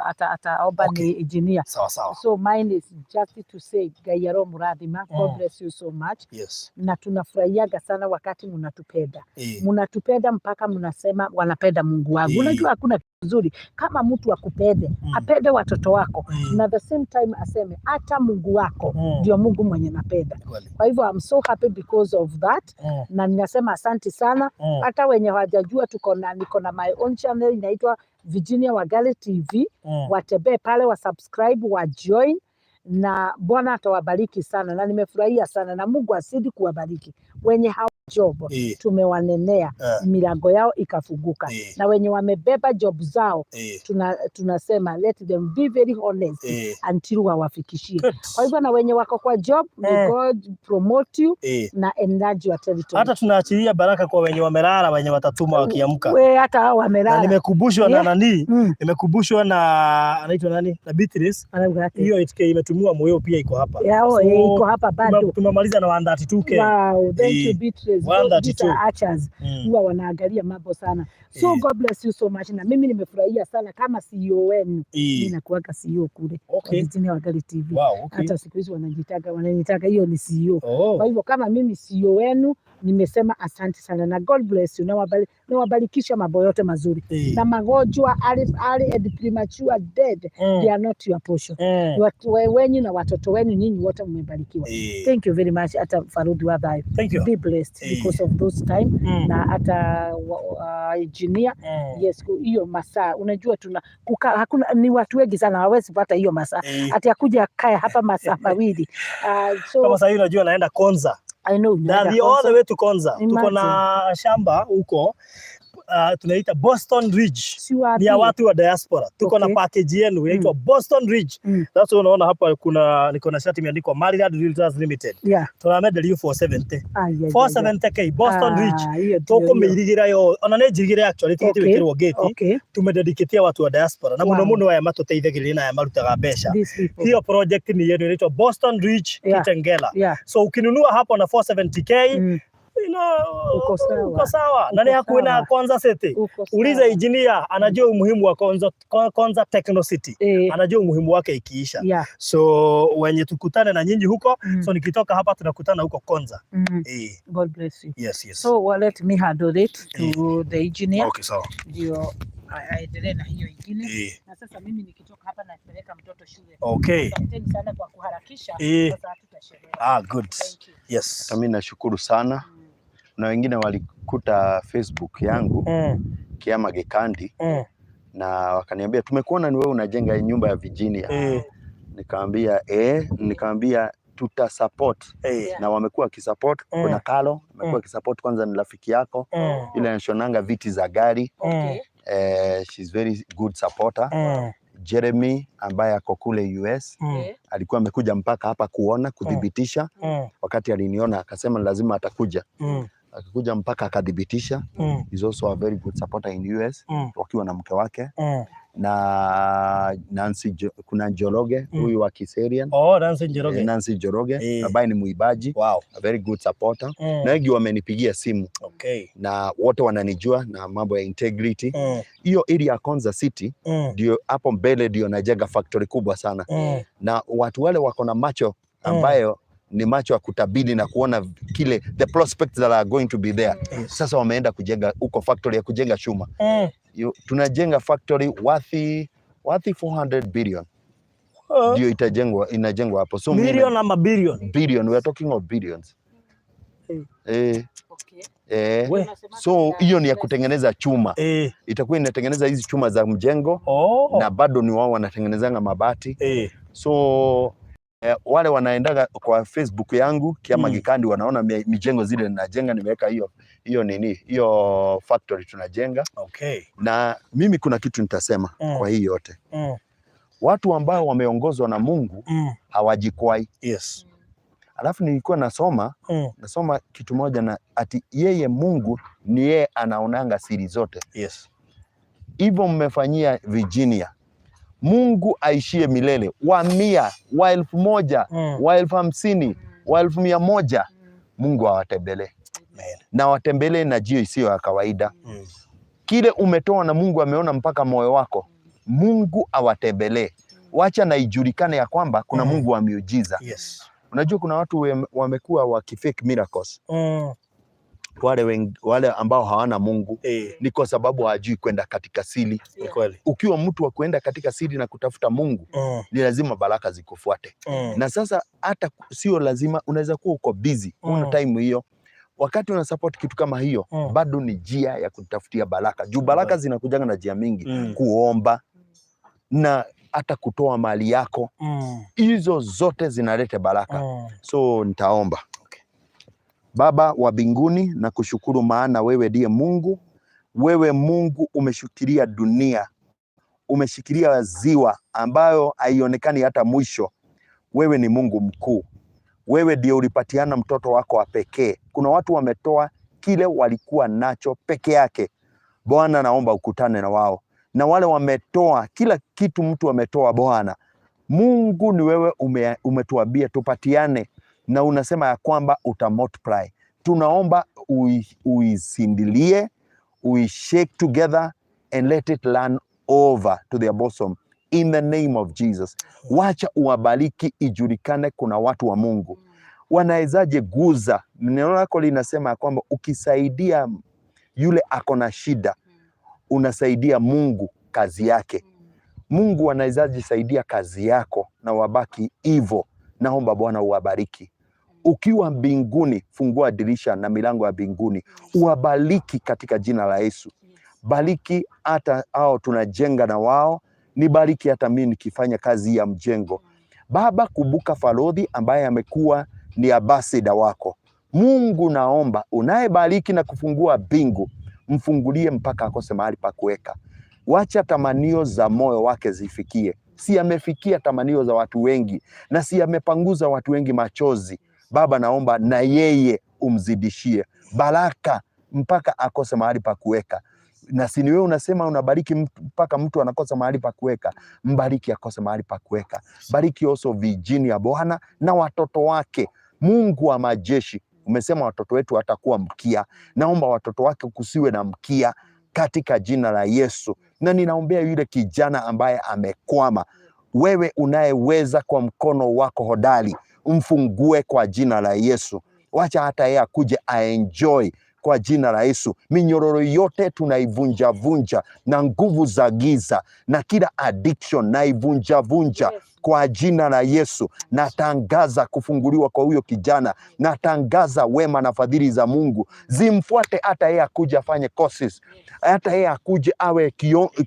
ataomba ni engineer. Sawa. So mine is just to say Gayaro Muradhima, God bless you so much. Yes. Na tunafurahiaga sana wakati mnatupenda. Mnatupenda mpaka mnasema wanapenda Mungu wangu. Unajua hakuna nzuri kama mtu akupende apende watoto wako na the same time aseme hata Mungu wako ndio Mungu mwenye napenda. Kwa hivyo I'm so happy because of that na ninasema asante sana. Hata wenye hawajajua niko na my own channel inaitwa Virginia Wangari TV. Watembee pale wa subscribe wa join na Bwana atawabariki sana na nimefurahia sana na Mungu asidi kuwabariki. Wenye job tumewanenea milango yao ikafunguka na wenye wamebeba job zao tunasema let them be very honest until wawafikishie. Kwa hivyo na wenye wako kwa job may God promote you na enlarge your territory. Hata tunaachilia baraka kwa wenye wamelala, wenye watatuma wakiamka. Wewe hata hao wamelala. Nimekumbushwa na nani? Nimekumbushwa na anaitwa nani? Na Beatrice. Hiyo HK imetumua moyo pia iko hapa. Iko hapa bado. Tumemaliza na 132K. Wow, thank you Beatrice. Archers huwa wanaangalia mambo sana. So God bless you so much na mimi nimefurahia sana kama CEO wenu. Mimi nakuaga CEO kule Virginia Wangari TV. Hata siku hizi wananitaka hiyo ni CEO. Kwa hivyo kama mimi CEO wenu nimesema asante sana na God bless you na wabarikisha mambo yote mazuri na magonjwa early and premature dead they are not your portion. Wenyu na watoto wenu nyinyi wote mmebarikiwa. Thank you very much. Hata Farudi wa Dhayo. Be blessed because of those time na hata engineer. Yes, hiyo masaa unajua hakuna ni watu wengi sana hawezi pata hiyo masaa ati akuja kaya hapa masaa mawili. So kama sasa unajua naenda Konza. I know. All the way to Konza. Tuko na shamba huko tunaita Boston Ridge. Ni ya watu wa diaspora. Tuko na package yenu inaitwa Boston Ridge. That's why unaona hapa niko na shati imeandikwa Maryland Realtors Limited. Tunamedel you 470. 470K Boston Ridge. Toko meirigira yo ona ne jigira actually twikirwo gate. Tumededicatea watu wa diaspora. Na muno aya matuteithagirira na aya marutaga mbeca. Hiyo project ni yenu inaitwa Boston Ridge Kitengela. So ukinunua hapo na 470K uko sawa. Nani hakuina Konza City? Uliza engineer, anajua umuhimu wa Konza Techno City. Anajua umuhimu wake ikiisha. So wenye tukutane na nyinyi huko, so nikitoka hapa tunakutana huko Konza. God bless you. Yes. So let me handle it to the engineer. Okay, sawa. Ndio aendelee na hiyo ingine. Na sasa mimi nikitoka hapa napeleka mtoto shule. Okay. Asanteni sana kwa kuharakisha. Sasa hatutachelewa. Good. Yes. Mimi nashukuru sana. Na wengine walikuta Facebook yangu Kiama Gekandi na wakaniambia tumekuona ni wewe unajenga nyumba ya Virginia. Nikamwambia tuta support na wamekuwa kisupport. Kuna Kalo amekuwa kisupport, kwanza ni rafiki yako ile anashonanga viti za gari. She's very good supporter. Jeremy ambaye ako kule US alikuwa amekuja mpaka hapa kuona kudhibitisha. Wakati aliniona akasema lazima atakuja. Akikuja mpaka akadhibitisha. He's also a very good supporter in US wakiwa na mke wake. Na kuna Njoroge huyu wa Kiserian. Nancy Njoroge ambaye ni muibaji. A very good supporter. Na wengi wamenipigia simu. Na wote wananijua na mambo ya integrity. Hiyo area ya Konza City ndio hapo mbele ndio najenga factory kubwa sana. Na watu wale wako na macho ambayo ni macho ya kutabiri na kuona kile the prospects that are going to be there. Sasa wameenda kujenga huko factory ya kujenga chuma. Tunajenga factory worth 400 billion. Ndio inajengwa hapo. So million ama billion? Billion, we are talking of billions. So hiyo ni ya kutengeneza chuma. Itakuwa inatengeneza hizi chuma za mjengo. Na bado ni wao wanatengenezanga mabati. So wale wanaendaga kwa Facebook yangu Kiama Gekandi wanaona mijengo zile ninajenga, nimeweka hiyo factory tunajenga. Na mimi kuna kitu nitasema kwa hii yote. Watu ambao wameongozwa na Mungu hawajikwai. Alafu nilikuwa nasoma kitu moja na ati yeye Mungu ni yeye anaonanga siri zote. Hivyo mmefanyia Virginia. Mungu aishie milele, wa 100, wa 1000, wa 50,000, wa 100,000. Mungu awatembelee. Na watembelee na jio isiyo ya kawaida. Kile umetoa na Mungu ameona mpaka moyo wako. Mungu awatembelee. Wacha na ijulikane ya kwamba kuna Mungu wa miujiza. Unajua kuna watu wamekuwa wakifake miracles. Wale ambao hawana Mungu ni kwa sababu hawajui kwenda katika siri. Ukiwa mtu wa kwenda katika siri na kutafuta Mungu, ni lazima baraka zikufuate. Na sasa hata sio lazima, unaweza kuwa uko busy, una time hiyo. Wakati una support kitu kama hiyo, bado ni njia ya kutafutia baraka. Juu baraka zinakujanga na njia mingi, kuomba na hata kutoa mali yako. Hizo zote zinaleta baraka. So nitaomba. Baba wa mbinguni, na kushukuru maana wewe ndiye Mungu. Wewe Mungu umeshikilia dunia. Umeshikilia ziwa ambayo haionekani hata mwisho. Wewe ni Mungu mkuu. Wewe ndiye ulipatiana mtoto wako wa pekee. Kuna watu wametoa kile walikuwa nacho peke yake. Bwana, naomba ukutane na wao. Na wale wametoa kila kitu mtu ametoa, Bwana Mungu ni wewe umetuambia tupatiane, na unasema ya kwamba utamultiply. Tunaomba uisindilie, shake together and let it run over to their bosom in the name of Jesus. Wacha uwabariki, ijulikane kuna watu wa Mungu. Wanawezaje guza? Neno lako linasema ya kwamba ukisaidia yule ako na shida, unasaidia Mungu kazi yake. Mungu anawezaje saidia kazi yako na wabaki hivyo? Naomba Bwana uwabariki. Ukiwa mbinguni, fungua dirisha na milango ya mbinguni. Uwabariki katika jina la Yesu. Bariki hata hao tunajenga na wao. Nibariki hata mimi nikifanya kazi ya mjengo. Baba, kumbuka Farodhi ambaye amekuwa ni ambassador wako. Mungu, naomba unayebariki na kufungua mbingu, mfungulie mpaka akose mahali pa kuweka. Wacha tamanio za moyo wake zifikie. Si amefikia tamanio za watu wengi, na si amepanguza watu wengi machozi. Baba, naomba na yeye umzidishie baraka mpaka akose mahali pa kuweka. Na si wewe unasema unabariki mpaka mtu anakosa mahali pa kuweka. Mbariki akose mahali pa kuweka. Bariki also Virginia Bwana na watoto wake. Mungu wa majeshi, Umesema watoto wetu watakuwa mkia. Naomba watoto wake kusiwe na mkia katika jina la Yesu. Na ninaombea yule kijana ambaye amekwama, wewe unayeweza kwa mkono wako hodari, umfungue kwa jina la Yesu. Wacha hata yeye akuje aenjoy kwa jina la Yesu. Minyororo yote tunaivunja vunja, na nguvu za giza na kila addiction naivunja vunja kwa jina la Yesu. Natangaza kufunguliwa kwa huyo kijana. Natangaza wema na fadhili za Mungu zimfuate, hata yeye akuje afanye courses, hata yeye akuje awe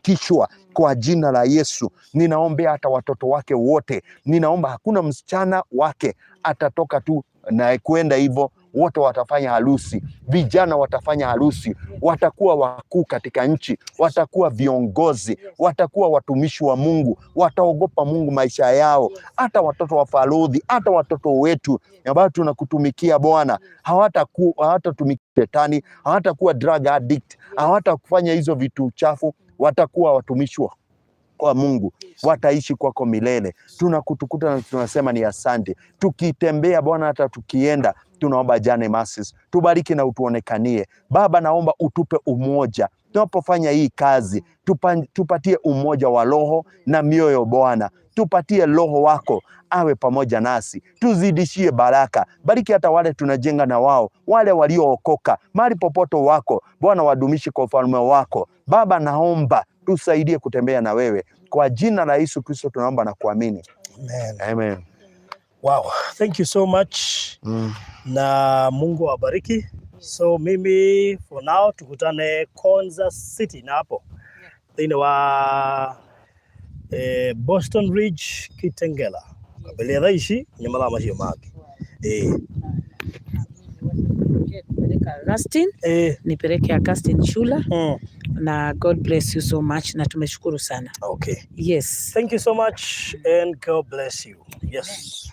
kichwa kwa jina la Yesu. Ninaombea hata watoto wake wote. Ninaomba hakuna msichana wake atatoka tu na kwenda hivyo. Wote watafanya harusi, vijana watafanya harusi, watakuwa wakuu katika nchi, watakuwa viongozi, watakuwa watumishi wa Mungu, wataogopa Mungu maisha yao. Hata watoto wa Farodhi, hata watoto wetu ambao tunakutumikia Bwana, hawatatumikia shetani, hawatakuwa drug addict, hawatakufanya hizo vitu chafu, watakuwa watumishi kwa Mungu, wataishi kwako milele. Tunakutukuta na tunasema ni asante. Tukitembea Bwana, hata tukienda, tunaomba jane masses, tubariki na utuonekanie Baba. Naomba utupe umoja tunapofanya hii kazi, tupatie umoja wa roho na mioyo Bwana. Tupatie roho wako awe pamoja nasi, tuzidishie baraka. Bariki hata wale tunajenga na wao, wale waliookoka mahali popote wako Bwana, wadumishi kwa ufalme wako Baba. Naomba tusaidie kutembea na wewe kwa jina la Yesu Kristo tunaomba na kuamini. Amen. Amen. Wow, thank you so much. Na Mungu awabariki. So mimi for now tukutane Konza City na hapo thini wa Boston Ridge Kitengela kabele raishi nyamala mahiyo maki Rustin, nipeleke Augustine Shula. Na God bless you so much, na tumeshukuru sana. Okay. Yes. Thank you so much and God bless you. Yes.